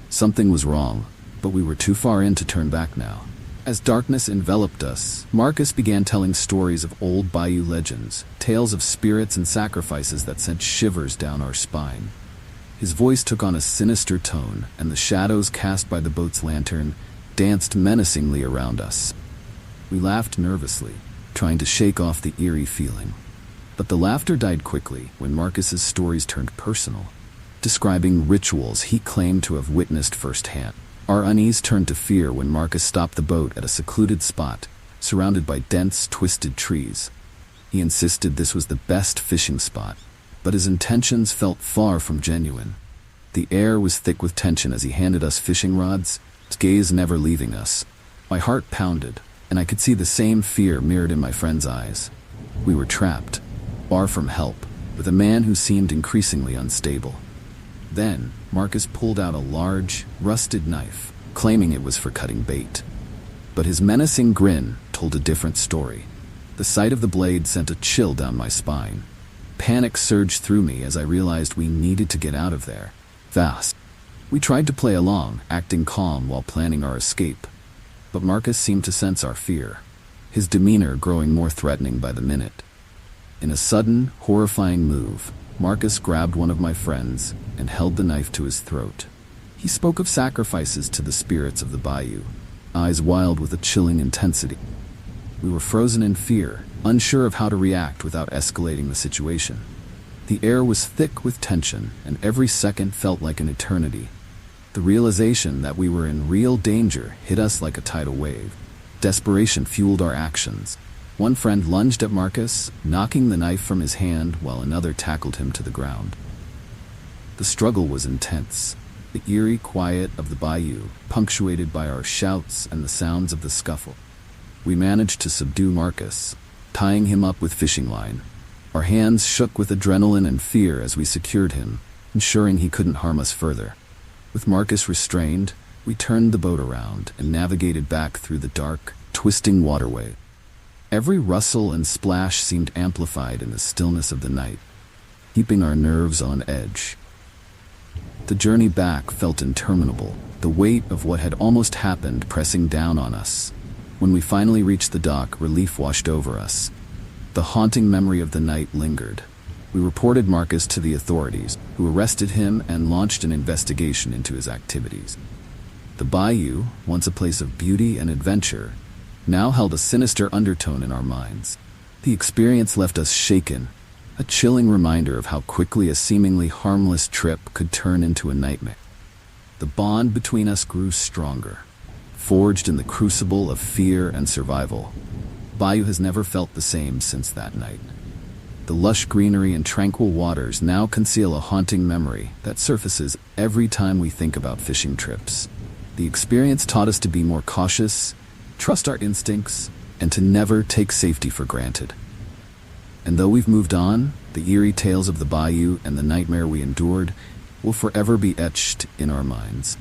Something was wrong, but we were too far in to turn back now. As darkness enveloped us, Marcus began telling stories of old bayou legends, tales of spirits and sacrifices that sent shivers down our spine. His voice took on a sinister tone, and the shadows cast by the boat's lantern danced menacingly around us. We laughed nervously, trying to shake off the eerie feeling. But the laughter died quickly when Marcus's stories turned personal, describing rituals he claimed to have witnessed firsthand. Our unease turned to fear when Marcus stopped the boat at a secluded spot, surrounded by dense, twisted trees. He insisted this was the best fishing spot, but his intentions felt far from genuine. The air was thick with tension as he handed us fishing rods, his gaze never leaving us. My heart pounded, and I could see the same fear mirrored in my friend's eyes. We were trapped, far from help, with a man who seemed increasingly unstable. Then, Marcus pulled out a large, rusted knife, claiming it was for cutting bait. But his menacing grin told a different story. The sight of the blade sent a chill down my spine. Panic surged through me as I realized we needed to get out of there, fast. We tried to play along, acting calm while planning our escape. But Marcus seemed to sense our fear, his demeanor growing more threatening by the minute. In a sudden, horrifying move, Marcus grabbed one of my friends and held the knife to his throat. He spoke of sacrifices to the spirits of the bayou, eyes wild with a chilling intensity. We were frozen in fear, unsure of how to react without escalating the situation. The air was thick with tension, and every second felt like an eternity. The realization that we were in real danger hit us like a tidal wave. Desperation fueled our actions. One friend lunged at Marcus, knocking the knife from his hand while another tackled him to the ground. The struggle was intense, the eerie quiet of the bayou, punctuated by our shouts and the sounds of the scuffle. We managed to subdue Marcus, tying him up with fishing line. Our hands shook with adrenaline and fear as we secured him, ensuring he couldn't harm us further. With Marcus restrained, we turned the boat around and navigated back through the dark, twisting waterway. Every rustle and splash seemed amplified in the stillness of the night, keeping our nerves on edge. The journey back felt interminable, the weight of what had almost happened pressing down on us. When we finally reached the dock, relief washed over us. The haunting memory of the night lingered. We reported Marcus to the authorities, who arrested him and launched an investigation into his activities. The bayou, once a place of beauty and adventure, now held a sinister undertone in our minds. The experience left us shaken, a chilling reminder of how quickly a seemingly harmless trip could turn into a nightmare. The bond between us grew stronger, forged in the crucible of fear and survival. Bayou has never felt the same since that night. The lush greenery and tranquil waters now conceal a haunting memory that surfaces every time we think about fishing trips. The experience taught us to be more cautious, trust our instincts, and to never take safety for granted. And though we've moved on, the eerie tales of the bayou and the nightmare we endured will forever be etched in our minds.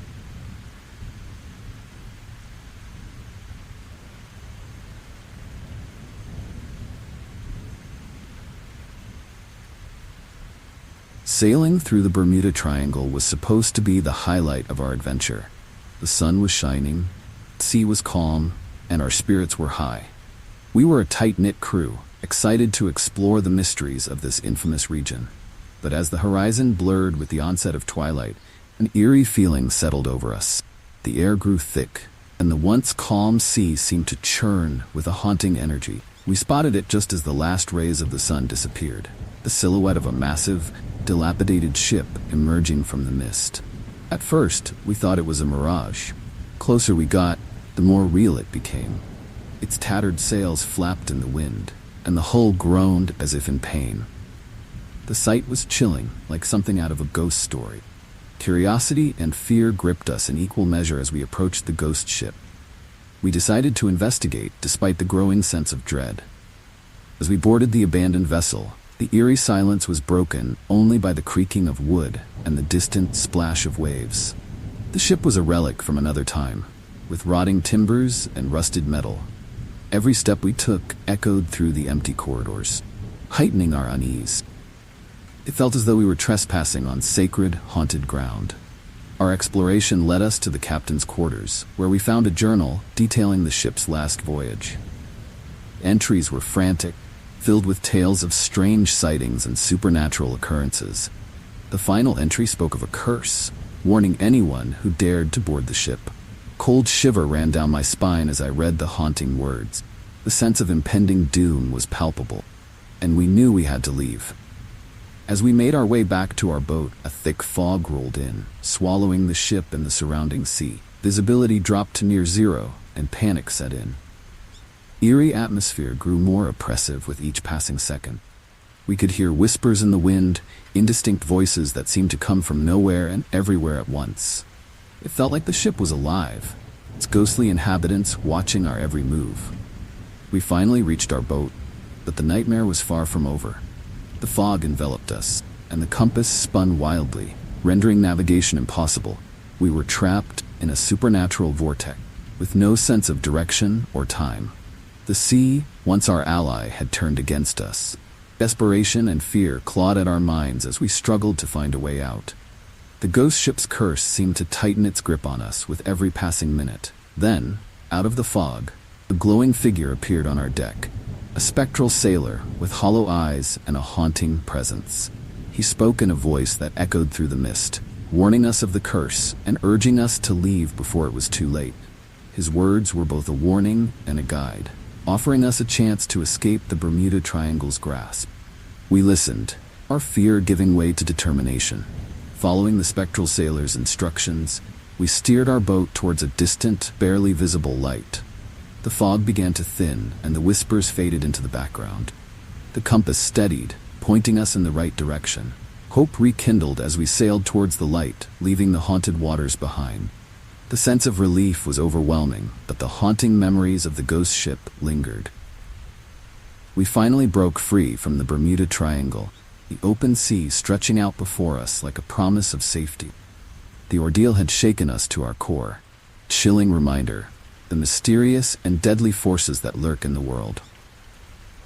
Sailing through the Bermuda Triangle was supposed to be the highlight of our adventure. The sun was shining, the sea was calm, and our spirits were high. We were a tight-knit crew, excited to explore the mysteries of this infamous region. But as the horizon blurred with the onset of twilight, an eerie feeling settled over us. The air grew thick, and the once calm sea seemed to churn with a haunting energy. We spotted it just as the last rays of the sun disappeared, the silhouette of a massive, dilapidated ship emerging from the mist. At first, we thought it was a mirage. Closer we got, the more real it became. Its tattered sails flapped in the wind, and the hull groaned as if in pain. The sight was chilling, like something out of a ghost story. Curiosity and fear gripped us in equal measure as we approached the ghost ship. We decided to investigate despite the growing sense of dread. As we boarded the abandoned vessel, the eerie silence was broken only by the creaking of wood and the distant splash of waves. The ship was a relic from another time, with rotting timbers and rusted metal. Every step we took echoed through the empty corridors, heightening our unease. It felt as though we were trespassing on sacred, haunted ground. Our exploration led us to the captain's quarters, where we found a journal detailing the ship's last voyage. Entries were frantic, filled with tales of strange sightings and supernatural occurrences. The final entry spoke of a curse, warning anyone who dared to board the ship. Cold shiver ran down my spine as I read the haunting words. The sense of impending doom was palpable, and we knew we had to leave. As we made our way back to our boat, a thick fog rolled in, swallowing the ship and the surrounding sea. Visibility dropped to near zero, and panic set in. Eerie atmosphere grew more oppressive with each passing second. We could hear whispers in the wind, indistinct voices that seemed to come from nowhere and everywhere at once. It felt like the ship was alive, its ghostly inhabitants watching our every move. We finally reached our boat, but the nightmare was far from over. The fog enveloped us, and the compass spun wildly, rendering navigation impossible. We were trapped in a supernatural vortex, with no sense of direction or time. The sea, once our ally, had turned against us. Desperation and fear clawed at our minds as we struggled to find a way out. The ghost ship's curse seemed to tighten its grip on us with every passing minute. Then, out of the fog, a glowing figure appeared on our deck. A spectral sailor with hollow eyes and a haunting presence. He spoke in a voice that echoed through the mist, warning us of the curse and urging us to leave before it was too late. His words were both a warning and a guide, offering us a chance to escape the Bermuda Triangle's grasp. We listened, our fear giving way to determination. Following the spectral sailor's instructions, we steered our boat towards a distant, barely visible light. The fog began to thin, and the whispers faded into the background. The compass steadied, pointing us in the right direction. Hope rekindled as we sailed towards the light, leaving the haunted waters behind. The sense of relief was overwhelming, but the haunting memories of the ghost ship lingered. We finally broke free from the Bermuda Triangle, the open sea stretching out before us like a promise of safety. The ordeal had shaken us to our core. Chilling reminder, the mysterious and deadly forces that lurk in the world.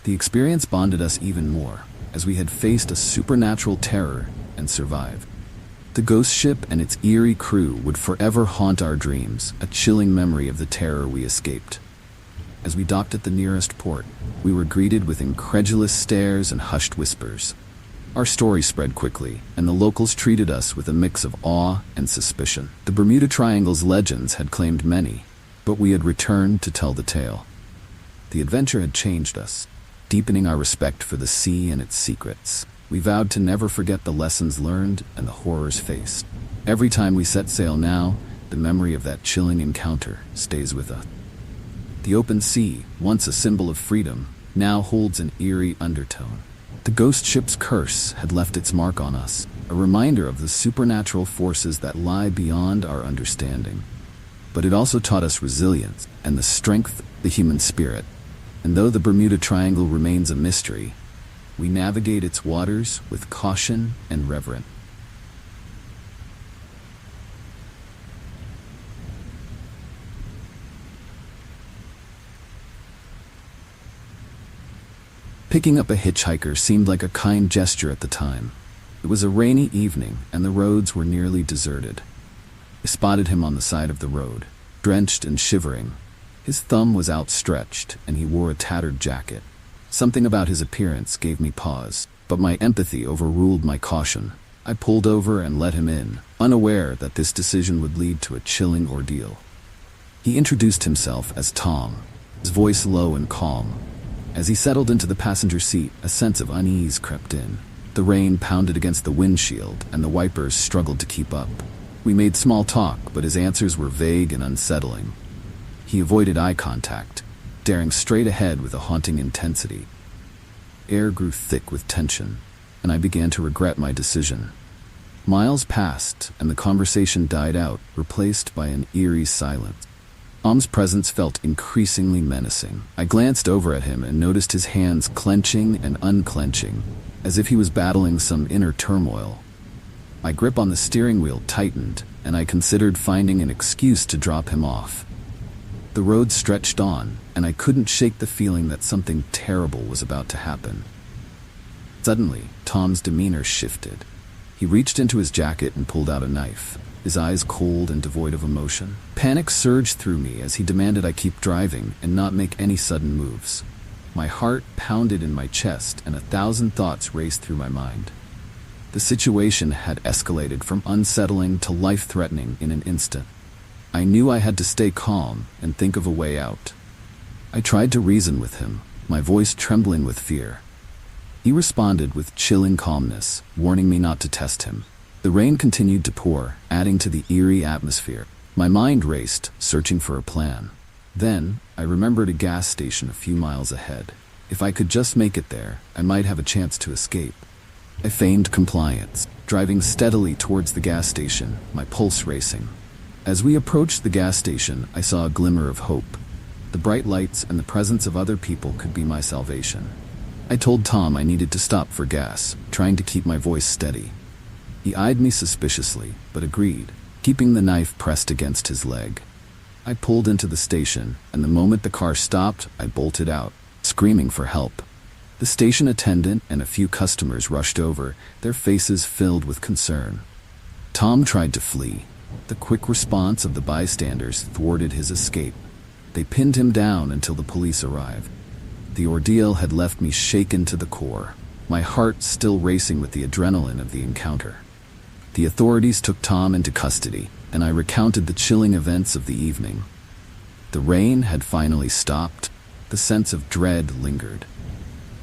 The experience bonded us even more, as we had faced a supernatural terror and survived. The ghost ship and its eerie crew would forever haunt our dreams, a chilling memory of the terror we escaped. As we docked at the nearest port, we were greeted with incredulous stares and hushed whispers. Our story spread quickly, and the locals treated us with a mix of awe and suspicion. The Bermuda Triangle's legends had claimed many, but we had returned to tell the tale. The adventure had changed us, deepening our respect for the sea and its secrets. We vowed to never forget the lessons learned and the horrors faced. Every time we set sail now, the memory of that chilling encounter stays with us. The open sea, once a symbol of freedom, now holds an eerie undertone. The ghost ship's curse had left its mark on us, a reminder of the supernatural forces that lie beyond our understanding. But it also taught us resilience and the strength of the human spirit. And though the Bermuda Triangle remains a mystery, we navigate its waters with caution and reverence. Picking up a hitchhiker seemed like a kind gesture at the time. It was a rainy evening, and the roads were nearly deserted. I spotted him on the side of the road, drenched and shivering. His thumb was outstretched, and he wore a tattered jacket. Something about his appearance gave me pause, but my empathy overruled my caution. I pulled over and let him in, unaware that this decision would lead to a chilling ordeal. He introduced himself as Tom, his voice low and calm. As he settled into the passenger seat, a sense of unease crept in. The rain pounded against the windshield, and the wipers struggled to keep up. We made small talk, but his answers were vague and unsettling. He avoided eye contact, staring straight ahead with a haunting intensity. Air grew thick with tension, and I began to regret my decision. Miles passed, and the conversation died out, replaced by an eerie silence. Tom's presence felt increasingly menacing. I glanced over at him and noticed his hands clenching and unclenching, as if he was battling some inner turmoil. My grip on the steering wheel tightened, and I considered finding an excuse to drop him off. The road stretched on, and I couldn't shake the feeling that something terrible was about to happen. Suddenly, Tom's demeanor shifted. He reached into his jacket and pulled out a knife, his eyes cold and devoid of emotion. Panic surged through me as he demanded I keep driving and not make any sudden moves. My heart pounded in my chest, and 1,000 thoughts raced through my mind. The situation had escalated from unsettling to life-threatening in an instant. I knew I had to stay calm and think of a way out. I tried to reason with him, my voice trembling with fear. He responded with chilling calmness, warning me not to test him. The rain continued to pour, adding to the eerie atmosphere. My mind raced, searching for a plan. Then, I remembered a gas station a few miles ahead. If I could just make it there, I might have a chance to escape. I feigned compliance, driving steadily towards the gas station, my pulse racing. As we approached the gas station, I saw a glimmer of hope. The bright lights and the presence of other people could be my salvation. I told Tom I needed to stop for gas, trying to keep my voice steady. He eyed me suspiciously, but agreed, keeping the knife pressed against his leg. I pulled into the station, and the moment the car stopped, I bolted out, screaming for help. The station attendant and a few customers rushed over, their faces filled with concern. Tom tried to flee. The quick response of the bystanders thwarted his escape. They pinned him down until the police arrived. The ordeal had left me shaken to the core, my heart still racing with the adrenaline of the encounter. The authorities took Tom into custody, and I recounted the chilling events of the evening. The rain had finally stopped. The sense of dread lingered.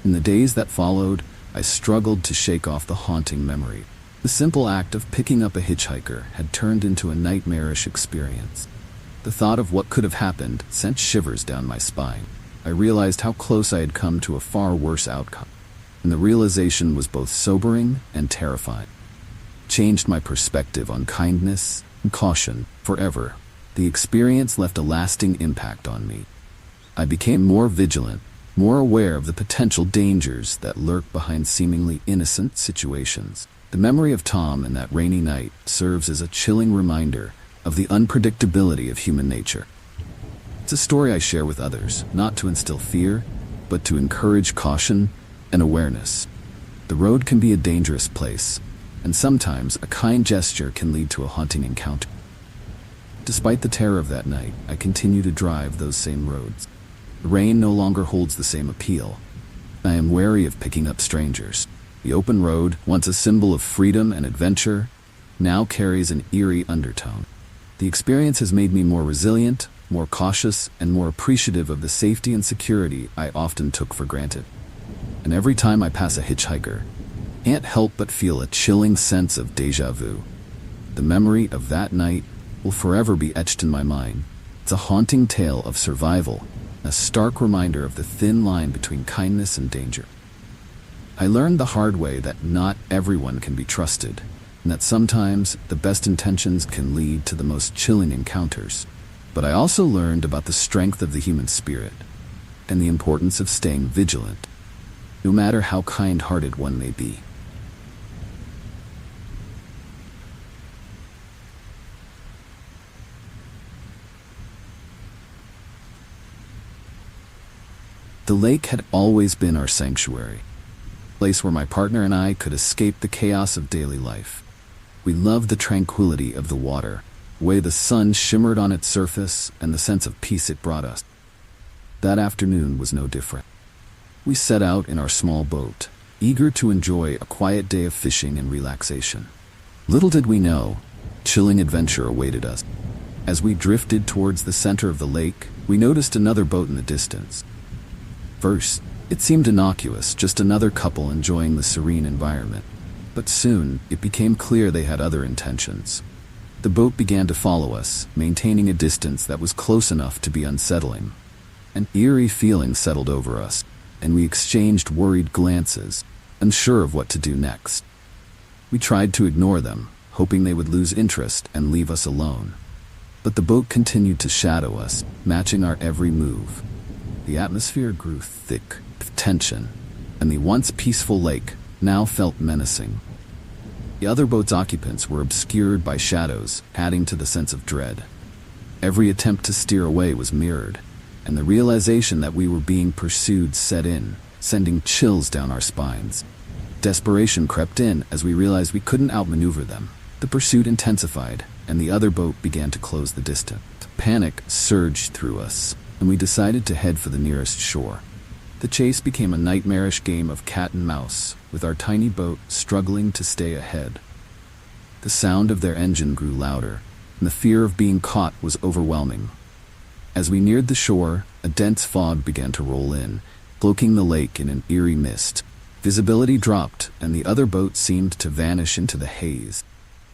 In the days that followed, I struggled to shake off the haunting memory. The simple act of picking up a hitchhiker had turned into a nightmarish experience. The thought of what could have happened sent shivers down my spine. I realized how close I had come to a far worse outcome, and the realization was both sobering and terrifying. It changed my perspective on kindness and caution forever. The experience left a lasting impact on me. I became more vigilant, more aware of the potential dangers that lurk behind seemingly innocent situations. The memory of Tom and that rainy night serves as a chilling reminder of the unpredictability of human nature. It's a story I share with others, not to instill fear, but to encourage caution and awareness. The road can be a dangerous place, and sometimes a kind gesture can lead to a haunting encounter. Despite the terror of that night, I continue to drive those same roads. The rain no longer holds the same appeal. I am wary of picking up strangers. The open road, once a symbol of freedom and adventure, now carries an eerie undertone. The experience has made me more resilient, more cautious, and more appreciative of the safety and security I often took for granted. And every time I pass a hitchhiker, I can't help but feel a chilling sense of déjà vu. The memory of that night will forever be etched in my mind. It's a haunting tale of survival, a stark reminder of the thin line between kindness and danger. I learned the hard way that not everyone can be trusted, and that sometimes the best intentions can lead to the most chilling encounters. But I also learned about the strength of the human spirit and the importance of staying vigilant, no matter how kind-hearted one may be. The lake had always been our sanctuary, a place where my partner and I could escape the chaos of daily life. We loved the tranquility of the water, the way the sun shimmered on its surface, and the sense of peace it brought us. That afternoon was no different. We set out in our small boat, eager to enjoy a quiet day of fishing and relaxation. Little did we know, chilling adventure awaited us. As we drifted towards the center of the lake, we noticed another boat in the distance. First, it seemed innocuous, just another couple enjoying the serene environment. But soon, it became clear they had other intentions. The boat began to follow us, maintaining a distance that was close enough to be unsettling. An eerie feeling settled over us, and we exchanged worried glances, unsure of what to do next. We tried to ignore them, hoping they would lose interest and leave us alone. But the boat continued to shadow us, matching our every move. The atmosphere grew thick with tension, and the once peaceful lake now felt menacing. The other boat's occupants were obscured by shadows, adding to the sense of dread. Every attempt to steer away was mirrored, and the realization that we were being pursued set in, sending chills down our spines. Desperation crept in as we realized we couldn't outmaneuver them. The pursuit intensified, and the other boat began to close the distance. Panic surged through us, and we decided to head for the nearest shore. The chase became a nightmarish game of cat and mouse, with our tiny boat struggling to stay ahead. The sound of their engine grew louder, and the fear of being caught was overwhelming. As we neared the shore, a dense fog began to roll in, cloaking the lake in an eerie mist. Visibility dropped, and the other boat seemed to vanish into the haze.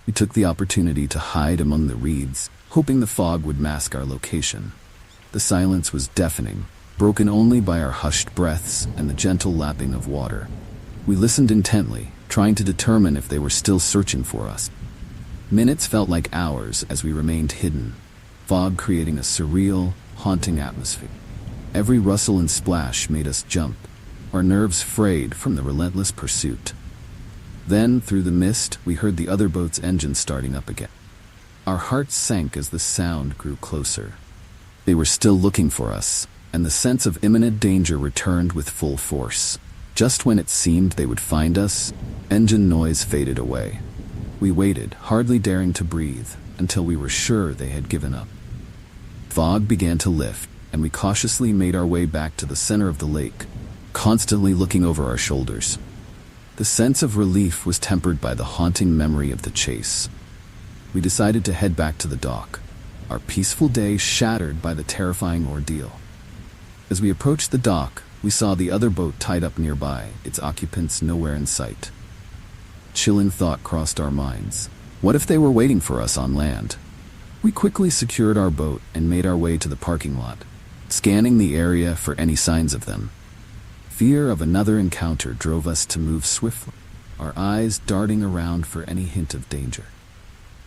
We took the opportunity to hide among the reeds, hoping the fog would mask our location. The silence was deafening, broken only by our hushed breaths and the gentle lapping of water. We listened intently, trying to determine if they were still searching for us. Minutes felt like hours as we remained hidden, fog creating a surreal, haunting atmosphere. Every rustle and splash made us jump, our nerves frayed from the relentless pursuit. Then, through the mist, we heard the other boat's engine starting up again. Our hearts sank as the sound grew closer. They were still looking for us, and the sense of imminent danger returned with full force. Just when it seemed they would find us, engine noise faded away. We waited, hardly daring to breathe, until we were sure they had given up. Fog began to lift, and we cautiously made our way back to the center of the lake, constantly looking over our shoulders. The sense of relief was tempered by the haunting memory of the chase. We decided to head back to the dock, our peaceful day shattered by the terrifying ordeal. As we approached the dock, we saw the other boat tied up nearby, its occupants nowhere in sight. Chilling thought crossed our minds. What if they were waiting for us on land? We quickly secured our boat and made our way to the parking lot, scanning the area for any signs of them. Fear of another encounter drove us to move swiftly, our eyes darting around for any hint of danger.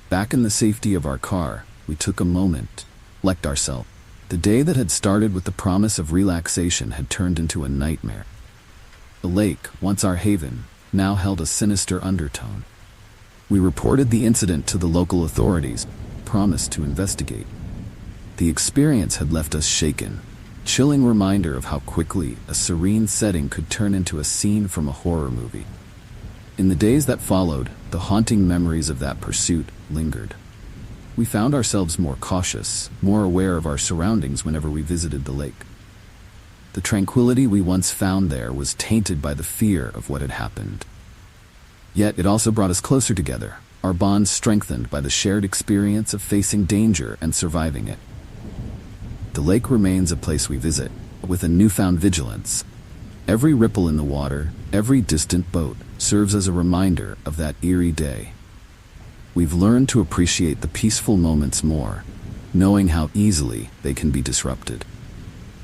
Back in the safety of our car, we took a moment, reflected ourselves. The day that had started with the promise of relaxation had turned into a nightmare. The lake, once our haven, now held a sinister undertone. We reported the incident to the local authorities, promised to investigate. The experience had left us shaken, a chilling reminder of how quickly a serene setting could turn into a scene from a horror movie. In the days that followed, the haunting memories of that pursuit lingered. We found ourselves more cautious, more aware of our surroundings whenever we visited the lake. The tranquility we once found there was tainted by the fear of what had happened. Yet it also brought us closer together, our bonds strengthened by the shared experience of facing danger and surviving it. The lake remains a place we visit, with a newfound vigilance. Every ripple in the water, every distant boat, serves as a reminder of that eerie day. We've learned to appreciate the peaceful moments more, knowing how easily they can be disrupted.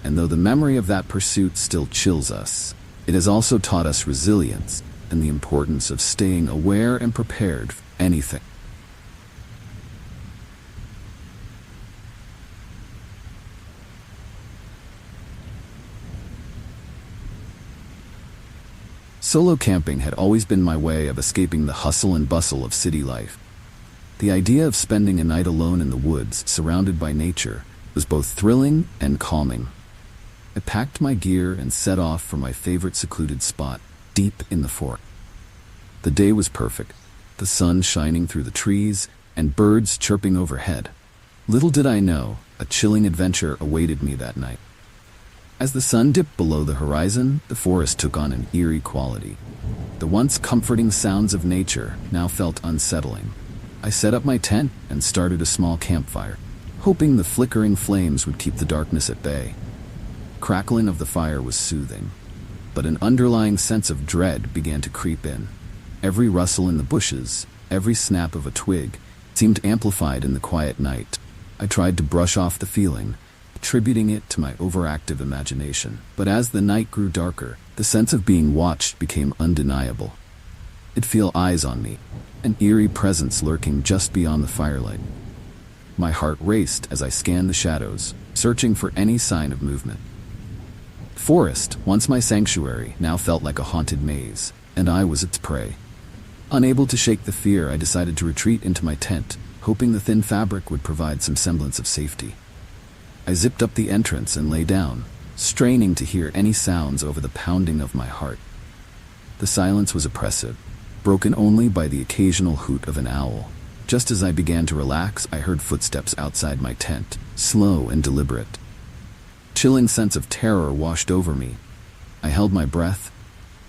And though the memory of that pursuit still chills us, it has also taught us resilience and the importance of staying aware and prepared for anything. Solo camping had always been my way of escaping the hustle and bustle of city life. The idea of spending a night alone in the woods, surrounded by nature, was both thrilling and calming. I packed my gear and set off for my favorite secluded spot, deep in the forest. The day was perfect, the sun shining through the trees and birds chirping overhead. Little did I know, a chilling adventure awaited me that night. As the sun dipped below the horizon, the forest took on an eerie quality. The once comforting sounds of nature now felt unsettling. I set up my tent and started a small campfire, hoping the flickering flames would keep the darkness at bay. Crackling of the fire was soothing, but an underlying sense of dread began to creep in. Every rustle in the bushes, every snap of a twig, seemed amplified in the quiet night. I tried to brush off the feeling, attributing it to my overactive imagination. But as the night grew darker, the sense of being watched became undeniable. I'd feel eyes on me, an eerie presence lurking just beyond the firelight. My heart raced as I scanned the shadows, searching for any sign of movement. The forest, once my sanctuary, now felt like a haunted maze, and I was its prey. Unable to shake the fear, I decided to retreat into my tent, hoping the thin fabric would provide some semblance of safety. I zipped up the entrance and lay down, straining to hear any sounds over the pounding of my heart. The silence was oppressive, broken only by the occasional hoot of an owl. Just as I began to relax, I heard footsteps outside my tent, slow and deliberate. A chilling sense of terror washed over me. I held my breath,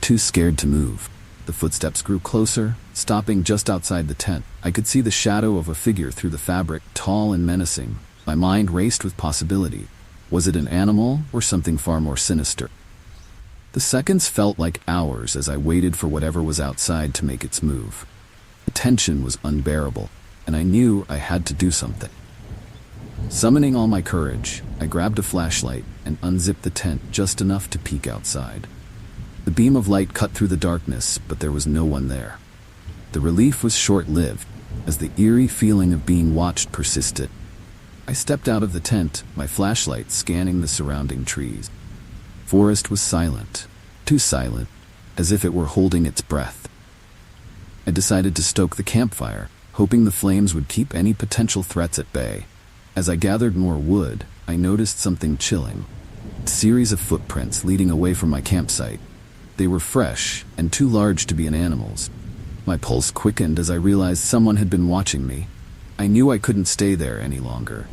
too scared to move. The footsteps grew closer, stopping just outside the tent. I could see the shadow of a figure through the fabric, tall and menacing. My mind raced with possibility. Was it an animal or something far more sinister? The seconds felt like hours as I waited for whatever was outside to make its move. The tension was unbearable, and I knew I had to do something. Summoning all my courage, I grabbed a flashlight and unzipped the tent just enough to peek outside. The beam of light cut through the darkness, but there was no one there. The relief was short-lived, as the eerie feeling of being watched persisted. I stepped out of the tent, my flashlight scanning the surrounding trees. The forest was silent, too silent, as if it were holding its breath. I decided to stoke the campfire, hoping the flames would keep any potential threats at bay. As I gathered more wood, I noticed something chilling. A series of footprints leading away from my campsite. They were fresh and too large to be an animal's. My pulse quickened as I realized someone had been watching me. I knew I couldn't stay there any longer.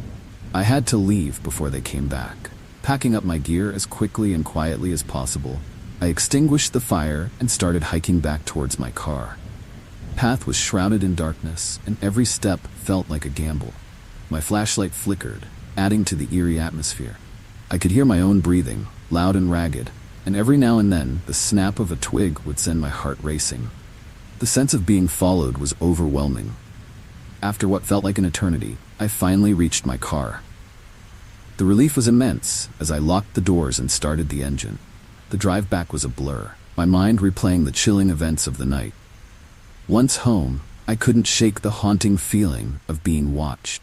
I had to leave before they came back. Packing up my gear as quickly and quietly as possible, I extinguished the fire and started hiking back towards my car. The path was shrouded in darkness, and every step felt like a gamble. My flashlight flickered, adding to the eerie atmosphere. I could hear my own breathing, loud and ragged, and every now and then the snap of a twig would send my heart racing. The sense of being followed was overwhelming. After what felt like an eternity, I finally reached my car. The relief was immense as I locked the doors and started the engine. The drive back was a blur, my mind replaying the chilling events of the night. Once home, I couldn't shake the haunting feeling of being watched.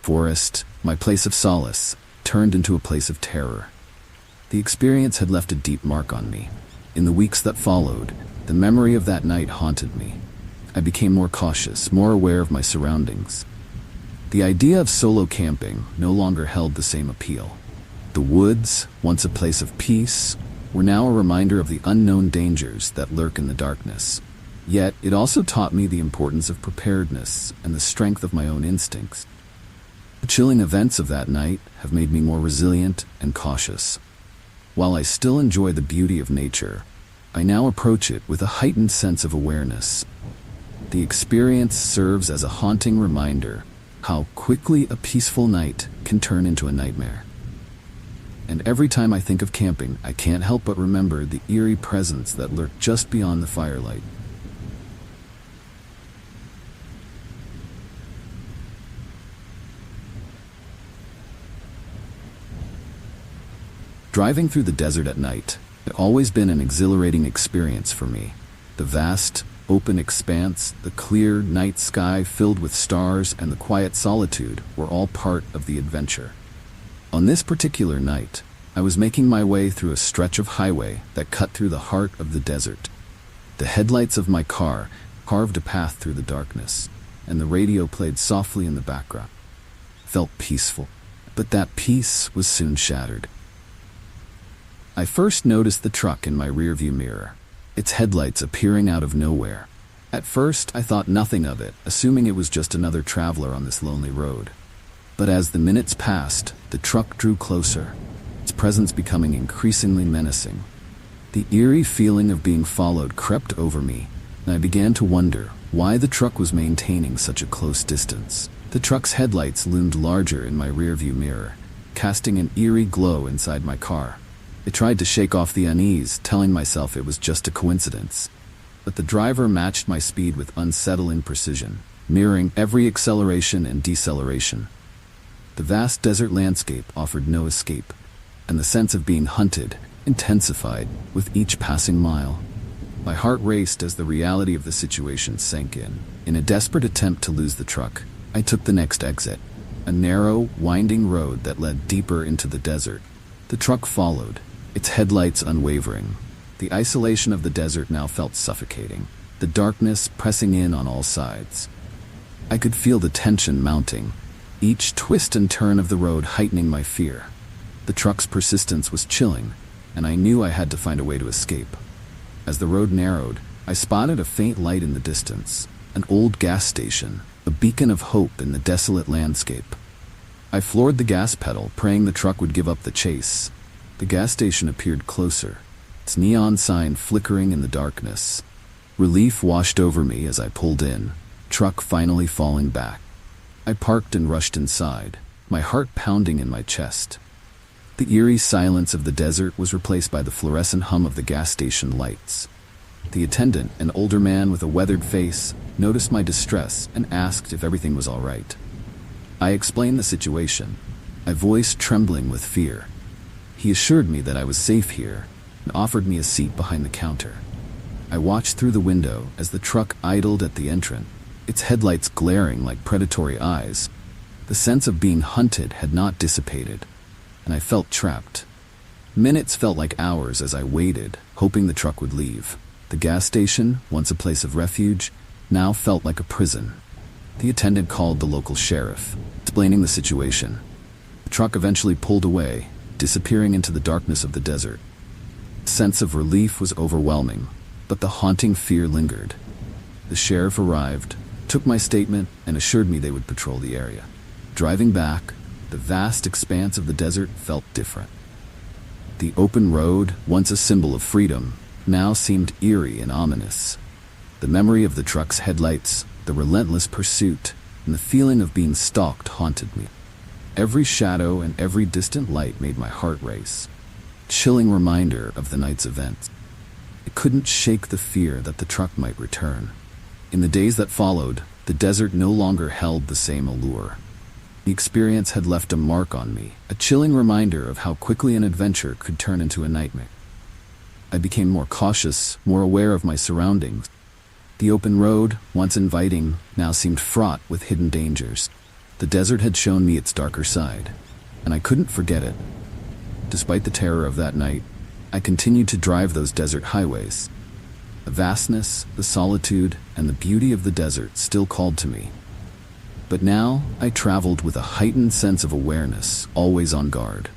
Forest, my place of solace, turned into a place of terror. The experience had left a deep mark on me. In the weeks that followed, the memory of that night haunted me. I became more cautious, more aware of my surroundings. The idea of solo camping no longer held the same appeal. The woods, once a place of peace, were now a reminder of the unknown dangers that lurk in the darkness. Yet, it also taught me the importance of preparedness and the strength of my own instincts. The chilling events of that night have made me more resilient and cautious. While I still enjoy the beauty of nature, I now approach it with a heightened sense of awareness. The experience serves as a haunting reminder how quickly a peaceful night can turn into a nightmare. And every time I think of camping, I can't help but remember the eerie presence that lurked just beyond the firelight. Driving through the desert at night had always been an exhilarating experience for me. The vast, open expanse, the clear night sky filled with stars, and the quiet solitude were all part of the adventure. On this particular night, I was making my way through a stretch of highway that cut through the heart of the desert. The headlights of my car carved a path through the darkness, and the radio played softly in the background. It felt peaceful, but that peace was soon shattered. I first noticed the truck in my rearview mirror, its headlights appearing out of nowhere. At first, I thought nothing of it, assuming it was just another traveler on this lonely road. But as the minutes passed, the truck drew closer, its presence becoming increasingly menacing. The eerie feeling of being followed crept over me, and I began to wonder why the truck was maintaining such a close distance. The truck's headlights loomed larger in my rearview mirror, casting an eerie glow inside my car. I tried to shake off the unease, telling myself it was just a coincidence. But the driver matched my speed with unsettling precision, mirroring every acceleration and deceleration. The vast desert landscape offered no escape, and the sense of being hunted intensified with each passing mile. My heart raced as the reality of the situation sank in. In a desperate attempt to lose the truck, I took the next exit, a narrow, winding road that led deeper into the desert. The truck followed, its headlights unwavering. The isolation of the desert now felt suffocating, the darkness pressing in on all sides. I could feel the tension mounting, each twist and turn of the road heightening my fear. The truck's persistence was chilling, and I knew I had to find a way to escape. As the road narrowed, I spotted a faint light in the distance, an old gas station, a beacon of hope in the desolate landscape. I floored the gas pedal, praying the truck would give up the chase. The gas station appeared closer, its neon sign flickering in the darkness. Relief washed over me as I pulled in, truck finally falling back. I parked and rushed inside, my heart pounding in my chest. The eerie silence of the desert was replaced by the fluorescent hum of the gas station lights. The attendant, an older man with a weathered face, noticed my distress and asked if everything was all right. I explained the situation, my voice trembling with fear. He assured me that I was safe here and offered me a seat behind the counter. I watched through the window as the truck idled at the entrance, its headlights glaring like predatory eyes. The sense of being hunted had not dissipated, and I felt trapped. Minutes felt like hours as I waited, hoping the truck would leave. The gas station, once a place of refuge, now felt like a prison. The attendant called the local sheriff, explaining the situation. The truck eventually pulled away, disappearing into the darkness of the desert. The sense of relief was overwhelming, but the haunting fear lingered. The sheriff arrived, took my statement, and assured me they would patrol the area. Driving back, the vast expanse of the desert felt different. The open road, once a symbol of freedom, now seemed eerie and ominous. The memory of the truck's headlights, the relentless pursuit, and the feeling of being stalked haunted me. Every shadow and every distant light made my heart race, a chilling reminder of the night's events. I couldn't shake the fear that the truck might return. In the days that followed, the desert no longer held the same allure. The experience had left a mark on me, a chilling reminder of how quickly an adventure could turn into a nightmare. I became more cautious, more aware of my surroundings. The open road, once inviting, now seemed fraught with hidden dangers. The desert had shown me its darker side, and I couldn't forget it. Despite the terror of that night, I continued to drive those desert highways. The vastness, the solitude, and the beauty of the desert still called to me. But now, I traveled with a heightened sense of awareness, always on guard.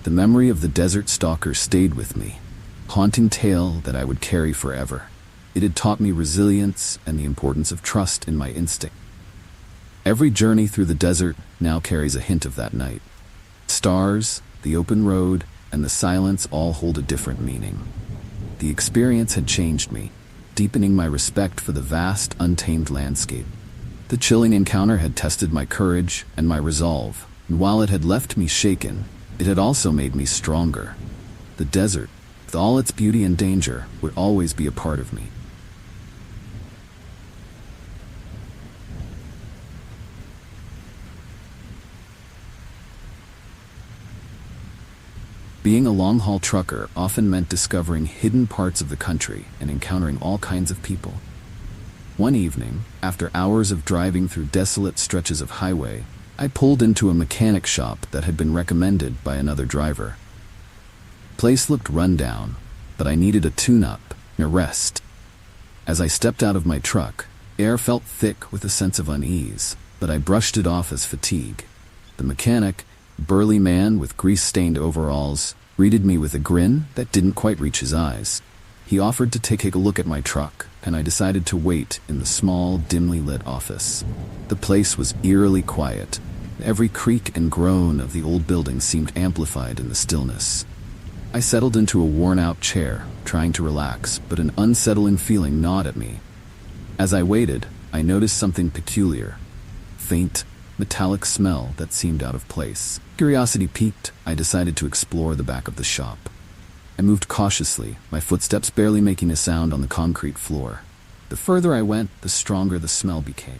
The memory of the desert stalker stayed with me, a haunting tale that I would carry forever. It had taught me resilience and the importance of trust in my instinct. Every journey through the desert now carries a hint of that night. Stars, the open road, and the silence all hold a different meaning. The experience had changed me, deepening my respect for the vast, untamed landscape. The chilling encounter had tested my courage and my resolve, and while it had left me shaken, it had also made me stronger. The desert, with all its beauty and danger, would always be a part of me. Being a long-haul trucker often meant discovering hidden parts of the country and encountering all kinds of people. One evening, after hours of driving through desolate stretches of highway, I pulled into a mechanic shop that had been recommended by another driver. The place looked run down, but I needed a tune-up and a rest. As I stepped out of my truck, air felt thick with a sense of unease, but I brushed it off as fatigue. The mechanic, a burly man with grease-stained overalls, greeted me with a grin that didn't quite reach his eyes. He offered to take a look at my truck, and I decided to wait in the small, dimly lit office. The place was eerily quiet. Every creak and groan of the old building seemed amplified in the stillness. I settled into a worn-out chair, trying to relax, but an unsettling feeling gnawed at me. As I waited, I noticed something peculiar. Faint, metallic smell that seemed out of place. Curiosity piqued, I decided to explore the back of the shop. I moved cautiously, my footsteps barely making a sound on the concrete floor. The further I went, the stronger the smell became.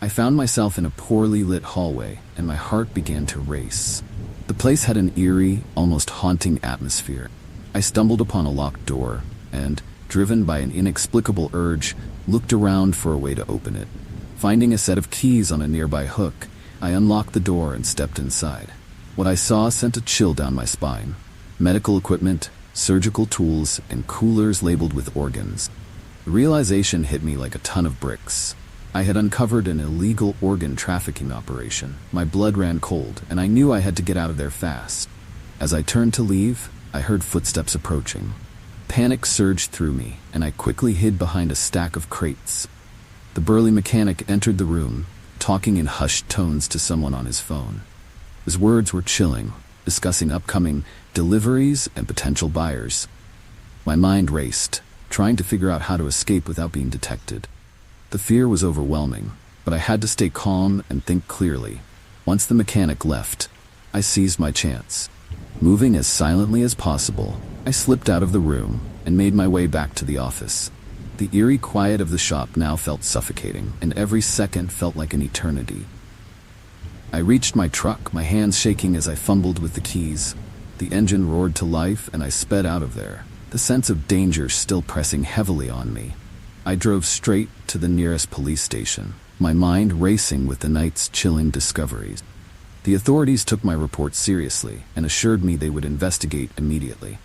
I found myself in a poorly lit hallway, and my heart began to race. The place had an eerie, almost haunting atmosphere. I stumbled upon a locked door, and, driven by an inexplicable urge, looked around for a way to open it. Finding a set of keys on a nearby hook, I unlocked the door and stepped inside. What I saw sent a chill down my spine. Medical equipment, surgical tools, and coolers labeled with organs. The realization hit me like a ton of bricks. I had uncovered an illegal organ trafficking operation. My blood ran cold, and I knew I had to get out of there fast. As I turned to leave, I heard footsteps approaching. Panic surged through me, and I quickly hid behind a stack of crates. The burly mechanic entered the room, talking in hushed tones to someone on his phone. His words were chilling, discussing upcoming deliveries and potential buyers. My mind raced, trying to figure out how to escape without being detected. The fear was overwhelming, but I had to stay calm and think clearly. Once the mechanic left, I seized my chance. Moving as silently as possible, I slipped out of the room and made my way back to the office. The eerie quiet of the shop now felt suffocating, and every second felt like an eternity. I reached my truck, my hands shaking as I fumbled with the keys. The engine roared to life, and I sped out of there, the sense of danger still pressing heavily on me. I drove straight to the nearest police station, my mind racing with the night's chilling discoveries. The authorities took my report seriously and assured me they would investigate immediately.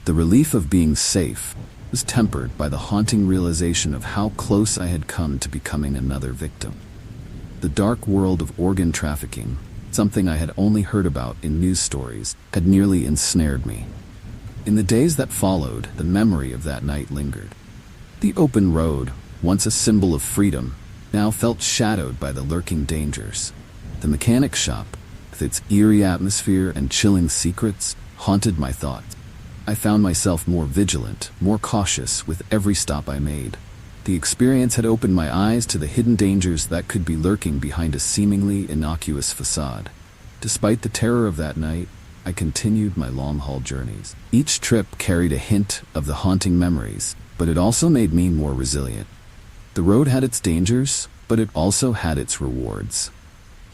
The relief of being safe was tempered by the haunting realization of how close I had come to becoming another victim. The dark world of organ trafficking, something I had only heard about in news stories, had nearly ensnared me. In the days that followed, the memory of that night lingered. The open road, once a symbol of freedom, now felt shadowed by the lurking dangers. The mechanic shop, with its eerie atmosphere and chilling secrets, haunted my thoughts. I found myself more vigilant, more cautious with every stop I made. The experience had opened my eyes to the hidden dangers that could be lurking behind a seemingly innocuous facade. Despite the terror of that night, I continued my long-haul journeys. Each trip carried a hint of the haunting memories, but it also made me more resilient. The road had its dangers, but it also had its rewards.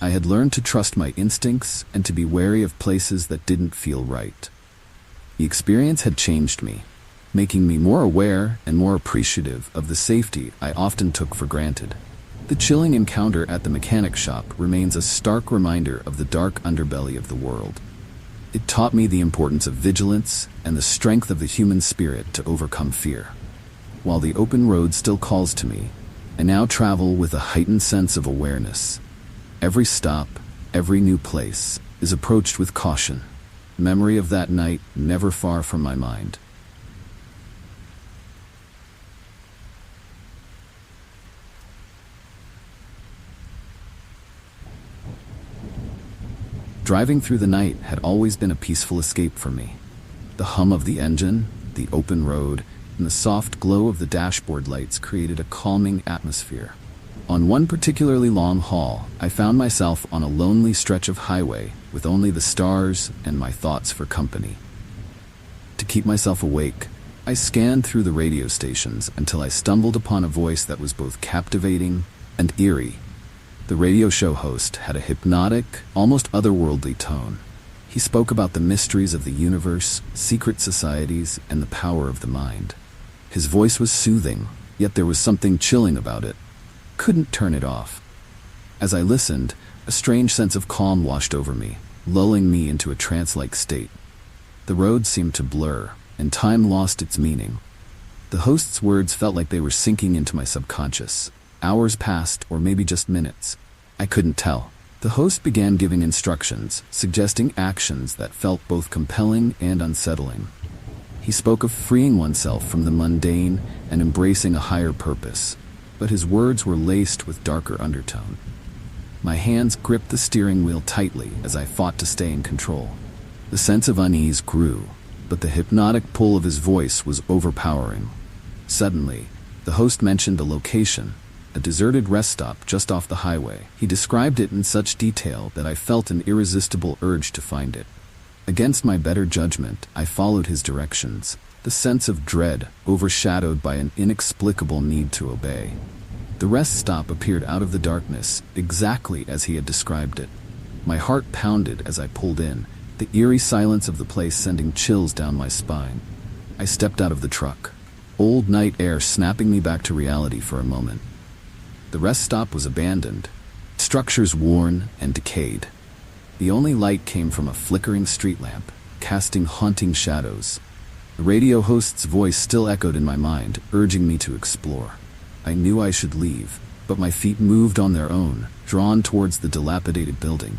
I had learned to trust my instincts and to be wary of places that didn't feel right. The experience had changed me, making me more aware and more appreciative of the safety I often took for granted. The chilling encounter at the mechanic shop remains a stark reminder of the dark underbelly of the world. It taught me the importance of vigilance and the strength of the human spirit to overcome fear. While the open road still calls to me, I now travel with a heightened sense of awareness. Every stop, every new place, is approached with caution. Memory of that night never far from my mind. Driving through the night had always been a peaceful escape for me. The hum of the engine, the open road, and the soft glow of the dashboard lights created a calming atmosphere. On one particularly long haul, I found myself on a lonely stretch of highway with only the stars and my thoughts for company. To keep myself awake, I scanned through the radio stations until I stumbled upon a voice that was both captivating and eerie. The radio show host had a hypnotic, almost otherworldly tone. He spoke about the mysteries of the universe, secret societies, and the power of the mind. His voice was soothing, yet there was something chilling about it. Couldn't turn it off. As I listened, a strange sense of calm washed over me, lulling me into a trance-like state. The road seemed to blur, and time lost its meaning. The host's words felt like they were sinking into my subconscious. Hours passed, or maybe just minutes. I couldn't tell. The host began giving instructions, suggesting actions that felt both compelling and unsettling. He spoke of freeing oneself from the mundane and embracing a higher purpose, but his words were laced with darker undertone. My hands gripped the steering wheel tightly as I fought to stay in control. The sense of unease grew, but the hypnotic pull of his voice was overpowering. Suddenly, the host mentioned a location, a deserted rest stop just off the highway. He described it in such detail that I felt an irresistible urge to find it. Against my better judgment, I followed his directions, the sense of dread overshadowed by an inexplicable need to obey. The rest stop appeared out of the darkness, exactly as he had described it. My heart pounded as I pulled in, the eerie silence of the place sending chills down my spine. I stepped out of the truck, old night air snapping me back to reality for a moment. The rest stop was abandoned, structures worn and decayed. The only light came from a flickering street lamp, casting haunting shadows. The radio host's voice still echoed in my mind, urging me to explore. I knew I should leave, but my feet moved on their own, drawn towards the dilapidated building.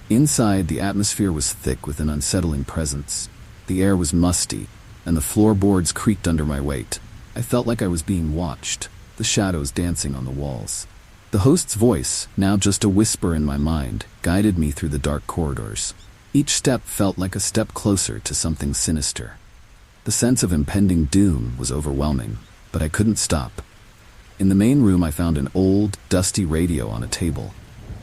Inside, the atmosphere was thick with an unsettling presence. The air was musty, and the floorboards creaked under my weight. I felt like I was being watched, the shadows dancing on the walls. The host's voice, now just a whisper in my mind, guided me through the dark corridors. Each step felt like a step closer to something sinister. The sense of impending doom was overwhelming, but I couldn't stop. In the main room, I found an old, dusty radio on a table.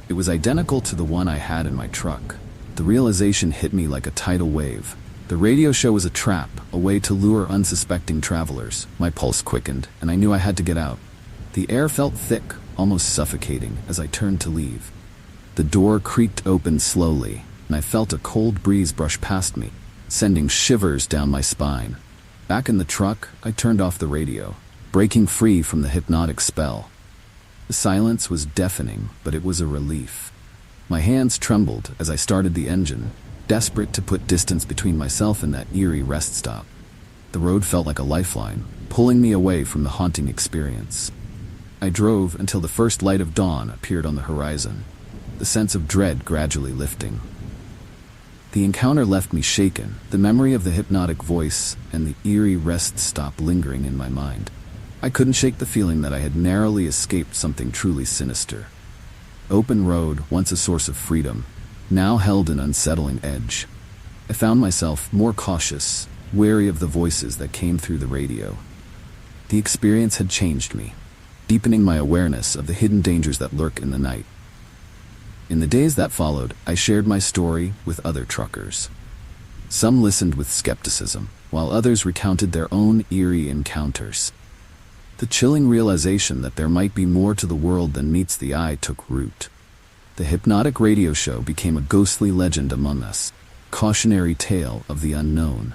It was identical to the one I had in my truck. The realization hit me like a tidal wave. The radio show was a trap, a way to lure unsuspecting travelers. My pulse quickened, and I knew I had to get out. The air felt thick, almost suffocating, as I turned to leave. The door creaked open slowly, and I felt a cold breeze brush past me, sending shivers down my spine. Back in the truck, I turned off the radio, breaking free from the hypnotic spell. The silence was deafening, but it was a relief. My hands trembled as I started the engine, desperate to put distance between myself and that eerie rest stop. The road felt like a lifeline, pulling me away from the haunting experience. I drove until the first light of dawn appeared on the horizon, the sense of dread gradually lifting. The encounter left me shaken, the memory of the hypnotic voice and the eerie rest stop lingering in my mind. I couldn't shake the feeling that I had narrowly escaped something truly sinister. Open road, once a source of freedom, now held an unsettling edge. I found myself more cautious, wary of the voices that came through the radio. The experience had changed me, deepening my awareness of the hidden dangers that lurk in the night. In the days that followed, I shared my story with other truckers. Some listened with skepticism, while others recounted their own eerie encounters. The chilling realization that there might be more to the world than meets the eye took root. The hypnotic radio show became a ghostly legend among us, cautionary tale of the unknown.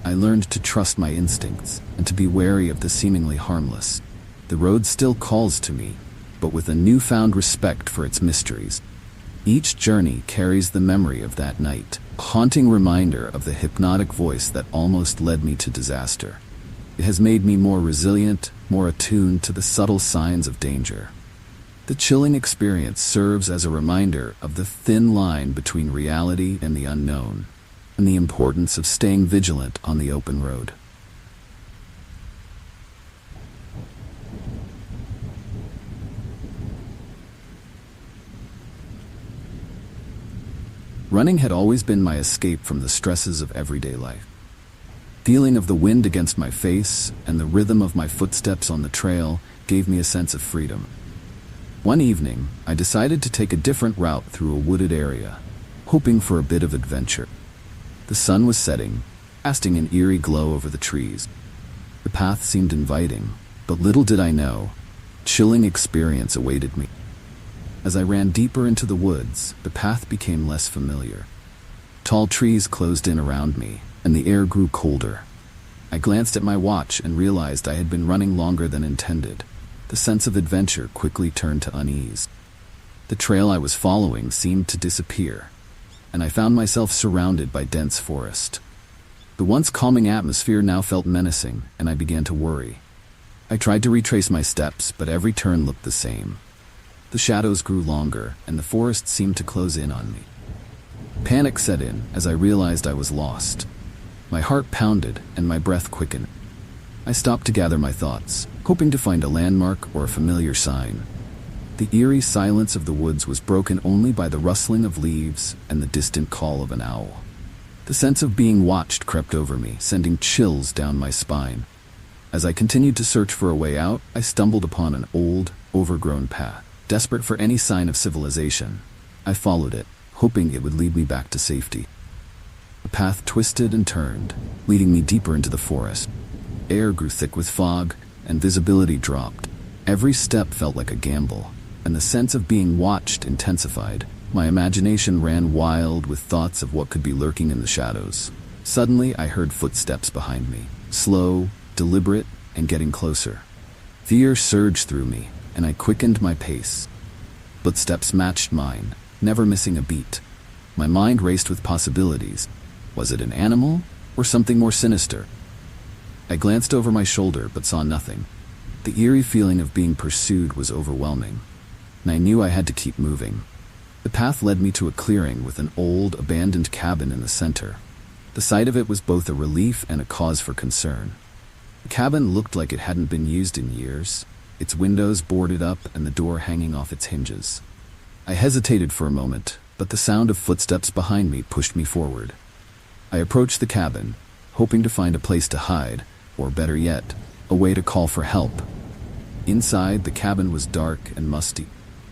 I learned to trust my instincts and to be wary of the seemingly harmless. The road still calls to me, but with a newfound respect for its mysteries. Each journey carries the memory of that night, a haunting reminder of the hypnotic voice that almost led me to disaster. It has made me more resilient, more attuned to the subtle signs of danger. The chilling experience serves as a reminder of the thin line between reality and the unknown, and the importance of staying vigilant on the open road. Running had always been my escape from the stresses of everyday life. Feeling of the wind against my face and the rhythm of my footsteps on the trail gave me a sense of freedom. One evening, I decided to take a different route through a wooded area, hoping for a bit of adventure. The sun was setting, casting an eerie glow over the trees. The path seemed inviting, but little did I know, a chilling experience awaited me. As I ran deeper into the woods, the path became less familiar. Tall trees closed in around me, and the air grew colder. I glanced at my watch and realized I had been running longer than intended. The sense of adventure quickly turned to unease. The trail I was following seemed to disappear, and I found myself surrounded by dense forest. The once calming atmosphere now felt menacing, and I began to worry. I tried to retrace my steps, but every turn looked the same. The shadows grew longer, and the forest seemed to close in on me. Panic set in as I realized I was lost. My heart pounded, and my breath quickened. I stopped to gather my thoughts, hoping to find a landmark or a familiar sign. The eerie silence of the woods was broken only by the rustling of leaves and the distant call of an owl. The sense of being watched crept over me, sending chills down my spine. As I continued to search for a way out, I stumbled upon an old, overgrown path. Desperate for any sign of civilization, I followed it, hoping it would lead me back to safety. The path twisted and turned, leading me deeper into the forest. Air grew thick with fog, and visibility dropped. Every step felt like a gamble, and the sense of being watched intensified. My imagination ran wild with thoughts of what could be lurking in the shadows. Suddenly, I heard footsteps behind me, slow, deliberate, and getting closer. Fear surged through me, and I quickened my pace. Footsteps matched mine, never missing a beat. My mind raced with possibilities. Was it an animal, or something more sinister? I glanced over my shoulder but saw nothing. The eerie feeling of being pursued was overwhelming, and I knew I had to keep moving. The path led me to a clearing with an old, abandoned cabin in the center. The sight of it was both a relief and a cause for concern. The cabin looked like it hadn't been used in years, its windows boarded up and the door hanging off its hinges. I hesitated for a moment, but the sound of footsteps behind me pushed me forward. I approached the cabin, hoping to find a place to hide, or better yet, a way to call for help. Inside, the cabin was dark and musty.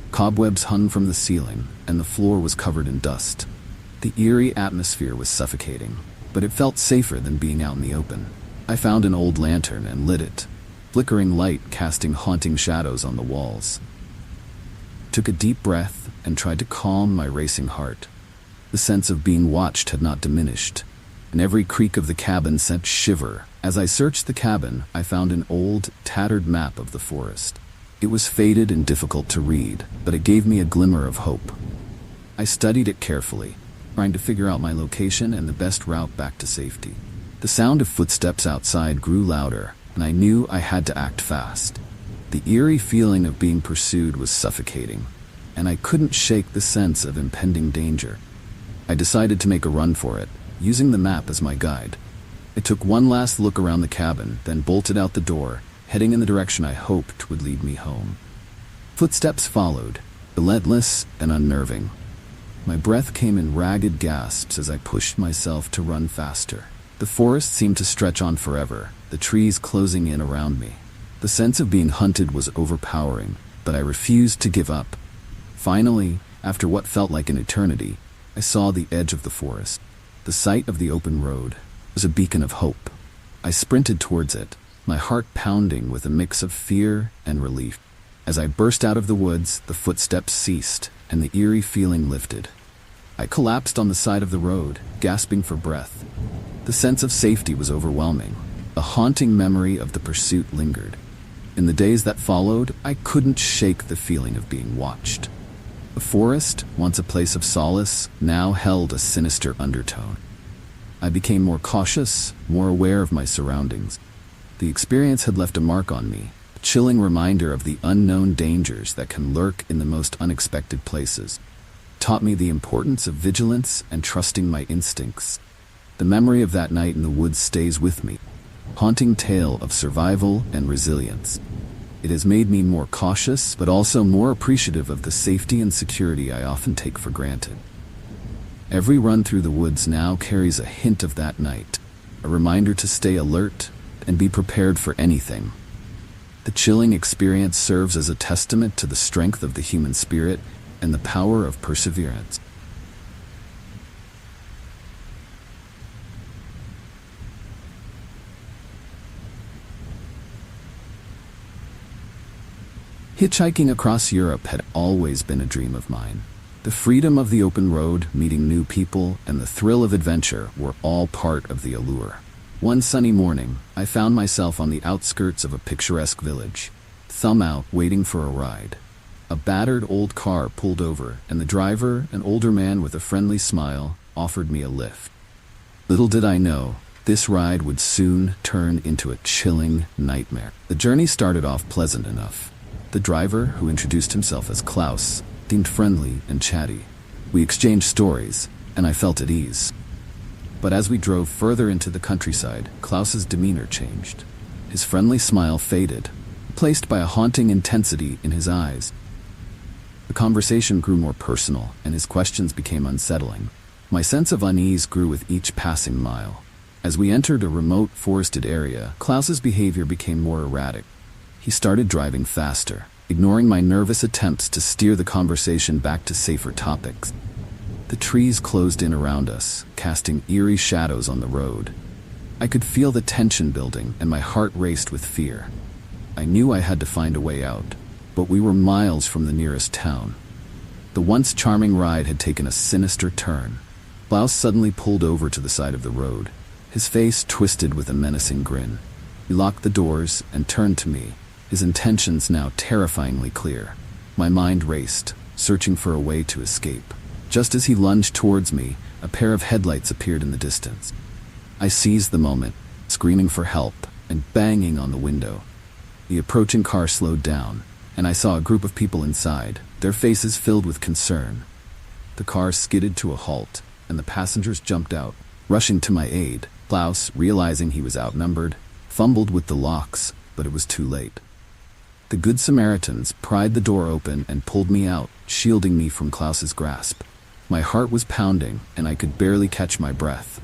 Cobwebs hung from the ceiling, and the floor was covered in dust. The eerie atmosphere was suffocating, but it felt safer than being out in the open. I found an old lantern and lit it, flickering light casting haunting shadows on the walls. Took a deep breath and tried to calm my racing heart. The sense of being watched had not diminished, and every creak of the cabin sent shiver. As I searched the cabin, I found an old, tattered map of the forest. It was faded and difficult to read, but it gave me a glimmer of hope. I studied it carefully, trying to figure out my location and the best route back to safety. The sound of footsteps outside grew louder, and I knew I had to act fast. The eerie feeling of being pursued was suffocating, and I couldn't shake the sense of impending danger. I decided to make a run for it, using the map as my guide. I took one last look around the cabin, then bolted out the door, heading in the direction I hoped would lead me home. Footsteps followed, relentless and unnerving. My breath came in ragged gasps as I pushed myself to run faster. The forest seemed to stretch on forever, the trees closing in around me. The sense of being hunted was overpowering, but I refused to give up. Finally, after what felt like an eternity, I saw the edge of the forest. The sight of the open road was a beacon of hope. I sprinted towards it, my heart pounding with a mix of fear and relief. As I burst out of the woods, the footsteps ceased, and the eerie feeling lifted. I collapsed on the side of the road, gasping for breath. The sense of safety was overwhelming. A haunting memory of the pursuit lingered. In the days that followed, I couldn't shake the feeling of being watched. The forest, once a place of solace, now held a sinister undertone. I became more cautious, more aware of my surroundings. The experience had left a mark on me, a chilling reminder of the unknown dangers that can lurk in the most unexpected places. It taught me the importance of vigilance and trusting my instincts. The memory of that night in the woods stays with me, a haunting tale of survival and resilience. It has made me more cautious, but also more appreciative of the safety and security I often take for granted. Every run through the woods now carries a hint of that night, a reminder to stay alert and be prepared for anything. The chilling experience serves as a testament to the strength of the human spirit and the power of perseverance. Hitchhiking across Europe had always been a dream of mine. The freedom of the open road, meeting new people, and the thrill of adventure were all part of the allure. One sunny morning, I found myself on the outskirts of a picturesque village, thumb out, waiting for a ride. A battered old car pulled over, and the driver, an older man with a friendly smile, offered me a lift. Little did I know, this ride would soon turn into a chilling nightmare. The journey started off pleasant enough. The driver, who introduced himself as Klaus, seemed friendly and chatty. We exchanged stories, and I felt at ease. But as we drove further into the countryside, Klaus's demeanor changed. His friendly smile faded, replaced by a haunting intensity in his eyes. The conversation grew more personal, and his questions became unsettling. My sense of unease grew with each passing mile. As we entered a remote, forested area, Klaus's behavior became more erratic. He started driving faster, ignoring my nervous attempts to steer the conversation back to safer topics. The trees closed in around us, casting eerie shadows on the road. I could feel the tension building, and my heart raced with fear. I knew I had to find a way out, but we were miles from the nearest town. The once charming ride had taken a sinister turn. Klaus suddenly pulled over to the side of the road, his face twisted with a menacing grin. He locked the doors and turned to me, his intentions now terrifyingly clear. My mind raced, searching for a way to escape. Just as he lunged towards me, a pair of headlights appeared in the distance. I seized the moment, screaming for help and banging on the window. The approaching car slowed down, and I saw a group of people inside, their faces filled with concern. The car skidded to a halt, and the passengers jumped out, rushing to my aid. Klaus, realizing he was outnumbered, fumbled with the locks, but it was too late. The Good Samaritans pried the door open and pulled me out, shielding me from Klaus's grasp. My heart was pounding, and I could barely catch my breath.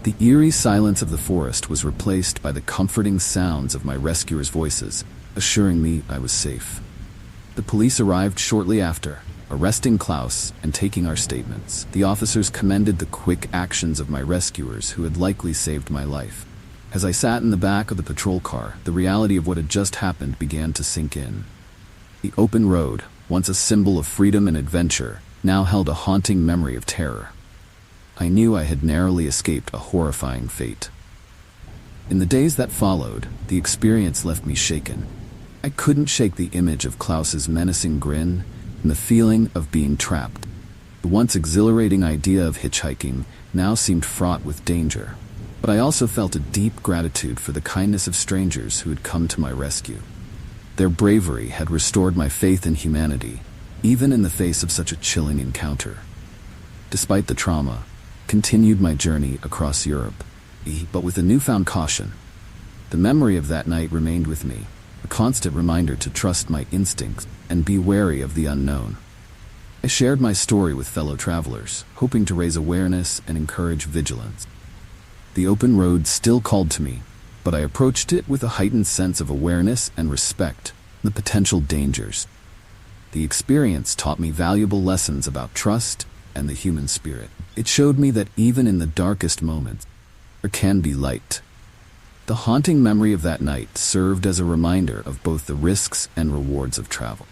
The eerie silence of the forest was replaced by the comforting sounds of my rescuers' voices, assuring me I was safe. The police arrived shortly after, arresting Klaus and taking our statements. The officers commended the quick actions of my rescuers who had likely saved my life. As I sat in the back of the patrol car, the reality of what had just happened began to sink in. The open road, once a symbol of freedom and adventure, now held a haunting memory of terror. I knew I had narrowly escaped a horrifying fate. In the days that followed, the experience left me shaken. I couldn't shake the image of Klaus's menacing grin and the feeling of being trapped. The once exhilarating idea of hitchhiking now seemed fraught with danger. But I also felt a deep gratitude for the kindness of strangers who had come to my rescue. Their bravery had restored my faith in humanity, even in the face of such a chilling encounter. Despite the trauma, I continued my journey across Europe, but with a newfound caution. The memory of that night remained with me, a constant reminder to trust my instincts and be wary of the unknown. I shared my story with fellow travelers, hoping to raise awareness and encourage vigilance. The open road still called to me, but I approached it with a heightened sense of awareness and respect, the potential dangers. The experience taught me valuable lessons about trust and the human spirit. It showed me that even in the darkest moments, there can be light. The haunting memory of that night served as a reminder of both the risks and rewards of travel.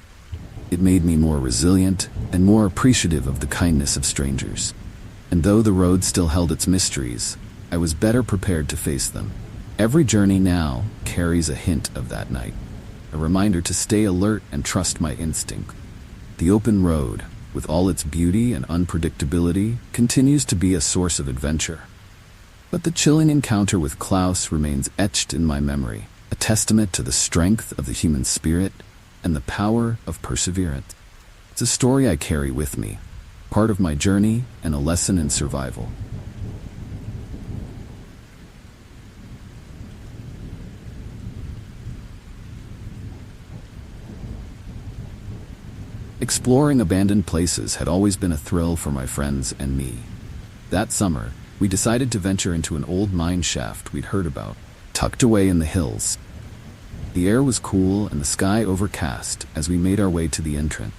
It made me more resilient and more appreciative of the kindness of strangers. And though the road still held its mysteries, I was better prepared to face them. Every journey now carries a hint of that night, a reminder to stay alert and trust my instinct. The open road, with all its beauty and unpredictability, continues to be a source of adventure. But the chilling encounter with Klaus remains etched in my memory, a testament to the strength of the human spirit and the power of perseverance. It's a story I carry with me, part of my journey and a lesson in survival. Exploring abandoned places had always been a thrill for my friends and me. That summer, we decided to venture into an old mine shaft we'd heard about, tucked away in the hills. The air was cool and the sky overcast as we made our way to the entrance,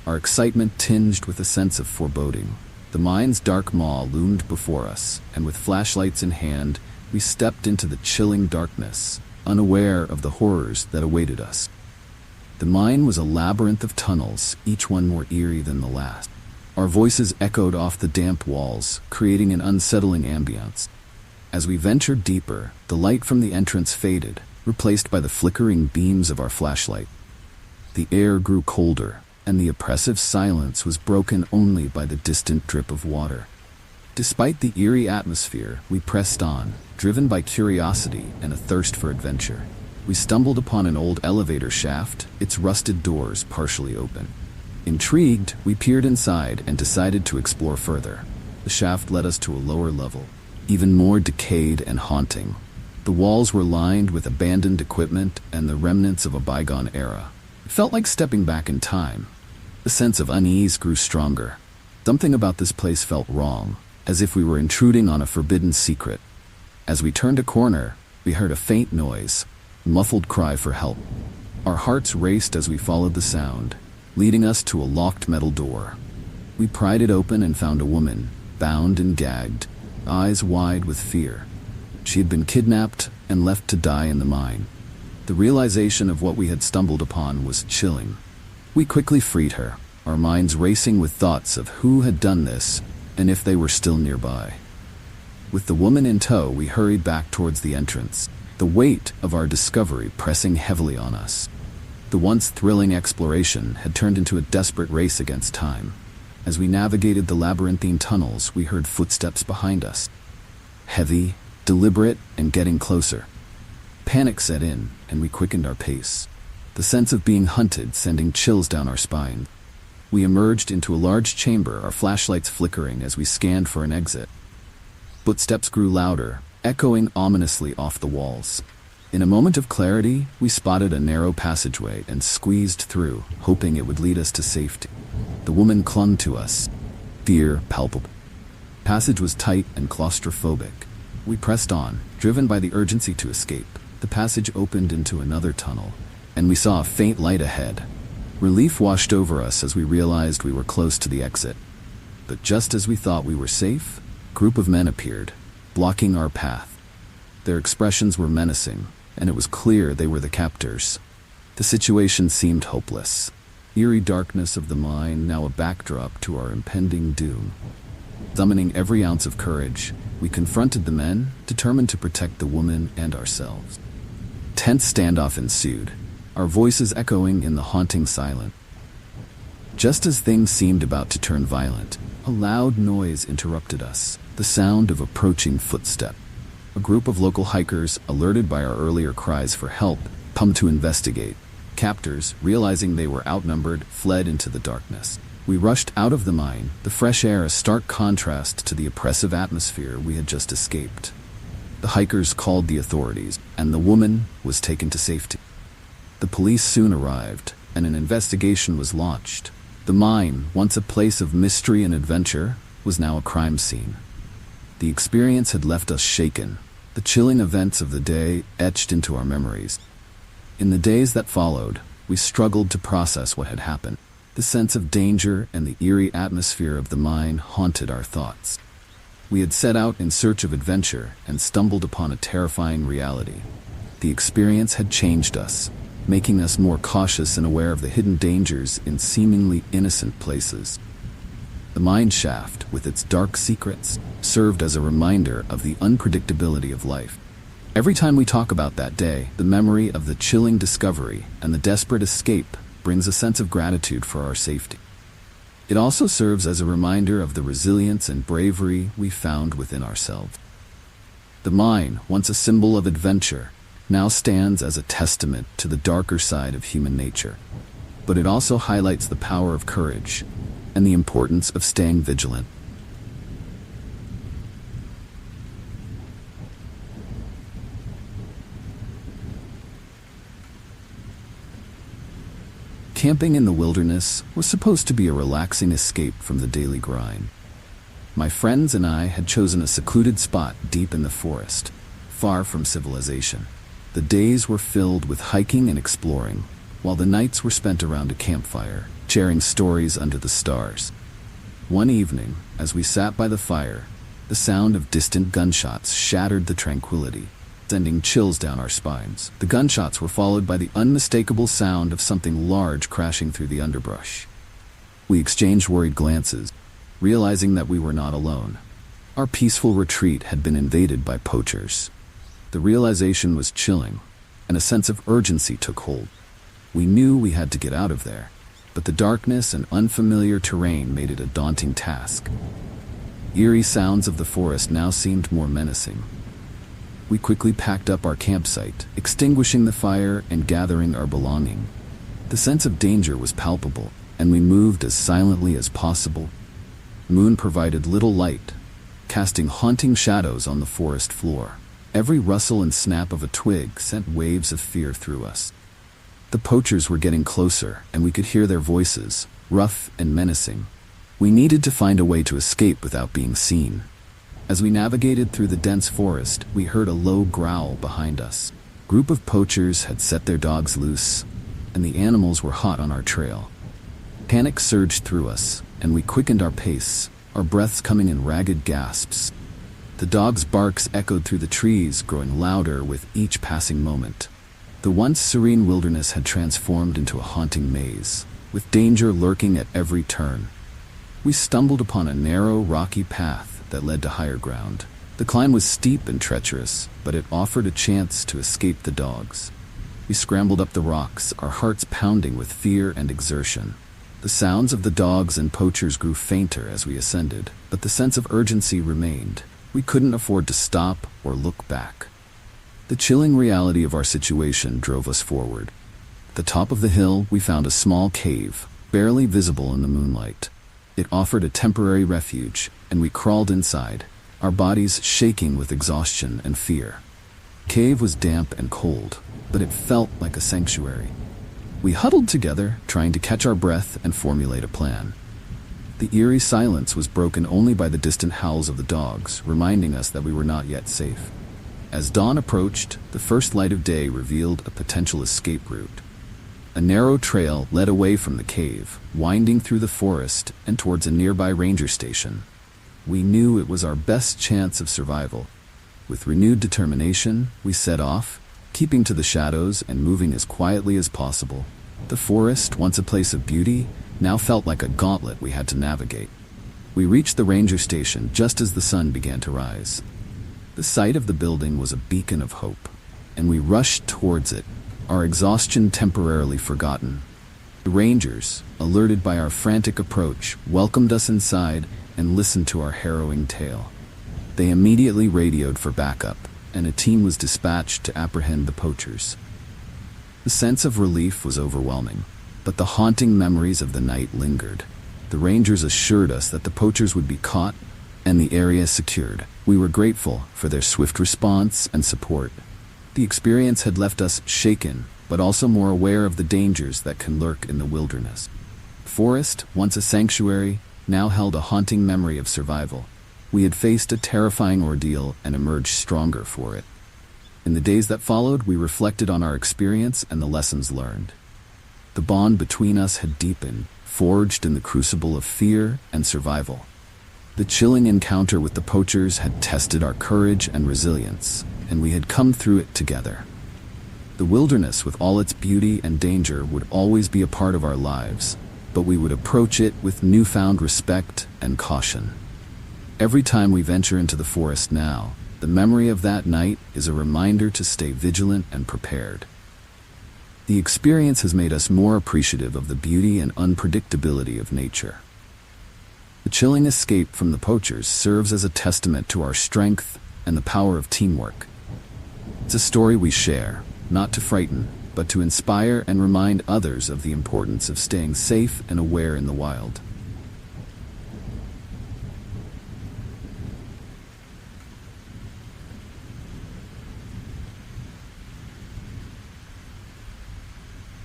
our excitement tinged with a sense of foreboding. The mine's dark maw loomed before us, and with flashlights in hand, we stepped into the chilling darkness, unaware of the horrors that awaited us. The mine was a labyrinth of tunnels, each one more eerie than the last. Our voices echoed off the damp walls, creating an unsettling ambience. As we ventured deeper, the light from the entrance faded, replaced by the flickering beams of our flashlight. The air grew colder, and the oppressive silence was broken only by the distant drip of water. Despite the eerie atmosphere, we pressed on, driven by curiosity and a thirst for adventure. We stumbled upon an old elevator shaft, its rusted doors partially open. Intrigued, we peered inside and decided to explore further. The shaft led us to a lower level, even more decayed and haunting. The walls were lined with abandoned equipment and the remnants of a bygone era. It felt like stepping back in time. The sense of unease grew stronger. Something about this place felt wrong, as if we were intruding on a forbidden secret. As we turned a corner, we heard a faint noise, a muffled cry for help. Our hearts raced as we followed the sound, leading us to a locked metal door. We pried it open and found a woman, bound and gagged, eyes wide with fear. She had been kidnapped and left to die in the mine. The realization of what we had stumbled upon was chilling. We quickly freed her, our minds racing with thoughts of who had done this and if they were still nearby. With the woman in tow, we hurried back towards the entrance, the weight of our discovery pressing heavily on us. The once thrilling exploration had turned into a desperate race against time. As we navigated the labyrinthine tunnels, we heard footsteps behind us. Heavy, deliberate, and getting closer. Panic set in, and we quickened our pace, the sense of being hunted sending chills down our spine. We emerged into a large chamber, our flashlights flickering as we scanned for an exit. Footsteps grew louder, echoing ominously off the walls. In a moment of clarity, we spotted a narrow passageway and squeezed through, hoping it would lead us to safety. The woman clung to us, fear palpable. The passage was tight and claustrophobic. We pressed on, driven by the urgency to escape. The passage opened into another tunnel, and we saw a faint light ahead. Relief washed over us as we realized we were close to the exit. But just as we thought we were safe, a group of men appeared, blocking our path. Their expressions were menacing, and it was clear they were the captors. The situation seemed hopeless. Eerie darkness of the mine, now a backdrop to our impending doom. Summoning every ounce of courage, we confronted the men, determined to protect the woman and ourselves. Tense standoff ensued, our voices echoing in the haunting silence. Just as things seemed about to turn violent, a loud noise interrupted us, the sound of approaching footsteps. A group of local hikers, alerted by our earlier cries for help, come to investigate. Captors, realizing they were outnumbered, fled into the darkness. We rushed out of the mine, the fresh air a stark contrast to the oppressive atmosphere we had just escaped. The hikers called the authorities, and the woman was taken to safety. The police soon arrived, and an investigation was launched. The mine, once a place of mystery and adventure, was now a crime scene. The experience had left us shaken, the chilling events of the day etched into our memories. In the days that followed, we struggled to process what had happened. The sense of danger and the eerie atmosphere of the mine haunted our thoughts. We had set out in search of adventure and stumbled upon a terrifying reality. The experience had changed us, making us more cautious and aware of the hidden dangers in seemingly innocent places. The mine shaft, with its dark secrets, served as a reminder of the unpredictability of life. Every time we talk about that day, the memory of the chilling discovery and the desperate escape brings a sense of gratitude for our safety. It also serves as a reminder of the resilience and bravery we found within ourselves. The mine, once a symbol of adventure, now stands as a testament to the darker side of human nature. But it also highlights the power of courage and the importance of staying vigilant. Camping in the wilderness was supposed to be a relaxing escape from the daily grind. My friends and I had chosen a secluded spot deep in the forest, far from civilization. The days were filled with hiking and exploring, while the nights were spent around a campfire, sharing stories under the stars. One evening, as we sat by the fire, the sound of distant gunshots shattered the tranquility, sending chills down our spines. The gunshots were followed by the unmistakable sound of something large crashing through the underbrush. We exchanged worried glances, realizing that we were not alone. Our peaceful retreat had been invaded by poachers. The realization was chilling, and a sense of urgency took hold. We knew we had to get out of there, but the darkness and unfamiliar terrain made it a daunting task. Eerie sounds of the forest now seemed more menacing. We quickly packed up our campsite, extinguishing the fire and gathering our belongings. The sense of danger was palpable, and we moved as silently as possible. The moon provided little light, casting haunting shadows on the forest floor. Every rustle and snap of a twig sent waves of fear through us. The poachers were getting closer, and we could hear their voices, rough and menacing. We needed to find a way to escape without being seen. As we navigated through the dense forest, we heard a low growl behind us. A group of poachers had set their dogs loose, and the animals were hot on our trail. Panic surged through us, and we quickened our pace, our breaths coming in ragged gasps. The dogs' barks echoed through the trees, growing louder with each passing moment. The once serene wilderness had transformed into a haunting maze, with danger lurking at every turn. We stumbled upon a narrow, rocky path that led to higher ground. The climb was steep and treacherous, but it offered a chance to escape the dogs. We scrambled up the rocks, our hearts pounding with fear and exertion. The sounds of the dogs and poachers grew fainter as we ascended, but the sense of urgency remained. We couldn't afford to stop or look back. The chilling reality of our situation drove us forward. At the top of the hill, we found a small cave, barely visible in the moonlight. It offered a temporary refuge, and we crawled inside, our bodies shaking with exhaustion and fear. The cave was damp and cold, but it felt like a sanctuary. We huddled together, trying to catch our breath and formulate a plan. The eerie silence was broken only by the distant howls of the dogs, reminding us that we were not yet safe. As dawn approached, the first light of day revealed a potential escape route. A narrow trail led away from the cave, winding through the forest and towards a nearby ranger station. We knew it was our best chance of survival. With renewed determination, we set off, keeping to the shadows and moving as quietly as possible. The forest, once a place of beauty, now felt like a gauntlet we had to navigate. We reached the ranger station just as the sun began to rise. The sight of the building was a beacon of hope, and we rushed towards it, our exhaustion temporarily forgotten. The rangers, alerted by our frantic approach, welcomed us inside and listened to our harrowing tale. They immediately radioed for backup, and a team was dispatched to apprehend the poachers. The sense of relief was overwhelming, but the haunting memories of the night lingered. The rangers assured us that the poachers would be caught and the area secured. We were grateful for their swift response and support. The experience had left us shaken, but also more aware of the dangers that can lurk in the wilderness. The forest, once a sanctuary, now held a haunting memory of survival. We had faced a terrifying ordeal and emerged stronger for it. In the days that followed, we reflected on our experience and the lessons learned. The bond between us had deepened, forged in the crucible of fear and survival. The chilling encounter with the poachers had tested our courage and resilience, and we had come through it together. The wilderness, with all its beauty and danger, would always be a part of our lives, but we would approach it with newfound respect and caution. Every time we venture into the forest now, the memory of that night is a reminder to stay vigilant and prepared. The experience has made us more appreciative of the beauty and unpredictability of nature. The chilling escape from the poachers serves as a testament to our strength and the power of teamwork. It's a story we share, not to frighten, but to inspire and remind others of the importance of staying safe and aware in the wild.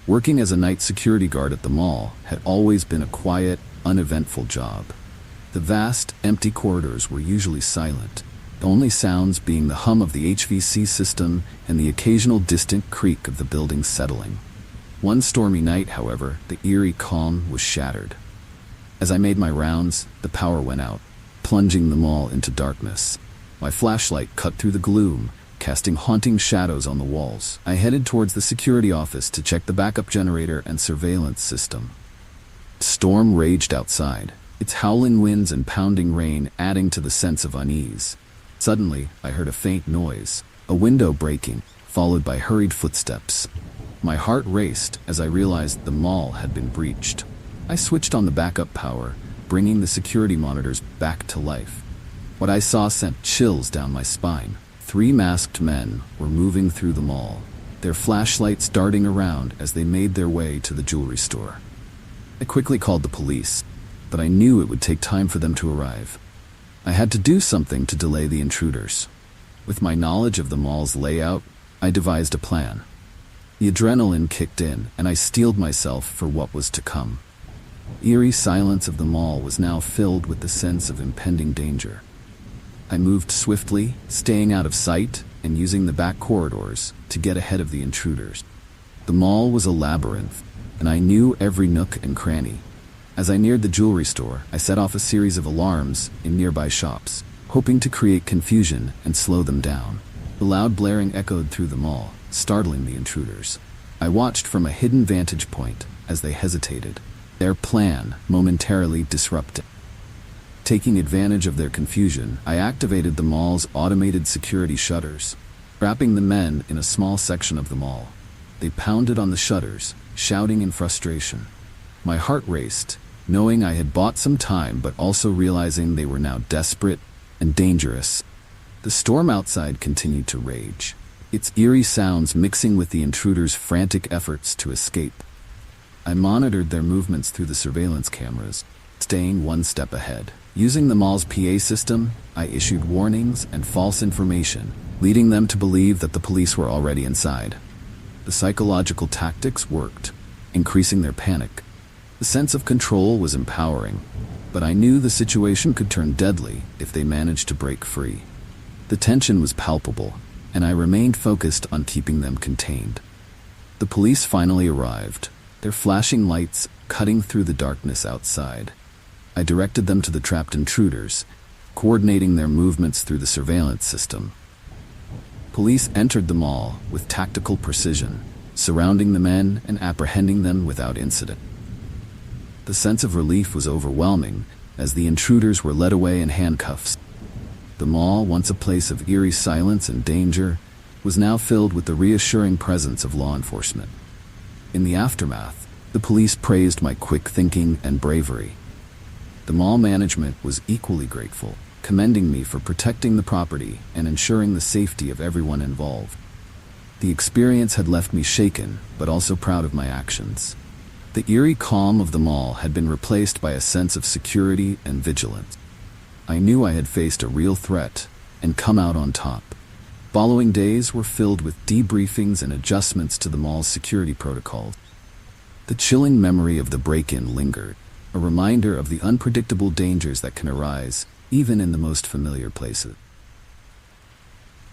Working as a night security guard at the mall had always been a quiet, uneventful job. The vast, empty corridors were usually silent, the only sounds being the hum of the HVAC system and the occasional distant creak of the building settling. One stormy night, however, the eerie calm was shattered. As I made my rounds, the power went out, plunging the mall into darkness. My flashlight cut through the gloom, casting haunting shadows on the walls. I headed towards the security office to check the backup generator and surveillance system. The storm raged outside, its howling winds and pounding rain adding to the sense of unease. Suddenly, I heard a faint noise, a window breaking, followed by hurried footsteps. My heart raced as I realized the mall had been breached. I switched on the backup power, bringing the security monitors back to life. What I saw sent chills down my spine. 3 masked men were moving through the mall, their flashlights darting around as they made their way to the jewelry store. I quickly called the police, but I knew it would take time for them to arrive. I had to do something to delay the intruders. With my knowledge of the mall's layout, I devised a plan. The adrenaline kicked in, and I steeled myself for what was to come. The eerie silence of the mall was now filled with the sense of impending danger. I moved swiftly, staying out of sight and using the back corridors to get ahead of the intruders. The mall was a labyrinth, and I knew every nook and cranny. As I neared the jewelry store, I set off a series of alarms in nearby shops, hoping to create confusion and slow them down. The loud blaring echoed through the mall, startling the intruders. I watched from a hidden vantage point as they hesitated, their plan momentarily disrupted. Taking advantage of their confusion, I activated the mall's automated security shutters, trapping the men in a small section of the mall. They pounded on the shutters, shouting in frustration. My heart raced, knowing I had bought some time but also realizing they were now desperate and dangerous. The storm outside continued to rage, its eerie sounds mixing with the intruders' frantic efforts to escape. I monitored their movements through the surveillance cameras, staying one step ahead. Using the mall's PA system, I issued warnings and false information, leading them to believe that the police were already inside. The psychological tactics worked, increasing their panic. The sense of control was empowering, but I knew the situation could turn deadly if they managed to break free. The tension was palpable, and I remained focused on keeping them contained. The police finally arrived, their flashing lights cutting through the darkness outside. I directed them to the trapped intruders, coordinating their movements through the surveillance system. Police entered the mall with tactical precision, surrounding the men and apprehending them without incident. The sense of relief was overwhelming as the intruders were led away in handcuffs. The mall, once a place of eerie silence and danger, was now filled with the reassuring presence of law enforcement. In the aftermath, the police praised my quick thinking and bravery. The mall management was equally grateful, commending me for protecting the property and ensuring the safety of everyone involved. The experience had left me shaken, but also proud of my actions. The eerie calm of the mall had been replaced by a sense of security and vigilance. I knew I had faced a real threat and come out on top. Following days were filled with debriefings and adjustments to the mall's security protocols. The chilling memory of the break-in lingered, a reminder of the unpredictable dangers that can arise even in the most familiar places.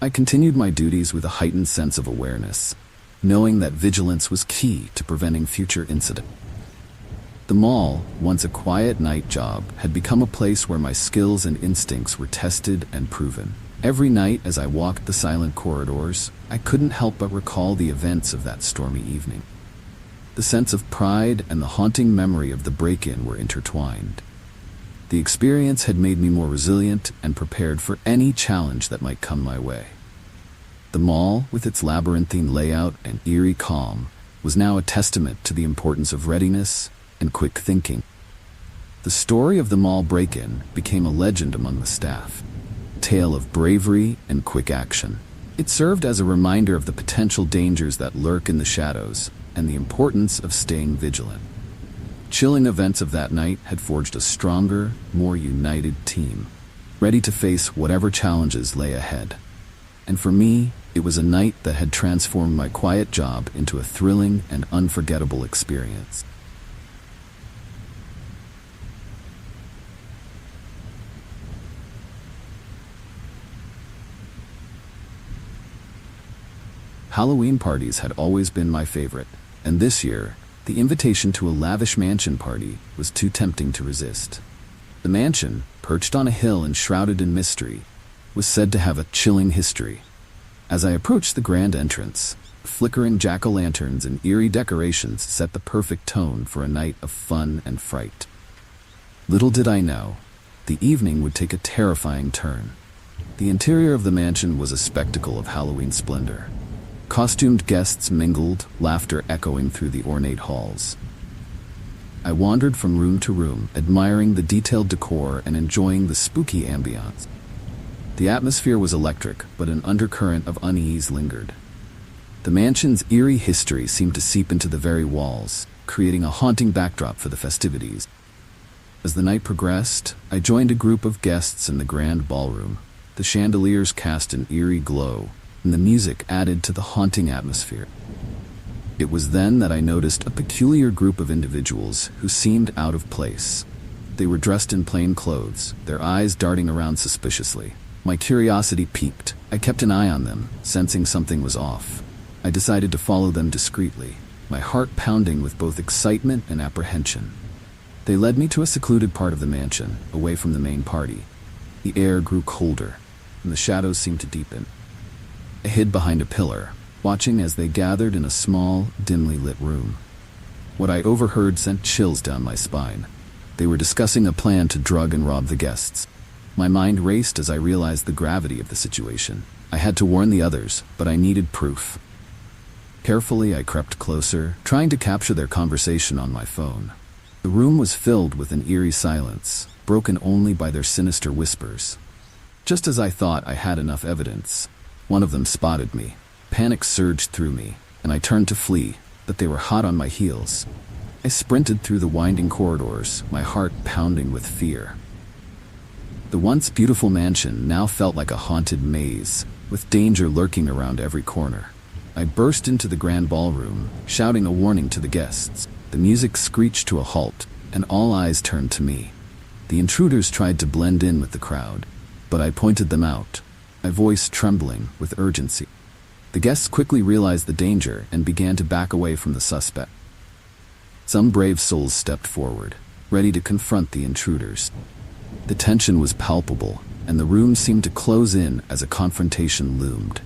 I continued my duties with a heightened sense of awareness, knowing that vigilance was key to preventing future incidents. The mall, once a quiet night job, had become a place where my skills and instincts were tested and proven. Every night as I walked the silent corridors, I couldn't help but recall the events of that stormy evening. The sense of pride and the haunting memory of the break-in were intertwined. The experience had made me more resilient and prepared for any challenge that might come my way. The mall, with its labyrinthine layout and eerie calm, was now a testament to the importance of readiness and quick thinking. The story of the mall break-in became a legend among the staff, a tale of bravery and quick action. It served as a reminder of the potential dangers that lurk in the shadows and the importance of staying vigilant. Chilling events of that night had forged a stronger, more united team, ready to face whatever challenges lay ahead. And for me, it was a night that had transformed my quiet job into a thrilling and unforgettable experience. Halloween parties had always been my favorite, and this year, the invitation to a lavish mansion party was too tempting to resist. The mansion, perched on a hill and shrouded in mystery, was said to have a chilling history. As I approached the grand entrance, flickering jack-o'-lanterns and eerie decorations set the perfect tone for a night of fun and fright. Little did I know, the evening would take a terrifying turn. The interior of the mansion was a spectacle of Halloween splendor. Costumed guests mingled, laughter echoing through the ornate halls. I wandered from room to room, admiring the detailed decor and enjoying the spooky ambiance. The atmosphere was electric, but an undercurrent of unease lingered. The mansion's eerie history seemed to seep into the very walls, creating a haunting backdrop for the festivities. As the night progressed, I joined a group of guests in the grand ballroom. The chandeliers cast an eerie glow, and the music added to the haunting atmosphere. It was then that I noticed a peculiar group of individuals who seemed out of place. They were dressed in plain clothes, their eyes darting around suspiciously. My curiosity piqued. I kept an eye on them, sensing something was off. I decided to follow them discreetly, my heart pounding with both excitement and apprehension. They led me to a secluded part of the mansion, away from the main party. The air grew colder, and the shadows seemed to deepen. I hid behind a pillar, watching as they gathered in a small, dimly lit room. What I overheard sent chills down my spine. They were discussing a plan to drug and rob the guests. My mind raced as I realized the gravity of the situation. I had to warn the others, but I needed proof. Carefully, I crept closer, trying to capture their conversation on my phone. The room was filled with an eerie silence, broken only by their sinister whispers. Just as I thought I had enough evidence, one of them spotted me. Panic surged through me, and I turned to flee, but they were hot on my heels. I sprinted through the winding corridors, my heart pounding with fear. The once beautiful mansion now felt like a haunted maze, with danger lurking around every corner. I burst into the grand ballroom, shouting a warning to the guests. The music screeched to a halt, and all eyes turned to me. The intruders tried to blend in with the crowd, but I pointed them out, my voice trembling with urgency. The guests quickly realized the danger and began to back away from the suspect. Some brave souls stepped forward, ready to confront the intruders. The tension was palpable, and the room seemed to close in as a confrontation loomed.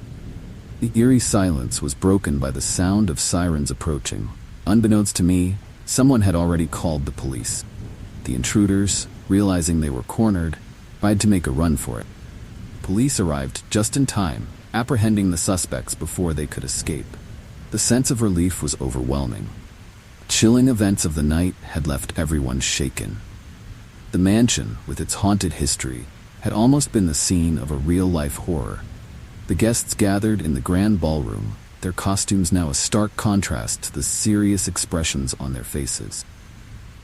The eerie silence was broken by the sound of sirens approaching. Unbeknownst to me, someone had already called the police. The intruders, realizing they were cornered, tried to make a run for it. Police arrived just in time, apprehending the suspects before they could escape. The sense of relief was overwhelming. Chilling events of the night had left everyone shaken. The mansion, with its haunted history, had almost been the scene of a real-life horror. The guests gathered in the grand ballroom, their costumes now a stark contrast to the serious expressions on their faces.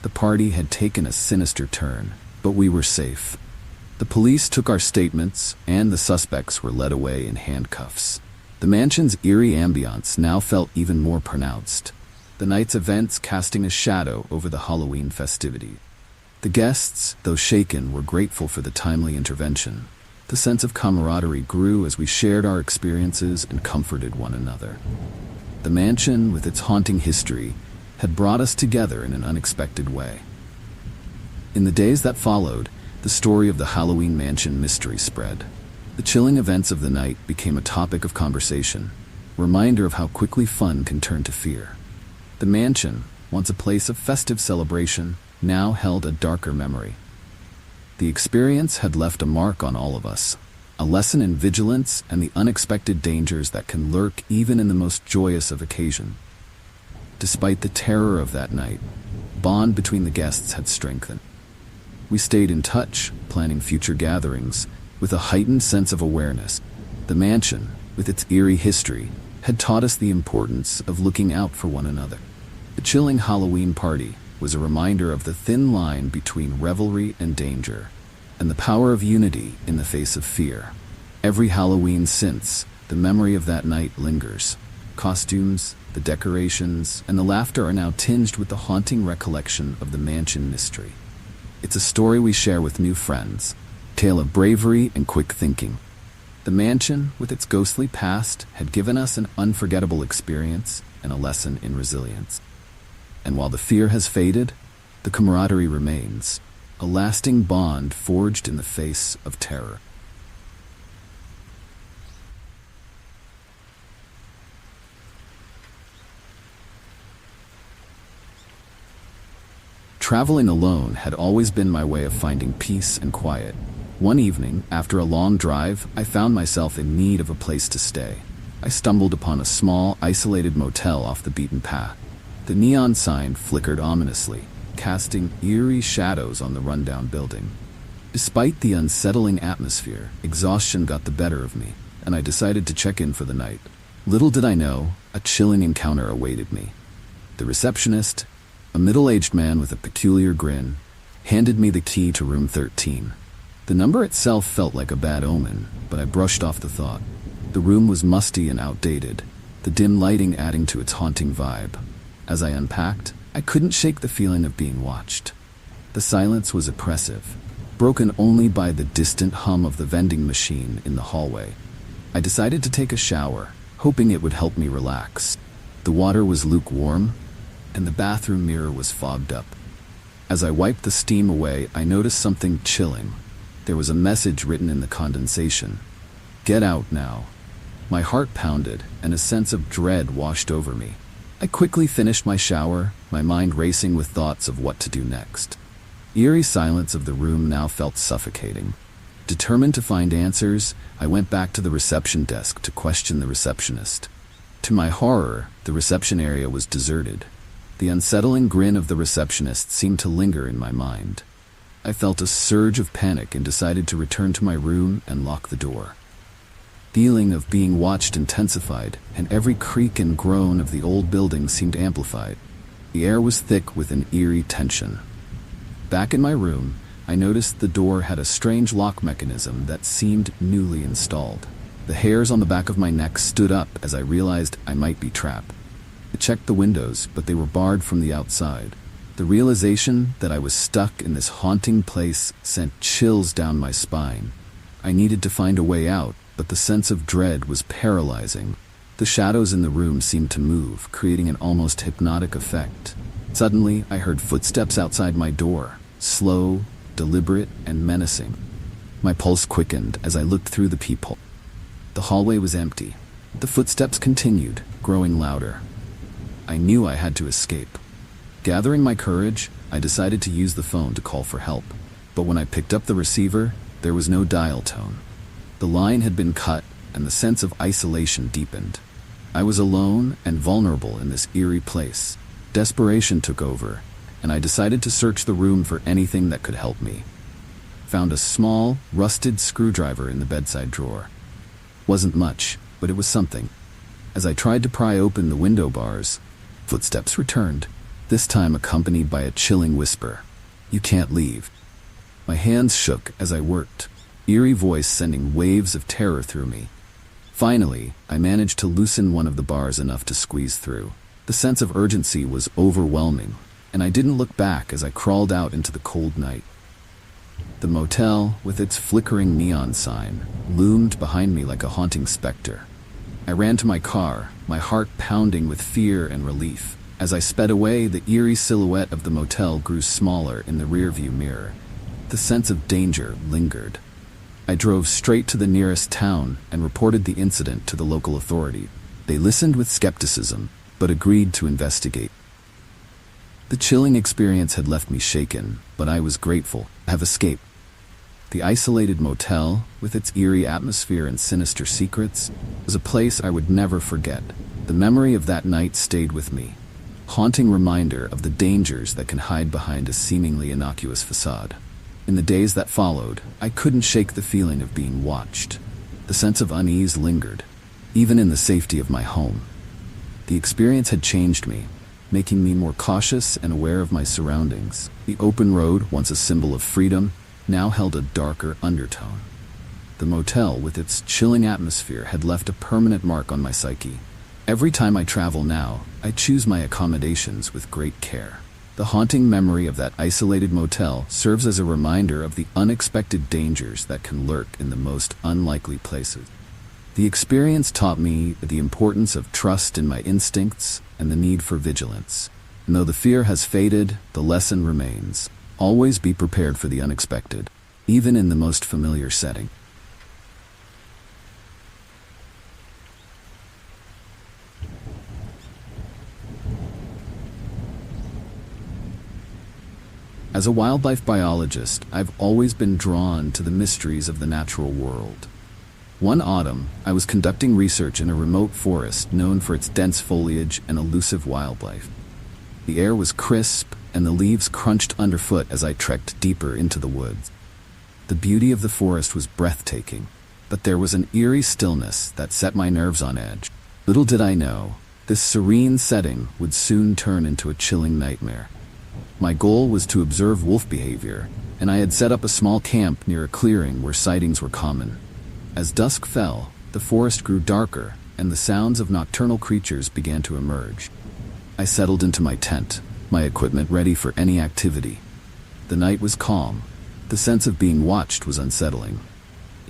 The party had taken a sinister turn, but we were safe. The police took our statements, and the suspects were led away in handcuffs. The mansion's eerie ambiance now felt even more pronounced, the night's events casting a shadow over the Halloween festivity. The guests, though shaken, were grateful for the timely intervention. The sense of camaraderie grew as we shared our experiences and comforted one another. The mansion, with its haunting history, had brought us together in an unexpected way. In the days that followed, the story of the Halloween mansion mystery spread. The chilling events of the night became a topic of conversation, a reminder of how quickly fun can turn to fear. The mansion, once a place of festive celebration, now held a darker memory. The experience had left a mark on all of us, a lesson in vigilance and the unexpected dangers that can lurk even in the most joyous of occasions. Despite the terror of that night, the bond between the guests had strengthened. We stayed in touch, planning future gatherings, with a heightened sense of awareness. The mansion, with its eerie history, had taught us the importance of looking out for one another. The chilling Halloween party was a reminder of the thin line between revelry and danger, and the power of unity in the face of fear. Every Halloween since, the memory of that night lingers. Costumes, the decorations, and the laughter are now tinged with the haunting recollection of the mansion mystery. It's a story we share with new friends, a tale of bravery and quick thinking. The mansion, with its ghostly past, had given us an unforgettable experience and a lesson in resilience. And while the fear has faded, the camaraderie remains, a lasting bond forged in the face of terror. Traveling alone had always been my way of finding peace and quiet. One evening, after a long drive, I found myself in need of a place to stay. I stumbled upon a small, isolated motel off the beaten path. The neon sign flickered ominously, casting eerie shadows on the rundown building. Despite the unsettling atmosphere, exhaustion got the better of me, and I decided to check in for the night. Little did I know, a chilling encounter awaited me. The receptionist, a middle-aged man with a peculiar grin, handed me the key to room 13. The number itself felt like a bad omen, but I brushed off the thought. The room was musty and outdated, the dim lighting adding to its haunting vibe. As I unpacked, I couldn't shake the feeling of being watched. The silence was oppressive, broken only by the distant hum of the vending machine in the hallway. I decided to take a shower, hoping it would help me relax. The water was lukewarm, and the bathroom mirror was fogged up. As I wiped the steam away, I noticed something chilling. There was a message written in the condensation. "Get out now." My heart pounded, and a sense of dread washed over me. I quickly finished my shower, my mind racing with thoughts of what to do next. The eerie silence of the room now felt suffocating. Determined to find answers, I went back to the reception desk to question the receptionist. To my horror, the reception area was deserted. The unsettling grin of the receptionist seemed to linger in my mind. I felt a surge of panic and decided to return to my room and lock the door. The feeling of being watched intensified, and every creak and groan of the old building seemed amplified. The air was thick with an eerie tension. Back in my room, I noticed the door had a strange lock mechanism that seemed newly installed. The hairs on the back of my neck stood up as I realized I might be trapped. I checked the windows, but they were barred from the outside. The realization that I was stuck in this haunting place sent chills down my spine. I needed to find a way out, but the sense of dread was paralyzing. The shadows in the room seemed to move, creating an almost hypnotic effect. Suddenly, I heard footsteps outside my door, slow, deliberate, and menacing. My pulse quickened as I looked through the peephole. The hallway was empty. The footsteps continued, growing louder. I knew I had to escape. Gathering my courage, I decided to use the phone to call for help. But when I picked up the receiver, there was no dial tone. The line had been cut, and the sense of isolation deepened. I was alone and vulnerable in this eerie place. Desperation took over, and I decided to search the room for anything that could help me. Found a small, rusted screwdriver in the bedside drawer. Wasn't much, but it was something. As I tried to pry open the window bars, footsteps returned, this time accompanied by a chilling whisper. "You can't leave." My hands shook as I worked, eerie voice sending waves of terror through me. Finally, I managed to loosen one of the bars enough to squeeze through. The sense of urgency was overwhelming, and I didn't look back as I crawled out into the cold night. The motel, with its flickering neon sign, loomed behind me like a haunting specter. I ran to my car, my heart pounding with fear and relief. As I sped away, the eerie silhouette of the motel grew smaller in the rearview mirror. The sense of danger lingered. I drove straight to the nearest town and reported the incident to the local authority. They listened with skepticism, but agreed to investigate. The chilling experience had left me shaken, but I was grateful to have escaped. The isolated motel, with its eerie atmosphere and sinister secrets, was a place I would never forget. The memory of that night stayed with me, haunting reminder of the dangers that can hide behind a seemingly innocuous facade. In the days that followed, I couldn't shake the feeling of being watched. The sense of unease lingered, even in the safety of my home. The experience had changed me, making me more cautious and aware of my surroundings. The open road, once a symbol of freedom, now held a darker undertone. The motel, with its chilling atmosphere, had left a permanent mark on my psyche. Every time I travel now, I choose my accommodations with great care. The haunting memory of that isolated motel serves as a reminder of the unexpected dangers that can lurk in the most unlikely places. The experience taught me the importance of trust in my instincts and the need for vigilance. And though the fear has faded, the lesson remains. Always be prepared for the unexpected, even in the most familiar setting. As a wildlife biologist, I've always been drawn to the mysteries of the natural world. One autumn, I was conducting research in a remote forest known for its dense foliage and elusive wildlife. The air was crisp, and the leaves crunched underfoot as I trekked deeper into the woods. The beauty of the forest was breathtaking, but there was an eerie stillness that set my nerves on edge. Little did I know, this serene setting would soon turn into a chilling nightmare. My goal was to observe wolf behavior, and I had set up a small camp near a clearing where sightings were common. As dusk fell, the forest grew darker, and the sounds of nocturnal creatures began to emerge. I settled into my tent, my equipment ready for any activity. The night was calm. The sense of being watched was unsettling.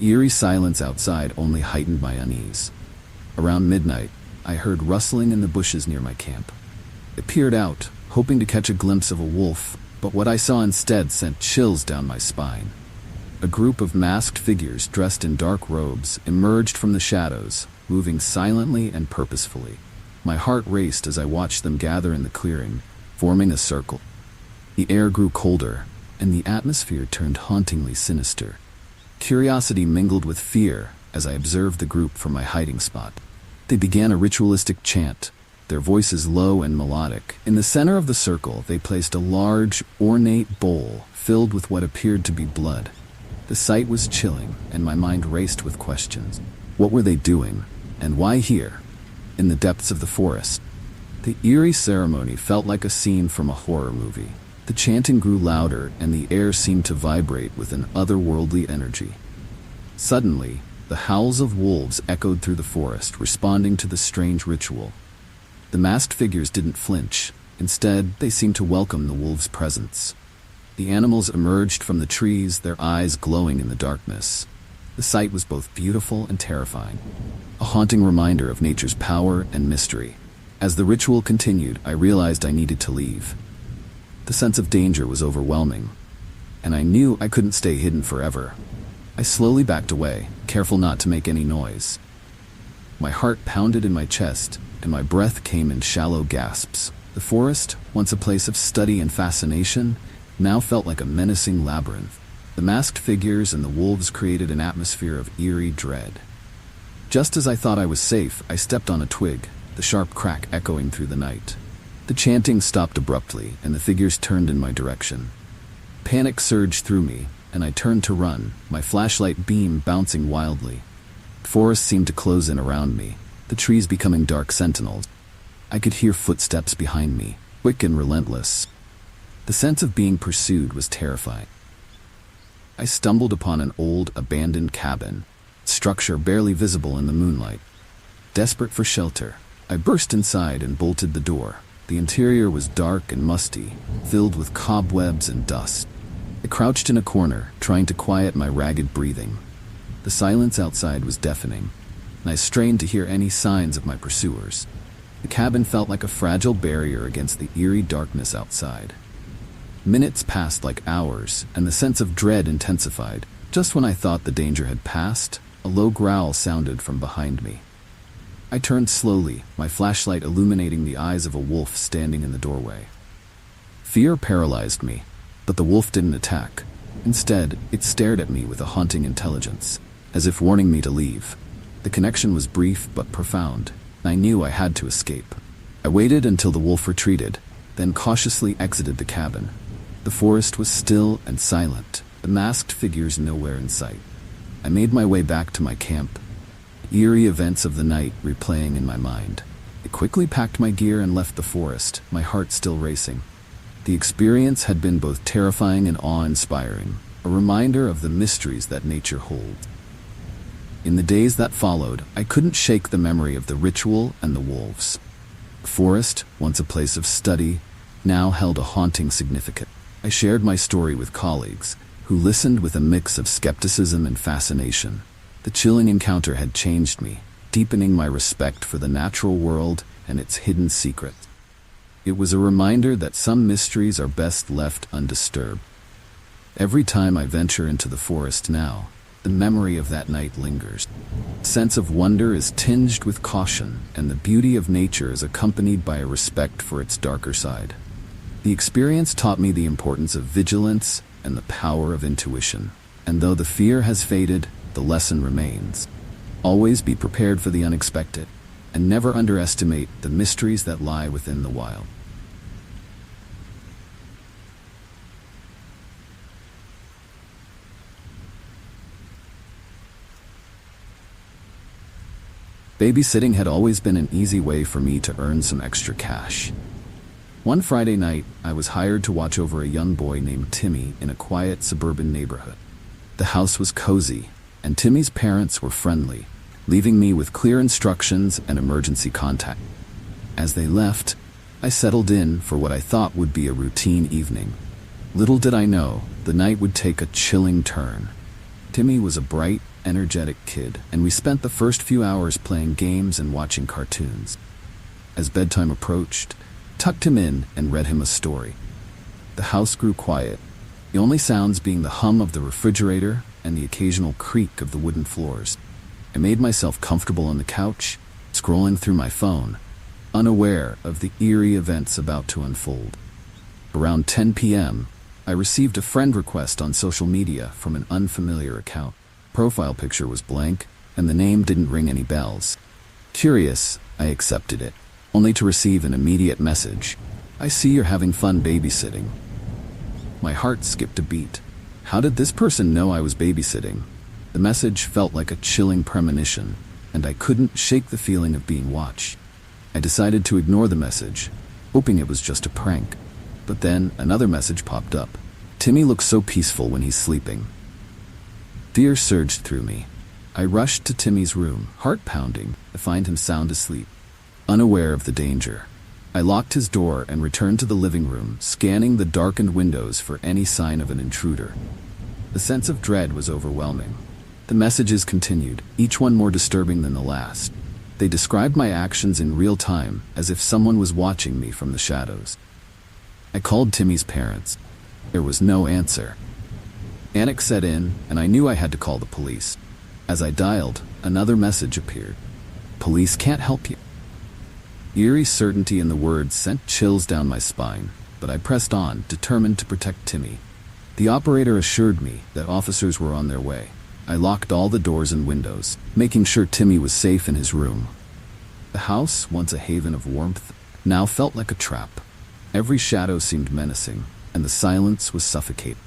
Eerie silence outside only heightened my unease. Around midnight, I heard rustling in the bushes near my camp. I peered out, hoping to catch a glimpse of a wolf, but what I saw instead sent chills down my spine. A group of masked figures dressed in dark robes emerged from the shadows, moving silently and purposefully. My heart raced as I watched them gather in the clearing, forming a circle. The air grew colder, and the atmosphere turned hauntingly sinister. Curiosity mingled with fear as I observed the group from my hiding spot. They began a ritualistic chant, their voices low and melodic. In the center of the circle, they placed a large, ornate bowl filled with what appeared to be blood. The sight was chilling, and my mind raced with questions. What were they doing, and why here, in the depths of the forest? The eerie ceremony felt like a scene from a horror movie. The chanting grew louder, and the air seemed to vibrate with an otherworldly energy. Suddenly, the howls of wolves echoed through the forest, responding to the strange ritual. The masked figures didn't flinch. Instead, they seemed to welcome the wolves' presence. The animals emerged from the trees, their eyes glowing in the darkness. The sight was both beautiful and terrifying, a haunting reminder of nature's power and mystery. As the ritual continued, I realized I needed to leave. The sense of danger was overwhelming, and I knew I couldn't stay hidden forever. I slowly backed away, careful not to make any noise. My heart pounded in my chest, and my breath came in shallow gasps. The forest, once a place of study and fascination, now felt like a menacing labyrinth. The masked figures and the wolves created an atmosphere of eerie dread. Just as I thought I was safe, I stepped on a twig, the sharp crack echoing through the night. The chanting stopped abruptly, and the figures turned in my direction. Panic surged through me, and I turned to run, my flashlight beam bouncing wildly. The forest seemed to close in around me, the trees becoming dark sentinels. I could hear footsteps behind me, quick and relentless. The sense of being pursued was terrifying. I stumbled upon an old, abandoned cabin, structure barely visible in the moonlight. Desperate for shelter, I burst inside and bolted the door. The interior was dark and musty, filled with cobwebs and dust. I crouched in a corner, trying to quiet my ragged breathing. The silence outside was deafening, and I strained to hear any signs of my pursuers. The cabin felt like a fragile barrier against the eerie darkness outside. Minutes passed like hours, and the sense of dread intensified. Just when I thought the danger had passed, a low growl sounded from behind me. I turned slowly, my flashlight illuminating the eyes of a wolf standing in the doorway. Fear paralyzed me, but the wolf didn't attack. Instead, it stared at me with a haunting intelligence, as if warning me to leave. The connection was brief but profound, and I knew I had to escape. I waited until the wolf retreated, then cautiously exited the cabin. The forest was still and silent, the masked figures nowhere in sight. I made my way back to my camp, eerie events of the night replaying in my mind. I quickly packed my gear and left the forest, my heart still racing. The experience had been both terrifying and awe-inspiring, a reminder of the mysteries that nature holds. In the days that followed, I couldn't shake the memory of the ritual and the wolves. The forest, once a place of study, now held a haunting significance. I shared my story with colleagues, who listened with a mix of skepticism and fascination. The chilling encounter had changed me, deepening my respect for the natural world and its hidden secrets. It was a reminder that some mysteries are best left undisturbed. Every time I venture into the forest now, the memory of that night lingers. A sense of wonder is tinged with caution, and the beauty of nature is accompanied by a respect for its darker side. The experience taught me the importance of vigilance and the power of intuition. And though the fear has faded, the lesson remains. Always be prepared for the unexpected, and never underestimate the mysteries that lie within the wild. Babysitting had always been an easy way for me to earn some extra cash. One Friday night, I was hired to watch over a young boy named Timmy in a quiet suburban neighborhood. The house was cozy, and Timmy's parents were friendly, leaving me with clear instructions and emergency contact. As they left, I settled in for what I thought would be a routine evening. Little did I know, the night would take a chilling turn. Timmy was a bright, energetic kid, and we spent the first few hours playing games and watching cartoons. As bedtime approached, I tucked him in and read him a story. The house grew quiet, the only sounds being the hum of the refrigerator and the occasional creak of the wooden floors. I made myself comfortable on the couch, scrolling through my phone, unaware of the eerie events about to unfold. Around 10 p.m., I received a friend request on social media from an unfamiliar account. Profile picture was blank, and the name didn't ring any bells. Curious, I accepted it, only to receive an immediate message. "I see you're having fun babysitting." My heart skipped a beat. How did this person know I was babysitting? The message felt like a chilling premonition, and I couldn't shake the feeling of being watched. I decided to ignore the message, hoping it was just a prank. But then another message popped up. "Timmy looks so peaceful when he's sleeping." Fear surged through me. I rushed to Timmy's room, heart pounding, to find him sound asleep. Unaware of the danger, I locked his door and returned to the living room, scanning the darkened windows for any sign of an intruder. The sense of dread was overwhelming. The messages continued, each one more disturbing than the last. They described my actions in real time, as if someone was watching me from the shadows. I called Timmy's parents. There was no answer. Panic set in, and I knew I had to call the police. As I dialed, another message appeared. "Police can't help you." Eerie certainty in the words sent chills down my spine, but I pressed on, determined to protect Timmy. The operator assured me that officers were on their way. I locked all the doors and windows, making sure Timmy was safe in his room. The house, once a haven of warmth, now felt like a trap. Every shadow seemed menacing, and the silence was suffocating.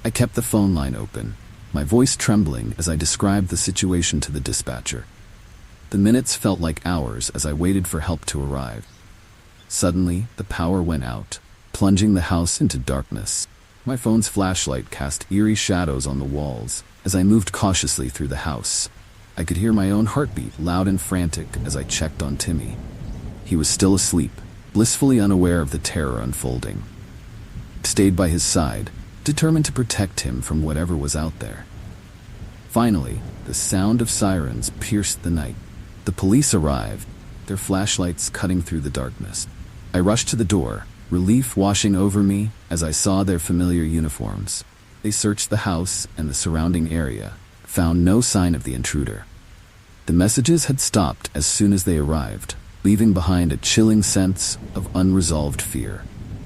I kept the phone line open, my voice trembling as I described the situation to the dispatcher. The minutes felt like hours as I waited for help to arrive. Suddenly, the power went out, plunging the house into darkness. My phone's flashlight cast eerie shadows on the walls as I moved cautiously through the house. I could hear my own heartbeat, loud and frantic, as I checked on Timmy. He was still asleep, blissfully unaware of the terror unfolding. I stayed by his side, determined to protect him from whatever was out there. Finally, the sound of sirens pierced the night. The police arrived, their flashlights cutting through the darkness. I rushed to the door, relief washing over me as I saw their familiar uniforms. They searched the house and the surrounding area, found no sign of the intruder. The messages had stopped as soon as they arrived, leaving behind a chilling sense of unresolved fear.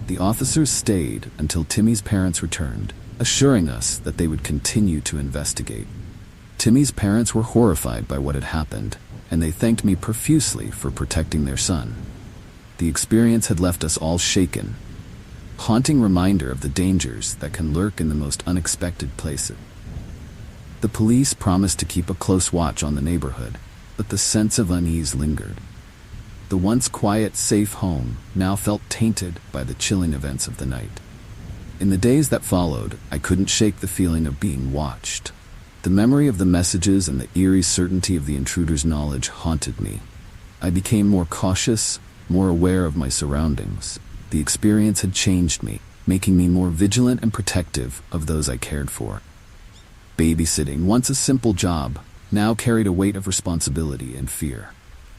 The officers stayed until Timmy's parents returned, assuring us that they would continue to investigate. Timmy's parents were horrified by what had happened, and they thanked me profusely for protecting their son. The experience had left us all shaken, a haunting reminder of the dangers that can lurk in the most unexpected places. The police promised to keep a close watch on the neighborhood, but the sense of unease lingered. The once quiet, safe home now felt tainted by the chilling events of the night. In the days that followed, I couldn't shake the feeling of being watched. The memory of the messages and the eerie certainty of the intruder's knowledge haunted me. I became more cautious, more aware of my surroundings. The experience had changed me, making me more vigilant and protective of those I cared for. Babysitting, once a simple job, now carried a weight of responsibility and fear.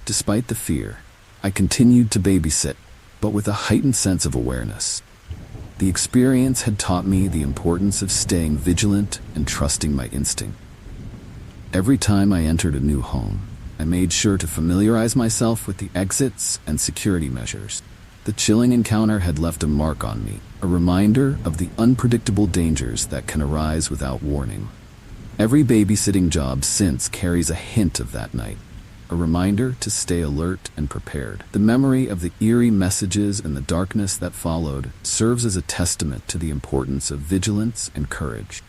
Despite the fear, I continued to babysit, but with a heightened sense of awareness. The experience had taught me the importance of staying vigilant and trusting my instinct. Every time I entered a new home, I made sure to familiarize myself with the exits and security measures. The chilling encounter had left a mark on me, a reminder of the unpredictable dangers that can arise without warning. Every babysitting job since carries a hint of that night, a reminder to stay alert and prepared. The memory of the eerie messages and the darkness that followed serves as a testament to the importance of vigilance and courage.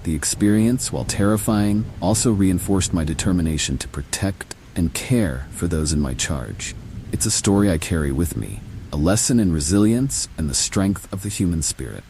The experience, while terrifying, also reinforced my determination to protect and care for those in my charge. It's a story I carry with me, a lesson in resilience and the strength of the human spirit.